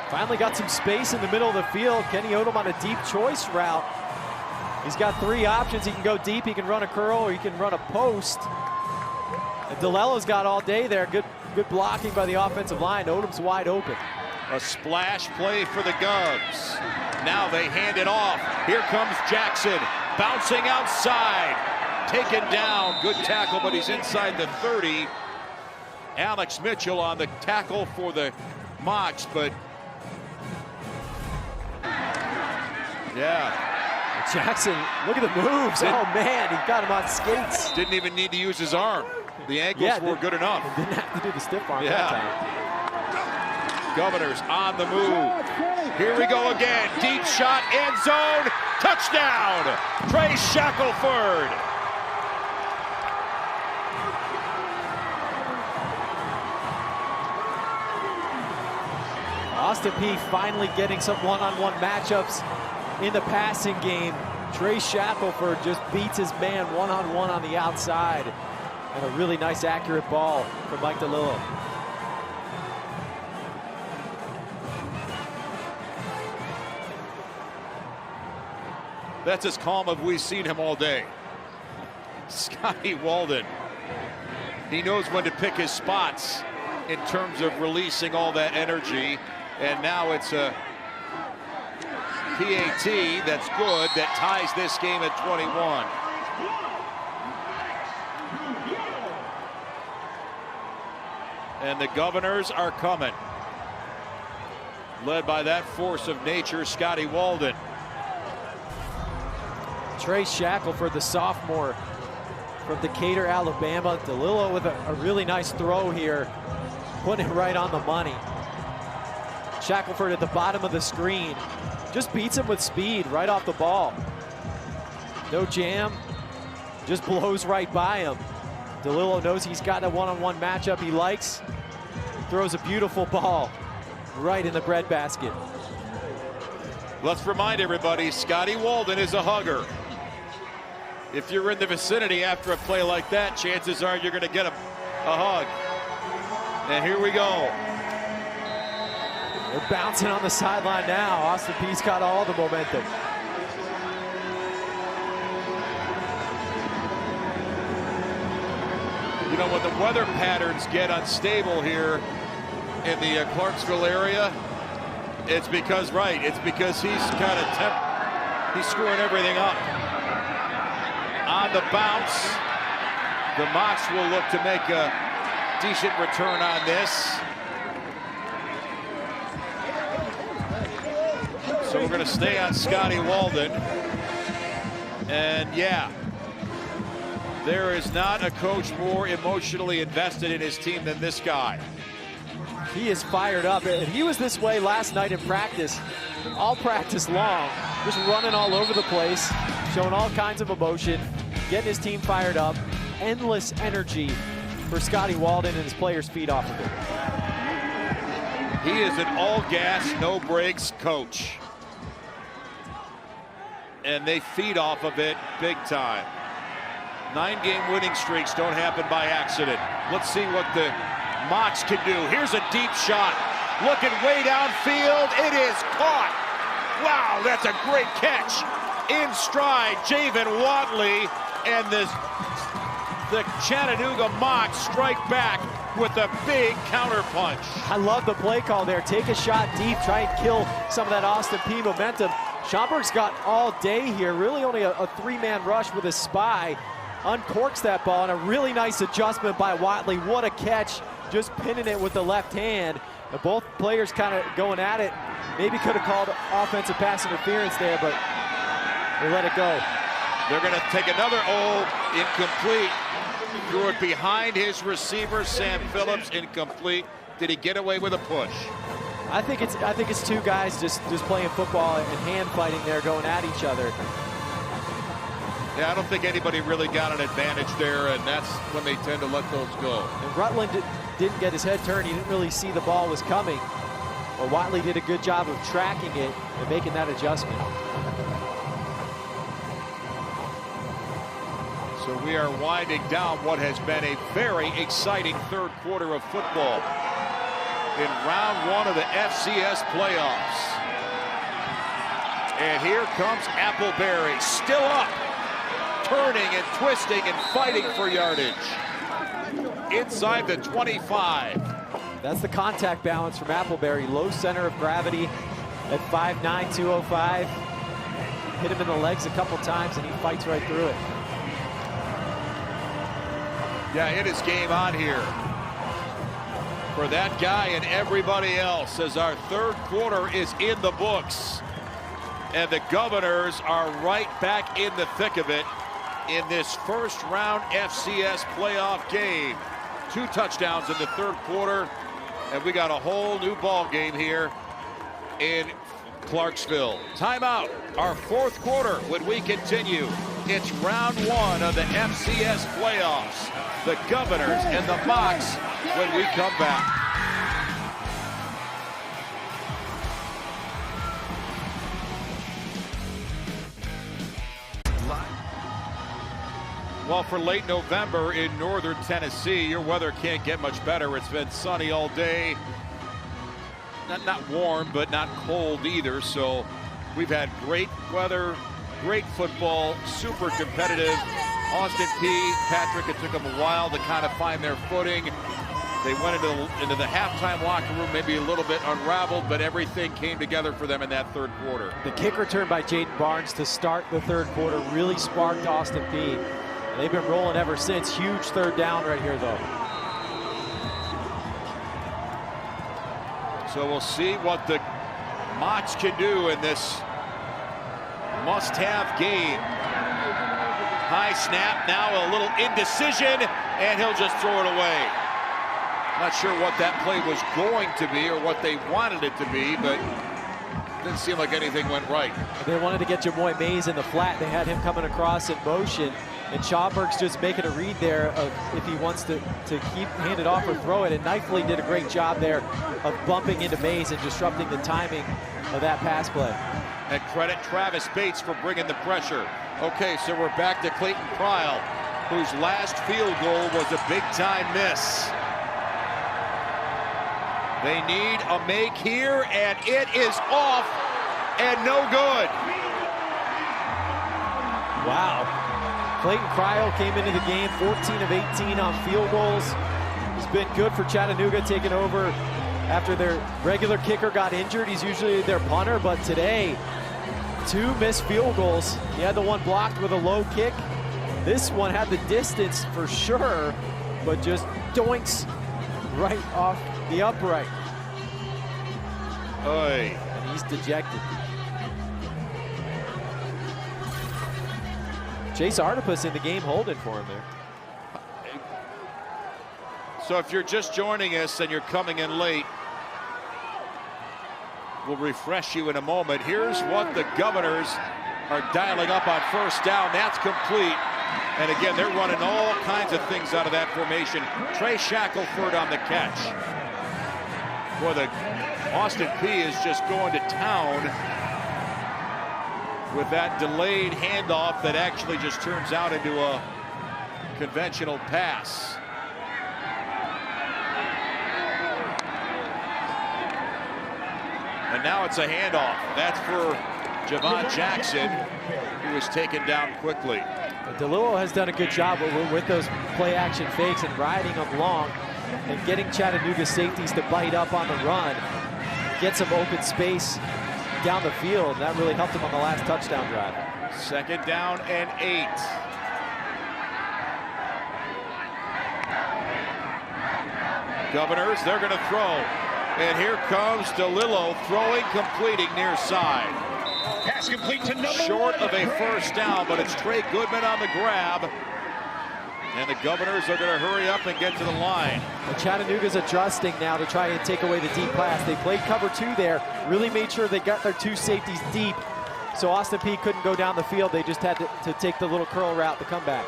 Finally got some space in the middle of the field. Kenny Odom on a deep choice route. He's got 3 options. He can go deep, he can run a curl, or he can run a post. And DeLello's got all day there. Good blocking by the offensive line. Odom's wide open. A splash play for the Govs. Now they hand it off. Here comes Jackson, bouncing outside. Taken down, good tackle, but he's inside the 30. Alex Mitchell on the tackle for the Mocs, but yeah. Jackson, look at the moves. Oh man, he got him on skates. Didn't even need to use his arm. The ankles were good enough. Didn't have to do the stiff arm that time. Governors on the move. Here we go again. Deep shot, end zone, touchdown. Trey Shackelford. Austin Peay finally getting some one-on-one matchups in the passing game. Trey Shackelford just beats his man one-on-one on the outside. And a really nice accurate ball from Mike DeLillo. That's as calm as we've seen him all day. Scotty Walden. He knows when to pick his spots in terms of releasing all that energy. And now it's a PAT that's good that ties this game at 21. And the Governors are coming. Led by that force of nature, Scotty Walden. Trey Shackelford, the sophomore from Decatur, Alabama. DeLillo with a really nice throw here, putting it right on the money. Shackelford at the bottom of the screen. Just beats him with speed right off the ball. No jam, just blows right by him. DeLillo knows he's got a one-on-one matchup he likes. Throws a beautiful ball right in the breadbasket. Let's remind everybody, Scotty Walden is a hugger. If you're in the vicinity after a play like that, chances are you're going to get a hug. And here we go. They're bouncing on the sideline now. Austin Peay's got all the momentum. You know, when the weather patterns get unstable here in the Clarksville area, it's because he's kind of he's screwing everything up. On the bounce, the Mocs will look to make a decent return on this. So we're going to stay on Scotty Walden. And yeah, there is not a coach more emotionally invested in his team than this guy. He is fired up, and he was this way last night in practice, all practice long, just running all over the place, showing all kinds of emotion, getting his team fired up. Endless energy for Scotty Walden, and his players feed off of it. He is an all gas, no brakes coach. And they feed off of it big time. 9-game winning streaks don't happen by accident. Let's see what the Mocs can do. Here's a deep shot. Looking way downfield. It is caught. Wow, that's a great catch. In stride, Javen Watley, and the Chattanooga Mocs strike back with a big counterpunch. I love the play call there. Take a shot deep, try and kill some of that Austin Peay momentum. Schomburg's got all day here, really only a three-man rush with a spy. Uncorks that ball, and a really nice adjustment by Watley. What a catch, just pinning it with the left hand. And both players kind of going at it. Maybe could have called offensive pass interference there, but they let it go. They're going to take another incomplete. Threw it behind his receiver, Sam Phillips, incomplete. Did he get away with a push? I think it's two guys just playing football and hand fighting there, going at each other. Yeah, I don't think anybody really got an advantage there, and that's when they tend to let those go. And Rutland didn't get his head turned. He didn't really see the ball was coming. But Watley did a good job of tracking it and making that adjustment. So we are winding down what has been a very exciting third quarter of football in round one of the FCS playoffs. And here comes Appleberry, still up, turning and twisting and fighting for yardage. Inside the 25. That's the contact balance from Appleberry. Low center of gravity at 5'9", 205. Hit him in the legs a couple times and he fights right through it. Yeah, it is game on here for that guy and everybody else as our third quarter is in the books. And the Governors are right back in the thick of it in this first round FCS playoff game. 2 touchdowns in the third quarter, and we got a whole new ball game here in Clarksville. Timeout, our fourth quarter when we continue. It's round one of the FCS playoffs. The Governors and the Mocs when we come back. Well, for late November in northern Tennessee, your weather can't get much better. It's been sunny all day. Not warm, but not cold either. So we've had great weather, great football, super competitive. Austin Peay, Patrick, it took them a while to kind of find their footing. They went into the halftime locker room maybe a little bit unraveled, but everything came together for them in that third quarter. The kick return by Jaden Barnes to start the third quarter really sparked Austin Peay. They've been rolling ever since. Huge third down right here, though. So we'll see what the Mocs can do in this must-have game. High snap, now a little indecision, and he'll just throw it away. Not sure what that play was going to be or what they wanted it to be, but it didn't seem like anything went right. They wanted to get Jamoy Mays in the flat. They had him coming across in motion. And Schauberg's just making a read there of if he wants to hand it off or throw it. And Knifley did a great job there of bumping into Mays and disrupting the timing of that pass play. And credit Travis Bates for bringing the pressure. Okay, so we're back to Clayton Cryle, whose last field goal was a big-time miss. They need a make here, and it is off and no good. Wow. Clayton Cryle came into the game 14 of 18 on field goals. He's been good for Chattanooga, taking over after their regular kicker got injured. He's usually their punter, but today, 2 missed field goals. He had the one blocked with a low kick. This one had the distance for sure, but just doinks right off the upright. Oy. And he's dejected. Chase Artipus in the game holding for him there. So if you're just joining us and you're coming in late, we'll refresh you in a moment. Here's what the Governors are dialing up on first down. That's complete. And again, they're running all kinds of things out of that formation. Trey Shackelford on the catch. Boy, the Austin Peay is just going to town with that delayed handoff that actually just turns out into a conventional pass. And now it's a handoff. That's for Javon Jackson, who was taken down quickly. DeLillo has done a good job with those play-action fakes and riding them long and getting Chattanooga safeties to bite up on the run, get some open space down the field. That really helped him on the last touchdown drive. 2nd down and 8. Governors, they're going to throw. And here comes DeLillo throwing, completing near side. Pass complete to number Short of a first down, but it's Trey Goodman on the grab. And the Governors are going to hurry up and get to the line. Well, Chattanooga's adjusting now to try and take away the deep pass. They played cover 2 there, really made sure they got their 2 safeties deep. So Austin Peay couldn't go down the field. They just had to take the little curl route to come back.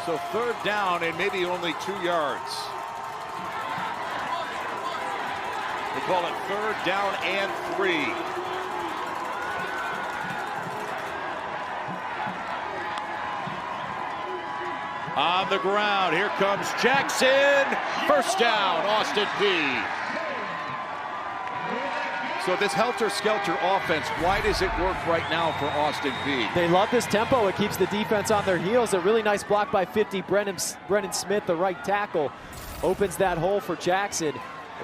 So 3rd down and maybe only 2 yards. They call it 3rd down and 3. On the ground, here comes Jackson. First down, Austin Peay. So this helter-skelter offense, why does it work right now for Austin Peay? They love this tempo. It keeps the defense on their heels. A really nice block by 50. Brennan Smith, the right tackle, opens that hole for Jackson.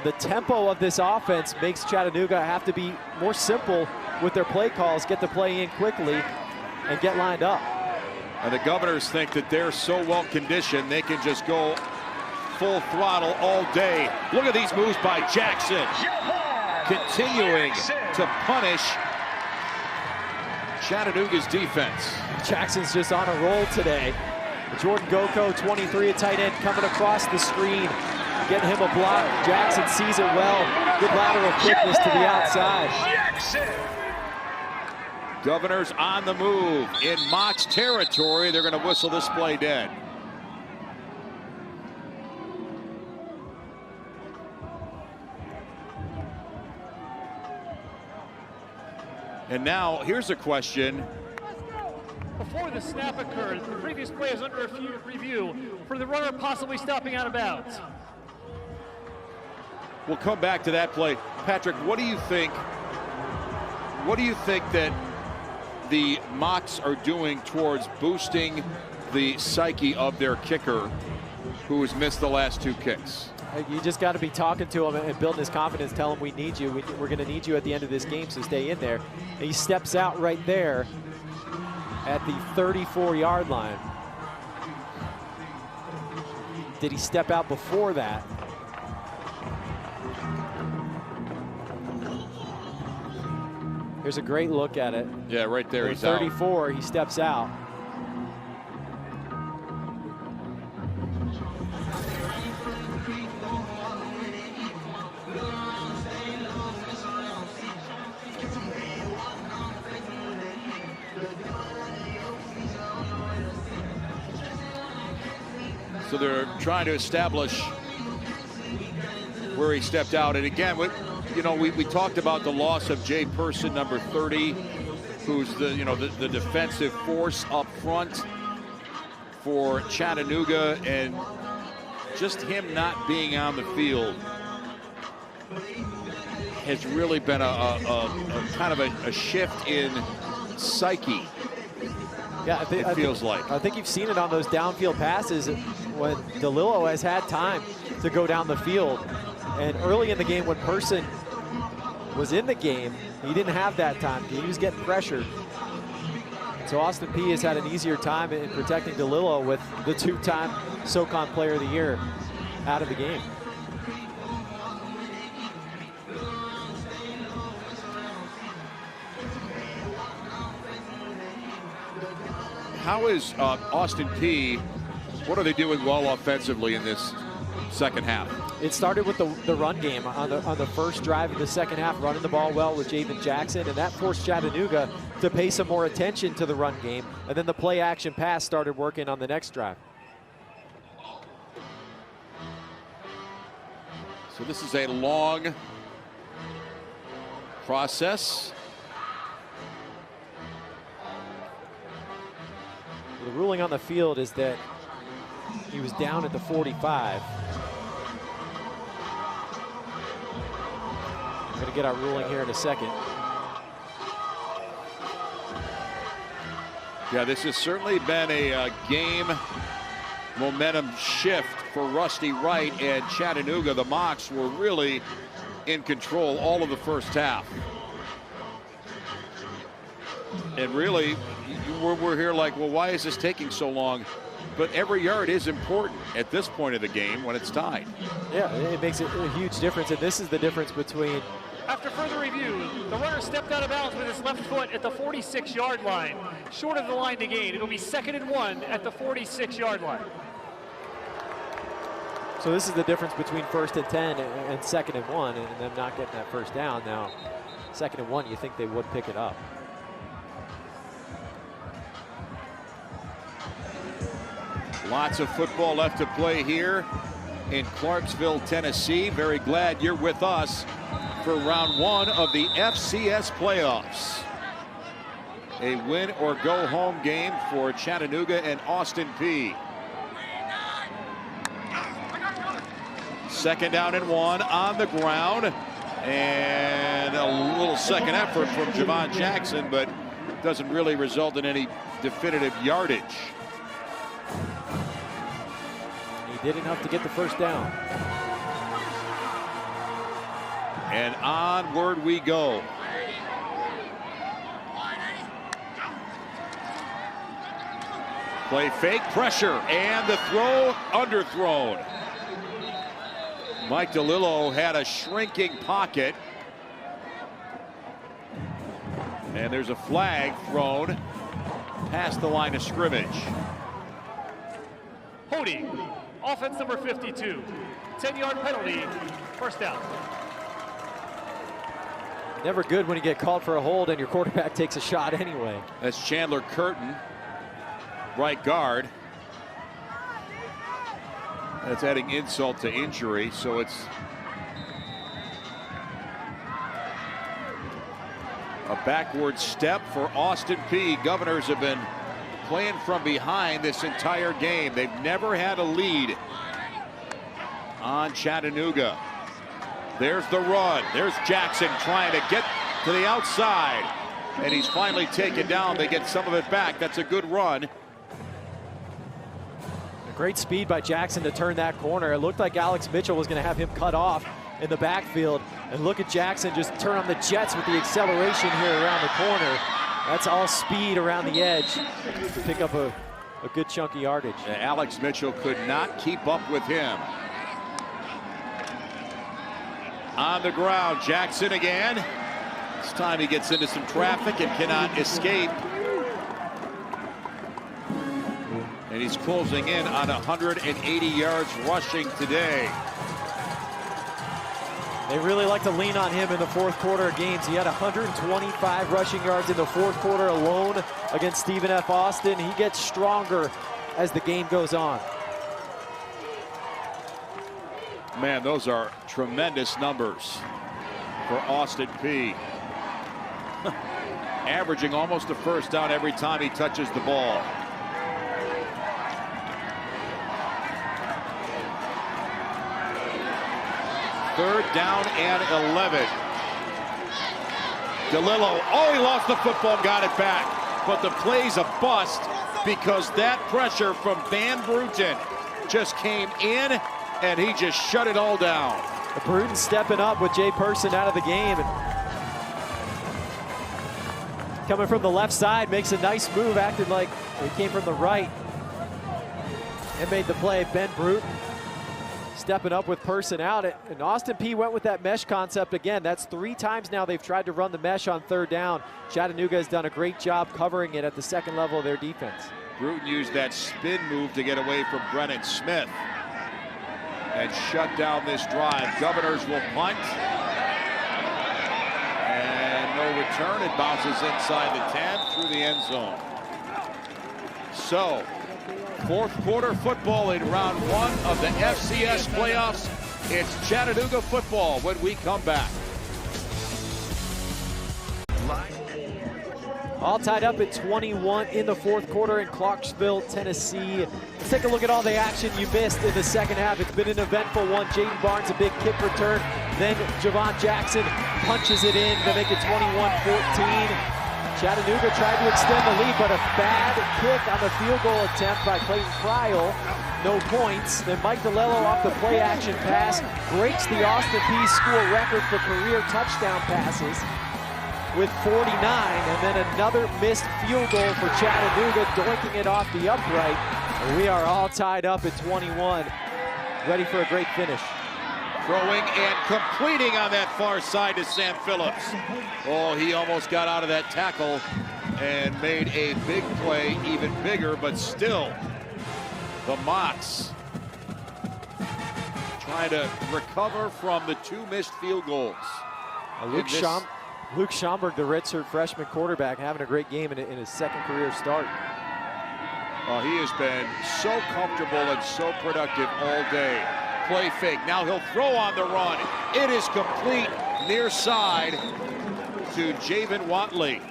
The tempo of this offense makes Chattanooga have to be more simple with their play calls, get the play in quickly, and get lined up. And the Governors think that they're so well conditioned they can just go full throttle all day. Look at these moves by Jackson. Continuing to punish Chattanooga's defense. Jackson's just on a roll today. Jordan Goko, 23, a tight end, coming across the screen, getting him a block. Jackson sees it well. Good lateral quickness to the outside. Governors on the move in Mox territory. They're going to whistle this play dead. And now here's a question. Before the snap occurred, the previous play is under review for the runner possibly stopping out of bounds. We'll come back to that play. Patrick, what do you think? What do you think that the Mocs are doing towards boosting the psyche of their kicker, who has missed the last 2 kicks? You just got to be talking to him and building his confidence. Tell him we need you. We're going to need you at the end of this game, so stay in there. And he steps out right there at the 34-yard line. Did he step out before that? Here's a great look at it. Yeah, right there. He's 34, he steps out. So they're trying to establish where he stepped out. And again, we talked about the loss of Jay Person, number 30, who's the defensive force up front for Chattanooga, and just him not being on the field has really been a kind of a shift in psyche. Yeah, it feels like. I think you've seen it on those downfield passes when DeLillo has had time to go down the field. And early in the game when Person was in the game, he didn't have that time. He was getting pressured. So Austin Peay has had an easier time in protecting DeLillo with the two-time SoCon Player of the Year out of the game. How is Austin Peay, what are they doing well offensively in this second half? It started with the run game on the first drive of the second half, running the ball well with Javen Jackson, and that forced Chattanooga to pay some more attention to the run game. And then the play action pass started working on the next drive. So this is a long process. The ruling on the field is that he was down at the 45. We're going to get our ruling here in a second. Yeah, this has certainly been a game momentum shift for Rusty Wright and Chattanooga. The Mocs were really in control all of the first half. And really, we're here like, well, why is this taking so long? But every yard is important at this point of the game when it's tied. Yeah, it makes a huge difference, and this is the difference between. After further review, the runner stepped out of bounds with his left foot at the 46-yard line, short of the line to gain. It'll be 2nd and 1 at the 46-yard line. So this is the difference between 1st and 10 and 2nd and 1, and them not getting that first down. Now, 2nd and 1, you think they would pick it up. Lots of football left to play here in Clarksville, Tennessee. Very glad you're with us for round 1 of the FCS playoffs. A win or go home game for Chattanooga and Austin Peay. 2nd down and 1 on the ground, and a little second effort from Javon Jackson, but doesn't really result in any definitive yardage. He did enough to get the first down. And onward we go. Play fake, pressure, and the throw underthrown. Mike DeLillo had a shrinking pocket. And there's a flag thrown past the line of scrimmage. Holding, offense number 52. 10-yard penalty, first down. Never good when you get called for a hold and your quarterback takes a shot anyway. That's Chandler Curtin, right guard. That's adding insult to injury, so it's a backward step for Austin Peay. Governors have been playing from behind this entire game. They've never had a lead on Chattanooga. There's the run. There's Jackson trying to get to the outside, and he's finally taken down. They get some of it back. That's a good run. Great speed by Jackson to turn that corner. It looked like Alex Mitchell was going to have him cut off in the backfield. And look at Jackson just turn on the jets with the acceleration here around the corner. That's all speed around the edge to pick up a good chunk of yardage. Alex Mitchell could not keep up with him. On the ground, Jackson again. This time he gets into some traffic and cannot escape. And he's closing in on 180 yards rushing today. They really like to lean on him in the fourth quarter of games. He had 125 rushing yards in the fourth quarter alone against Stephen F. Austin. He gets stronger as the game goes on. Man, those are tremendous numbers for Austin Peay. Averaging almost a first down every time he touches the ball. Third down and 11. DeLillo, oh, he lost the football and got it back. But the play's a bust because that pressure from Van Bruten just came in and he just shut it all down. Bruten stepping up with Jay Person out of the game. Coming from the left side, makes a nice move, acting like he came from the right. And made the play. Ben Bruten stepping up with Person out. And Austin Peay went with that mesh concept again. That's 3 times now they've tried to run the mesh on third down. Chattanooga has done a great job covering it at the second level of their defense. Bruten used that spin move to get away from Brennan Smith and shut down this drive. Governors will punt. And no return. It bounces inside the 10 through the end zone. So, fourth quarter football in round 1 of the FCS playoffs. It's Chattanooga football when we come back. All tied up at 21 in the fourth quarter in Clarksville, Tennessee. Let's take a look at all the action you missed in the second half. It's been an eventful one. Jaden Barnes, a big kick return. Then Javon Jackson punches it in to make it 21-14. Chattanooga tried to extend the lead, but a bad kick on the field goal attempt by Clayton Cryle. No points. Then Mike DeLillo off the play action pass breaks the Austin Peay school record for career touchdown passes with 49, and then another missed field goal for Chattanooga, doinking it off the upright. And we are all tied up at 21, ready for a great finish. Throwing and completing on that far side to Sam Phillips. Oh, he almost got out of that tackle and made a big play, even bigger, but still, the Mocs trying to recover from the 2 missed field goals. Luke Schomburg, the redshirt freshman quarterback, having a great game in his second career start. Well, he has been so comfortable and so productive all day. Play fake. Now he'll throw on the run. It is complete near side to Javen Watley.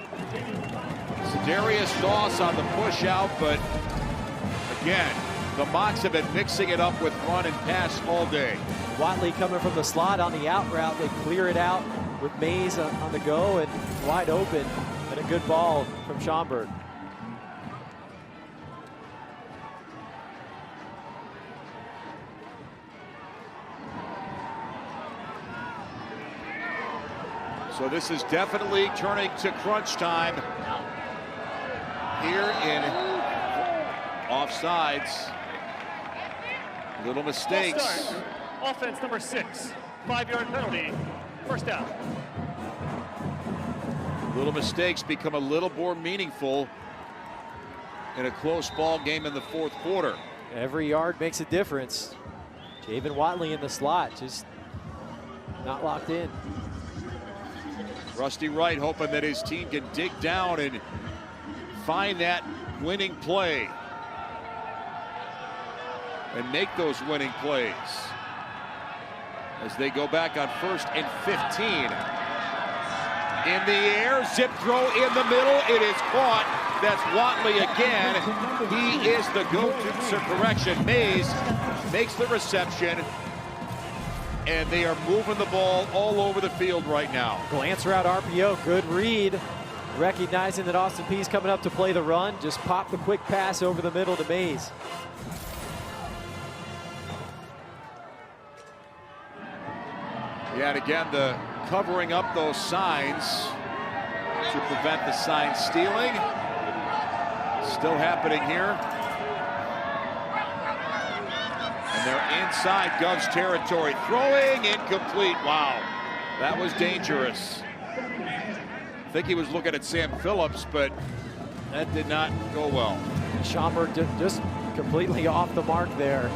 Darius Doss on the push out, but again, the Mocs have been mixing it up with run and pass all day. Watley coming from the slot on the out route. They clear it out with Mays on the go and wide open, and a good ball from Schomburg. So this is definitely turning to crunch time here in offsides. Little mistakes. Offense number 6, 5-yard penalty, first down. Little mistakes become a little more meaningful in a close ball game in the fourth quarter. Every yard makes a difference. Javen Watley in the slot, just not locked in. Rusty Wright hoping that his team can dig down and find that winning play and make those winning plays as they go back on 1st and 15. In the air, zip throw in the middle. It is caught. That's Watley again. He is the go-to correction. Mays makes the reception, and they are moving the ball all over the field right now. Glance route RPO, good read. Recognizing that Austin Peay's coming up to play the run, just pop the quick pass over the middle to Mays. Yeah, and again, the covering up those signs to prevent the sign stealing. Still happening here. And they're inside Gov's territory. Throwing incomplete. Wow, that was dangerous. I think he was looking at Sam Phillips, but that did not go well. Schomburg just completely off the mark there.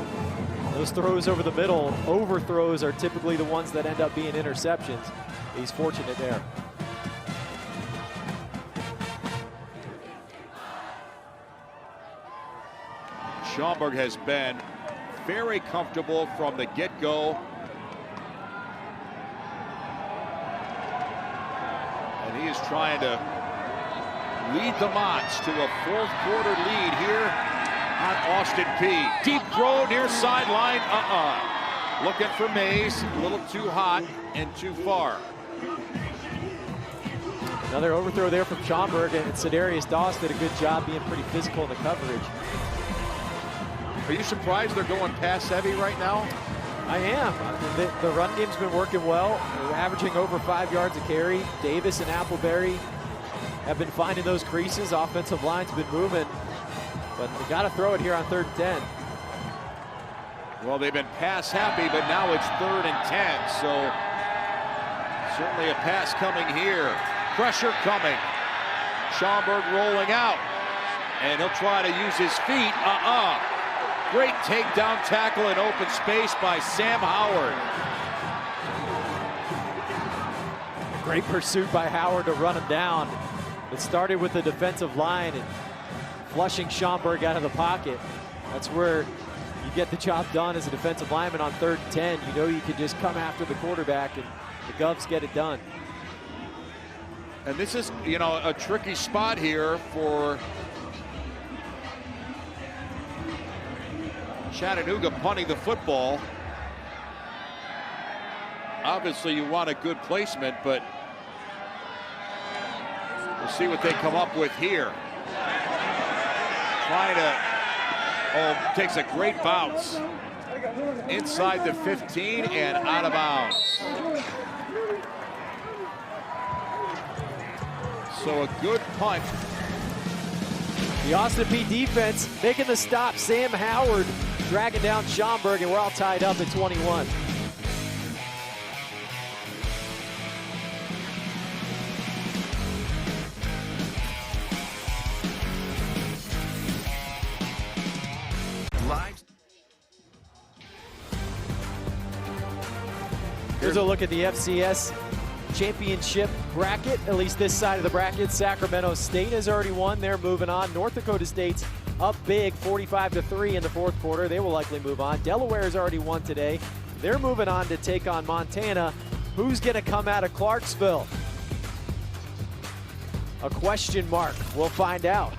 Those throws over the middle, overthrows, are typically the ones that end up being interceptions. He's fortunate there. Schomburg has been very comfortable from the get-go He is trying to lead the Mocs to a fourth quarter lead here on Austin Peay. Deep throw near sideline. Looking for Mays. A little too hot and too far. Another overthrow there from Schomburg, and Cedarius Doss did a good job being pretty physical in the coverage. Are you surprised they're going pass heavy right now? I am. The run game's been working well. They're averaging over 5 yards a carry. Davis and Appleberry have been finding those creases. Offensive line's been moving, but they got to throw it here on 3rd and 10. Well, they've been pass happy, but now it's 3rd and 10. So certainly a pass coming here. Pressure coming. Schomburg rolling out, and he'll try to use his feet. Great takedown tackle in open space by Sam Howard. Great pursuit by Howard to run him down. It started with the defensive line and flushing Schomburg out of the pocket. That's where you get the job done as a defensive lineman on 3rd and 10. You know you can just come after the quarterback and the Govs get it done. And this is, you know, a tricky spot here for Chattanooga punting the football. Obviously you want a good placement, but we'll see what they come up with here. Trying to, takes a great bounce inside the 15 and out of bounds. So a good punt. The Austin Peay defense making the stop. Sam Howard dragging down Schomburg, and we're all tied up at 21. Here's a look at the FCS championship bracket, at least this side of the bracket. Sacramento State has already won. They're moving on. North Dakota State's up big, 45-3 in the 4th quarter. They will likely move on. Delaware has already won today. They're moving on to take on Montana. Who's going to come out of Clarksville? A question mark. We'll find out.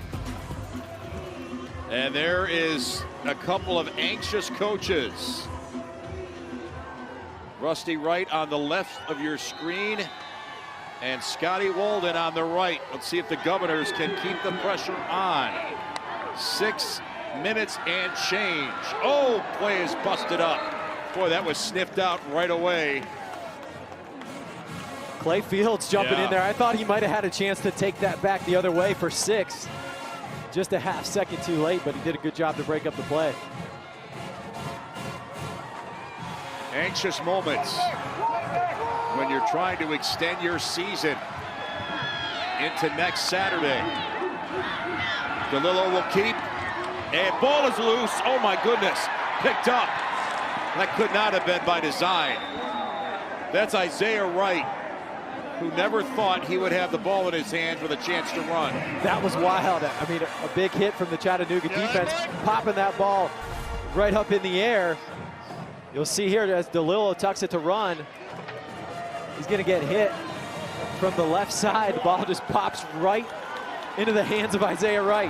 And there is a couple of anxious coaches. Rusty Wright on the left of your screen and Scotty Walden on the right. Let's see if the Governors can keep the pressure on. 6 minutes and change. Oh, play is busted up. Boy, that was sniffed out right away. Clay Fields jumping in there. I thought he might have had a chance to take that back the other way for 6. Just a half second too late, but he did a good job to break up the play. Anxious moments when you're trying to extend your season into next Saturday. DeLillo will keep, and ball is loose. Oh my goodness, picked up. That could not have been by design. That's Isaiah Wright, who never thought he would have the ball in his hands with a chance to run. That was wild. I mean, a big hit from the Chattanooga defense, popping that ball right up in the air. You'll see here as DeLillo tucks it to run, he's going to get hit from the left side. The ball just pops right into the hands of Isaiah Wright.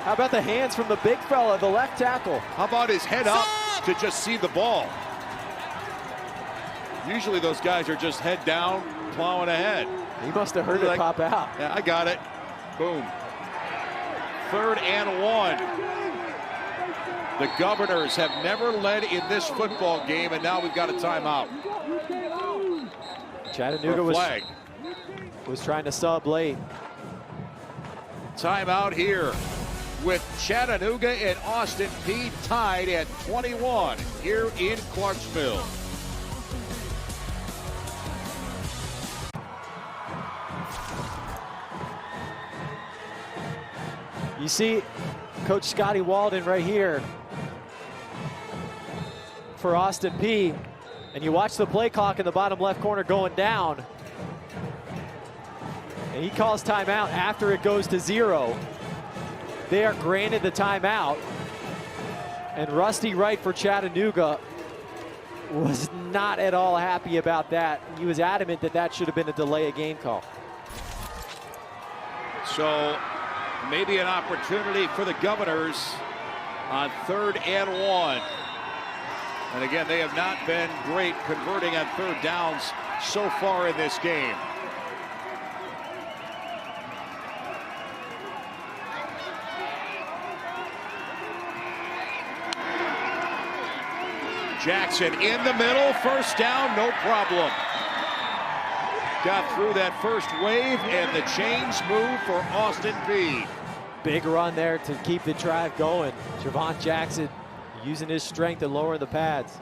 How about the hands from the big fella, the left tackle? How about his head up to just see the ball? Usually those guys are just head down, plowing ahead. He must have heard it pop out. Yeah, I got it. Boom. 3rd and 1. The Governors have never led in this football game, and now we've got a timeout. Chattanooga was trying to sub late. Timeout here with Chattanooga and Austin Peay tied at 21 here in Clarksville. You see Coach Scotty Walden right here for Austin Peay, and you watch the play clock in the bottom left corner going down, and he calls timeout after it goes to 0. They are granted the timeout, and Rusty Wright for Chattanooga was not at all happy about that. He was adamant that that should have been a delay of game call. So maybe an opportunity for the Governors on 3rd and 1. And again, they have not been great converting on 3rd downs so far in this game. Jackson in the middle, 1st down, no problem. Got through that first wave, and the chains move for Austin Peay. Big run there to keep the drive going. Javon Jackson using his strength to lower the pads.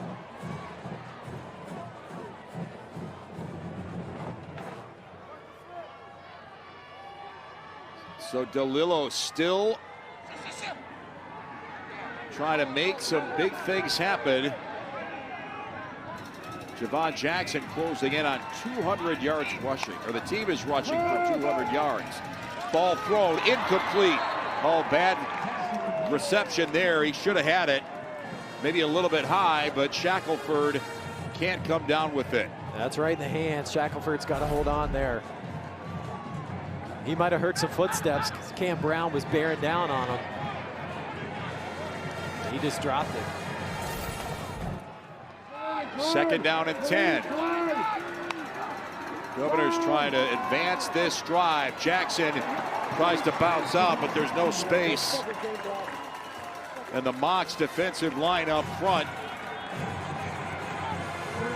So DeLillo still trying to make some big things happen. Javon Jackson closing in on 200 yards rushing, or the team is rushing for 200 yards. Ball thrown, incomplete. Oh, bad reception there. He should have had it. Maybe a little bit high, but Shackelford can't come down with it. That's right in the hands. Shackelford's got to hold on there. He might have heard some footsteps because Cam Brown was bearing down on him. He just dropped it. 2nd down and 10. Governors trying to advance this drive. Jackson tries to bounce out, but there's no space. And the Mocs defensive line up front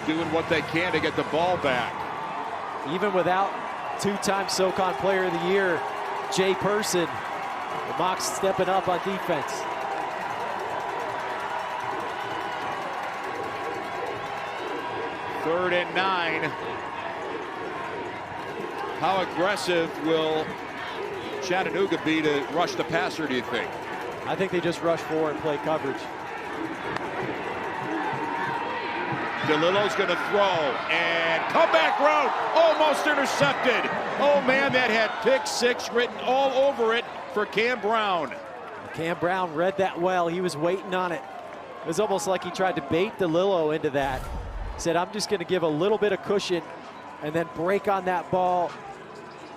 doing what they can to get the ball back. Even without 2-time SoCon Player of the Year, Jay Person, the Mocs stepping up on defense. Third and 9. How aggressive will Chattanooga be to rush the passer, do you think? I think they just rush forward and play coverage. DeLillo's going to throw, and comeback route, almost intercepted. Oh man, that had pick 6 written all over it for Cam Brown. Cam Brown read that well. He was waiting on it. It was almost like he tried to bait DeLillo into that. Said, I'm just going to give a little bit of cushion and then break on that ball.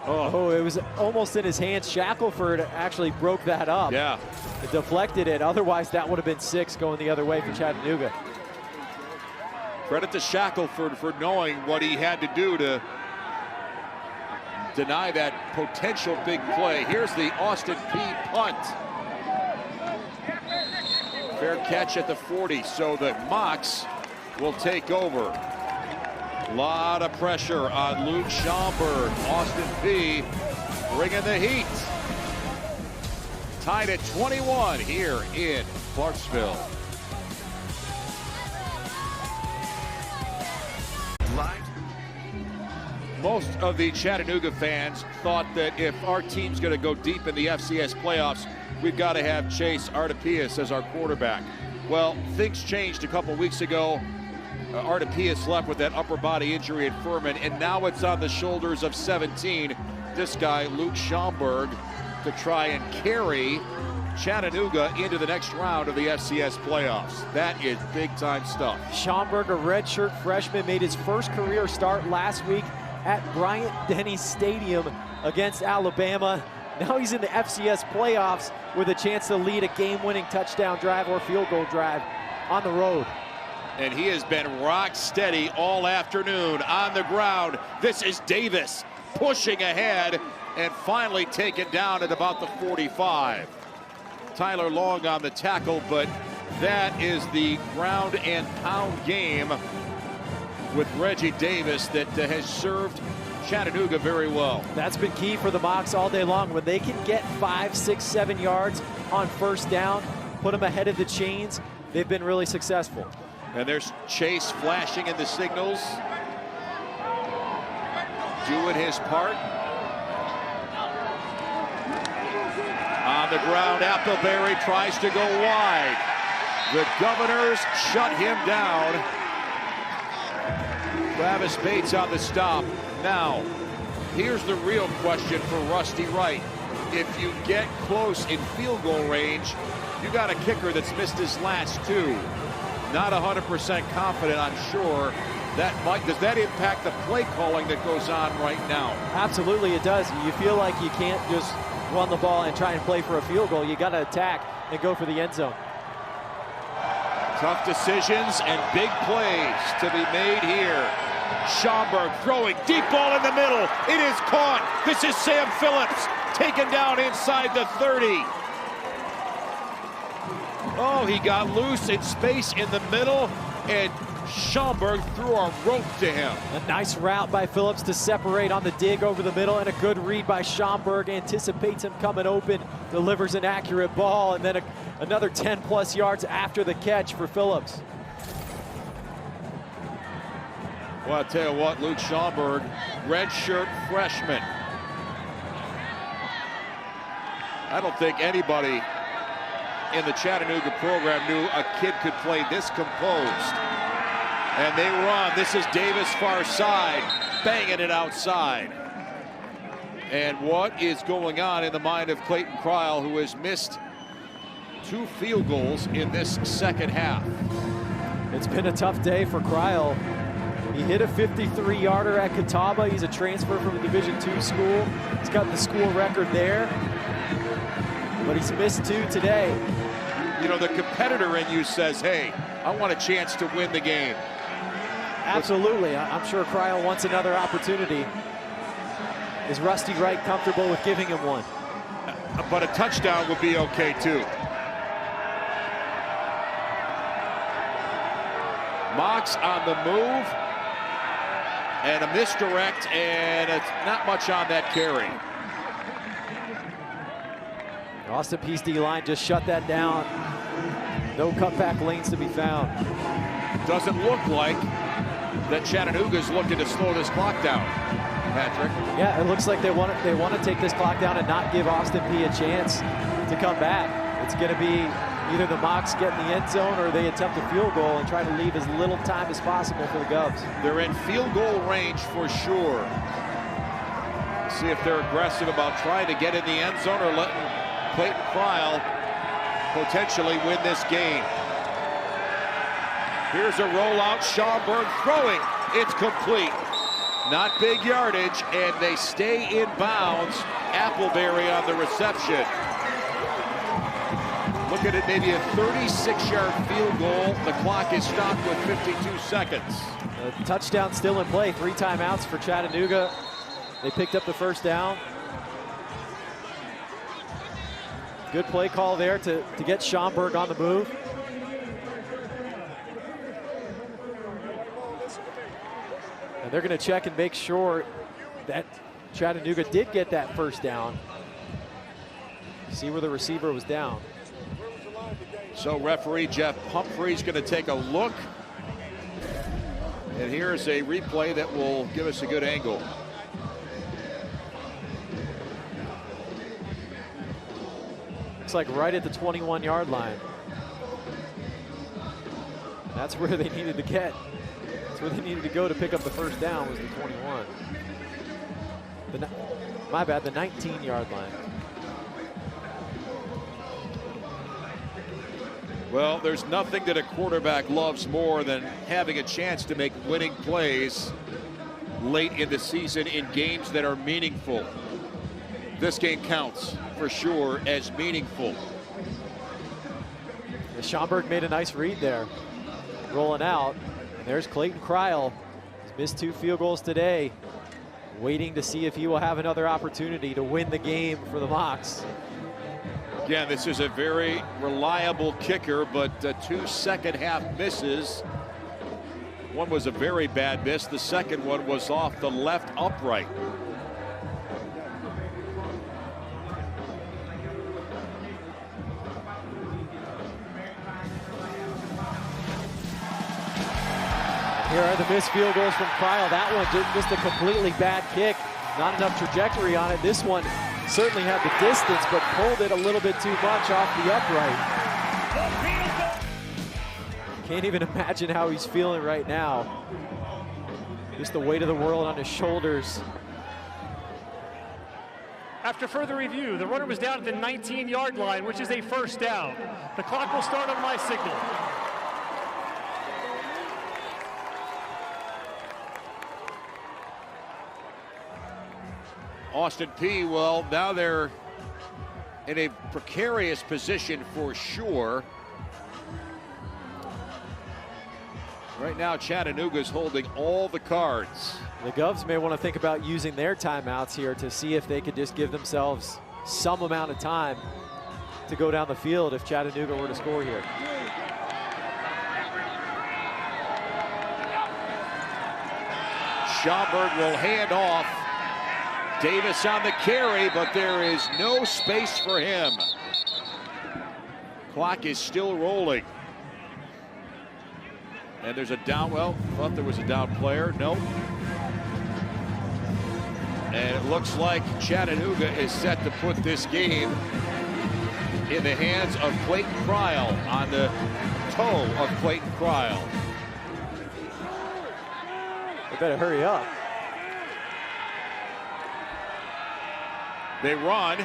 Oh, it was almost in his hands. Shackelford actually broke that up. Yeah. It deflected it. Otherwise, that would have been 6 going the other way for Chattanooga. Credit to Shackelford for knowing what he had to do to deny that potential big play. Here's the Austin Peay punt. Fair catch at the 40, so the Mocs will take over. A lot of pressure on Luke Schomburg. Austin Peay bringing the heat. Tied at 21 here in Clarksville. Most of the Chattanooga fans thought that if our team's going to go deep in the FCS playoffs, we've got to have Chase Artepias as our quarterback. Well, things changed a couple weeks ago. Artepias left with that upper body injury at Furman, and now it's on the shoulders of 17, this guy, Luke Schomburg, to try and carry Chattanooga into the next round of the FCS playoffs. That is big-time stuff. Schomburg, a redshirt freshman, made his first career start last week at Bryant-Denny Stadium against Alabama. Now he's in the FCS playoffs with a chance to lead a game-winning touchdown drive or field goal drive on the road. And he has been rock steady all afternoon on the ground. This is Davis pushing ahead and finally taken down at about the 45. Tyler Long on the tackle, but that is the ground and pound game with Reggie Davis that has served Chattanooga very well. That's been key for the Mocs all day long. When they can get 5, 6, 7 yards on first down, put them ahead of the chains, they've been really successful. And there's Chase flashing in the signals, doing his part. On the ground, Appleberry tries to go wide. The Governors shut him down. Travis Bates on the stop. Now, here's the real question for Rusty Wright. If you get close in field goal range, you got a kicker that's missed his last 2. not 100% confident, I'm sure. Does that impact the play calling that goes on right now? Absolutely it does. You feel like you can't just run the ball and try and play for a field goal. You got to attack and go for the end zone. Tough decisions and big plays to be made here. Schaumburg throwing, deep ball in the middle. It is caught. This is Sam Phillips taken down inside the 30. Oh, he got loose in space in the middle, and Schaumburg threw a rope to him. A nice route by Phillips to separate on the dig over the middle, and a good read by Schaumburg. Anticipates him coming open, delivers an accurate ball, and then another 10+ yards after the catch for Phillips. Well, I'll tell you what, Luke Schaumburg, redshirt freshman. I don't think anybody in the Chattanooga program knew a kid could play this composed. And they run. This is Davis far side, banging it outside. And what is going on in the mind of Clayton Cryle, who has missed 2 field goals in this second half? It's been a tough day for Cryle. He hit a 53-yarder at Catawba. He's a transfer from a Division II school. He's got the school record there, but he's missed 2 today. You know, the competitor in you says, hey, I want a chance to win the game. Absolutely. I'm sure Cryle wants another opportunity. Is Rusty Wright comfortable with giving him one? But a touchdown would be okay, too. Mox on the move. And a misdirect, and it's not much on that carry. Austin Peay's D-line just shut that down. No cutback lanes to be found. Doesn't look like that Chattanooga's looking to slow this clock down, Patrick. Yeah, it looks like they want to take this clock down and not give Austin Peay a chance to come back. It's going to be either the Mocs get in the end zone or they attempt a field goal and try to leave as little time as possible for the Govs. They're in field goal range for sure. See if they're aggressive about trying to get in the end zone or letting Clayton Cryle potentially win this game. Here's a rollout, Schaumburg throwing, it's complete. Not big yardage, and they stay in bounds. Appleberry on the reception. Look at it, maybe a 36-yard field goal. The clock is stopped with 52 seconds. The touchdown still in play. 3 timeouts for Chattanooga. They picked up the first down. Good play call there to get Schaumburg on the move. And they're going to check and make sure that Chattanooga did get that first down. See where the receiver was down. So referee Jeff Pumphrey's going to take a look. And here's a replay that will give us a good angle. Looks like right at the 21-yard line. And that's where they needed to get. That's where they needed to go to pick up the first down, was the 21. My bad, the 19-yard line. Well, there's nothing that a quarterback loves more than having a chance to make winning plays late in the season in games that are meaningful. This game counts for sure as meaningful. Schaumburg made a nice read there, rolling out. And there's Clayton Cryle. He's missed 2 field goals today, waiting to see if he will have another opportunity to win the game for the Mocs. Again, this is a very reliable kicker, but 2 second-half misses. One was a very bad miss. The second one was off the left upright. Here are the missed field goals from Cryle. That one just a completely bad kick. Not enough trajectory on it. This one certainly had the distance, but pulled it a little bit too much off the upright. Can't even imagine how he's feeling right now. Just the weight of the world on his shoulders. After further review, the runner was down at the 19-yard line, which is a first down. The clock will start on my signal. Austin Peay, well, now they're in a precarious position for sure. Right now, Chattanooga's holding all the cards. The Govs may want to think about using their timeouts here to see if they could just give themselves some amount of time to go down the field if Chattanooga were to score here. Schaumburg will hand off. Davis on the carry, but there is no space for him. Clock is still rolling. And there's a down, well, thought there was a down player. Nope. And it looks like Chattanooga is set to put this game in the hands of Clayton Cryle, on the toe of Clayton Cryle. They better hurry up. They run.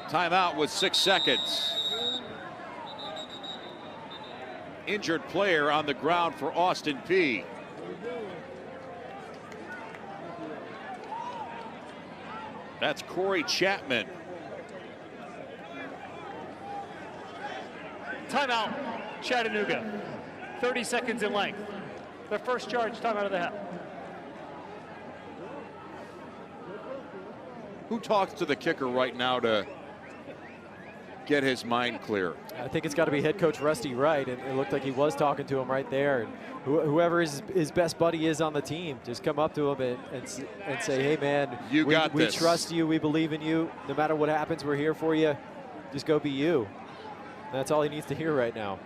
Timeout with 6 seconds. Injured player on the ground for Austin Peay. That's Corey Chapman. Timeout, Chattanooga. 30 seconds in length. Their first charge, timeout of the half. Who talks to the kicker right now to get his mind clear? I think it's got to be head coach Rusty Wright, and it looked like he was talking to him right there. And whoever his best buddy is on the team, just come up to him and say, hey, man, we trust you, we believe in you. No matter what happens, we're here for you. Just go be you. That's all he needs to hear right now.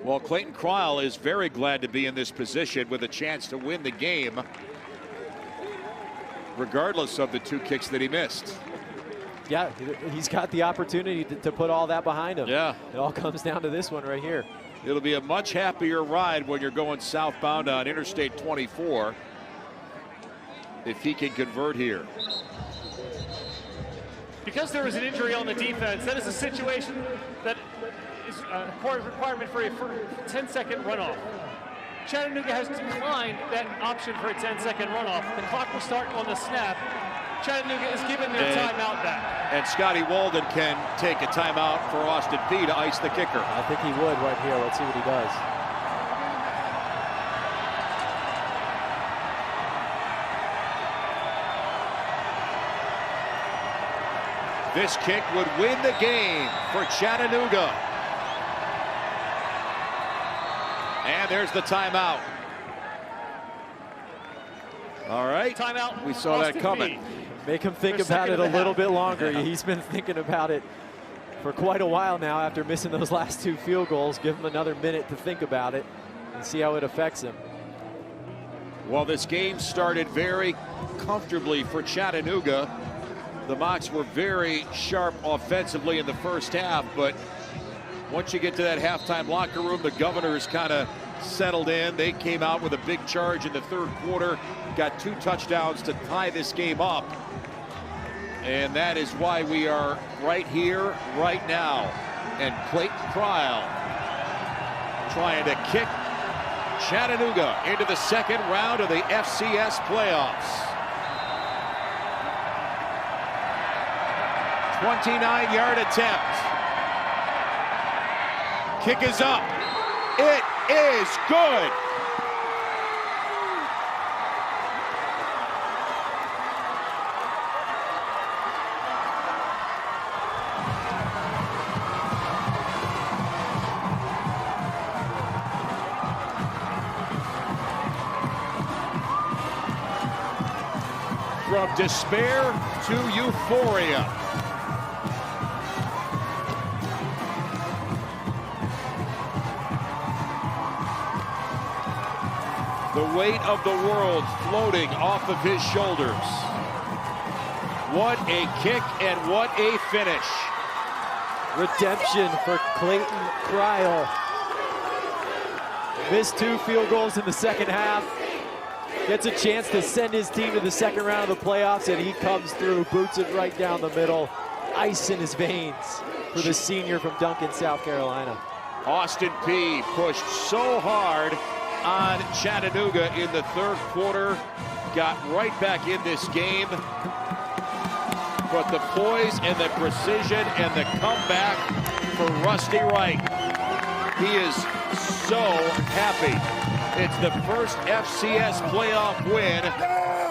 Well, Clayton Cryle is very glad to be in this position with a chance to win the game, regardless of the 2 kicks that he missed. Yeah, he's got the opportunity to put all that behind him. Yeah. It all comes down to this one right here. It'll be a much happier ride when you're going southbound on Interstate 24 if he can convert here. Because there was an injury on the defense, that is a situation that is a requirement for a 10-second runoff. Chattanooga has declined that option for a 10-second runoff. The clock will start on the snap. Chattanooga is given their timeout back. And Scotty Walden can take a timeout for Austin Peay to ice the kicker. I think he would right here. Let's see what he does. This kick would win the game for Chattanooga. And there's the timeout. All right. Timeout. We saw that coming. Make him think about it a little bit longer. He's been thinking about it for quite a while now after missing those last 2 field goals. Give him another minute to think about it and see how it affects him. Well, this game started very comfortably for Chattanooga. The Mocs were very sharp offensively in the first half, but once you get to that halftime locker room, the Governors kind of settled in. They came out with a big charge in the 3rd quarter, got 2 touchdowns to tie this game up. And that is why we are right here, right now. And Clayton Cryle trying to kick Chattanooga into the 2nd round of the FCS playoffs. 29-yard attempt. Kick is up. It is good. From despair to euphoria. The weight of the world floating off of his shoulders. What a kick and what a finish. Redemption for Clayton Cryle. Missed 2 field goals in the 2nd half. Gets a chance to send his team to the 2nd round of the playoffs, and he comes through, boots it right down the middle. Ice in his veins for the senior from Duncan, South Carolina. Austin Peay pushed so hard on Chattanooga in the third quarter. Got right back in this game. But the poise and the precision and the comeback for Rusty Wright. He is so happy. It's the first FCS playoff win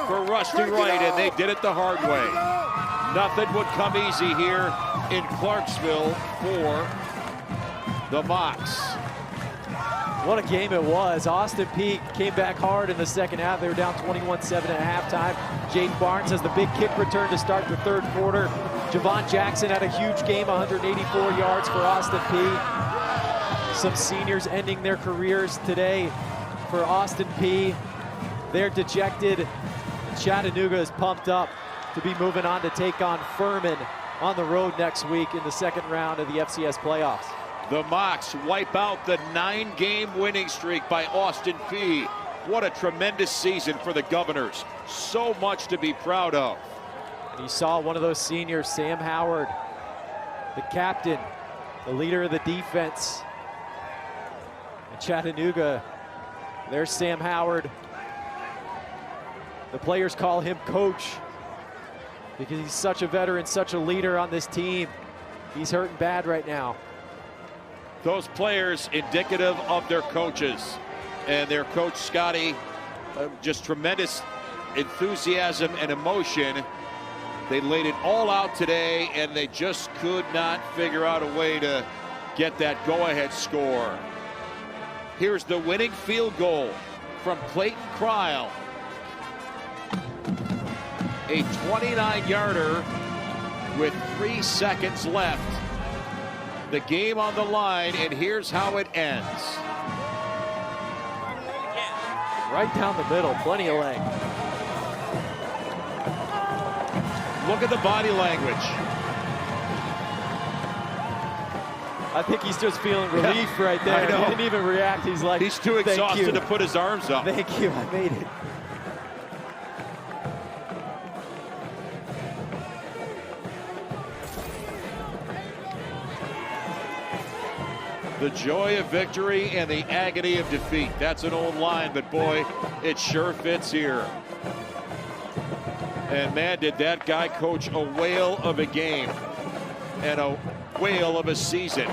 for Rusty Wright, and they did it the hard way. Nothing would come easy here in Clarksville for the Mocs. What a game it was. Austin Peay came back hard in the second half. They were down 21-7 at halftime. Jaden Barnes has the big kick return to start the third quarter. Javon Jackson had a huge game, 184 yards for Austin Peay. Some seniors ending their careers today for Austin Peay. They're dejected. Chattanooga is pumped up to be moving on to take on Furman on the road next week in the second round of the FCS playoffs. The Mocs wipe out the 9-game winning streak by Austin Peay. What a tremendous season for the Governors. So much to be proud of. And you saw one of those seniors, Sam Howard, the captain, the leader of the defense. And Chattanooga, there's Sam Howard. The players call him coach because he's such a veteran, such a leader on this team. He's hurting bad right now. Those players indicative of their coaches, and their coach Scotty, just tremendous enthusiasm and emotion. They laid it all out today, and they just could not figure out a way to get that go-ahead score. Here's the winning field goal from Clayton Cryle. A 29-yarder with 3 seconds left. The game on the line, and here's how it ends. Right down the middle, plenty of leg. Look at the body language. I think he's just feeling relief right there. I know. He didn't even react. He's like, he's too exhausted to put his arms up. Thank you, I made it. The joy of victory and the agony of defeat. That's an old line, but boy, it sure fits here. And man, did that guy coach a whale of a game and a whale of a season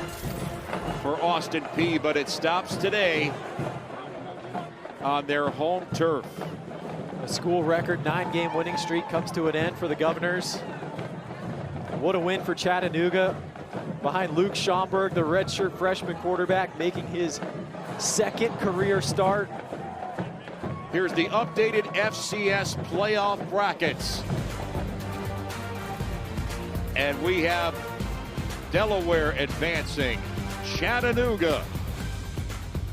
for Austin Peay, but it stops today on their home turf. A school record 9-game winning streak comes to an end for the Governors. What a win for Chattanooga. Behind Luke Schomburg, the redshirt freshman quarterback, making his second career start. Here's the updated FCS playoff brackets. And we have Delaware advancing. Chattanooga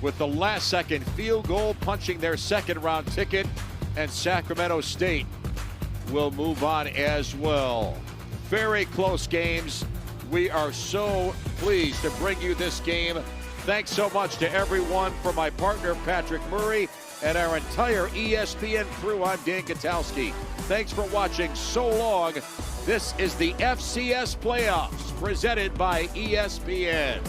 with the last-second field goal, punching their second-round ticket. And Sacramento State will move on as well. Very close games. We are so pleased to bring you this game. Thanks so much to everyone, from my partner Patrick Murray and our entire ESPN crew. I'm Dan Katowski. Thanks for watching so long. This is the FCS Playoffs presented by ESPN.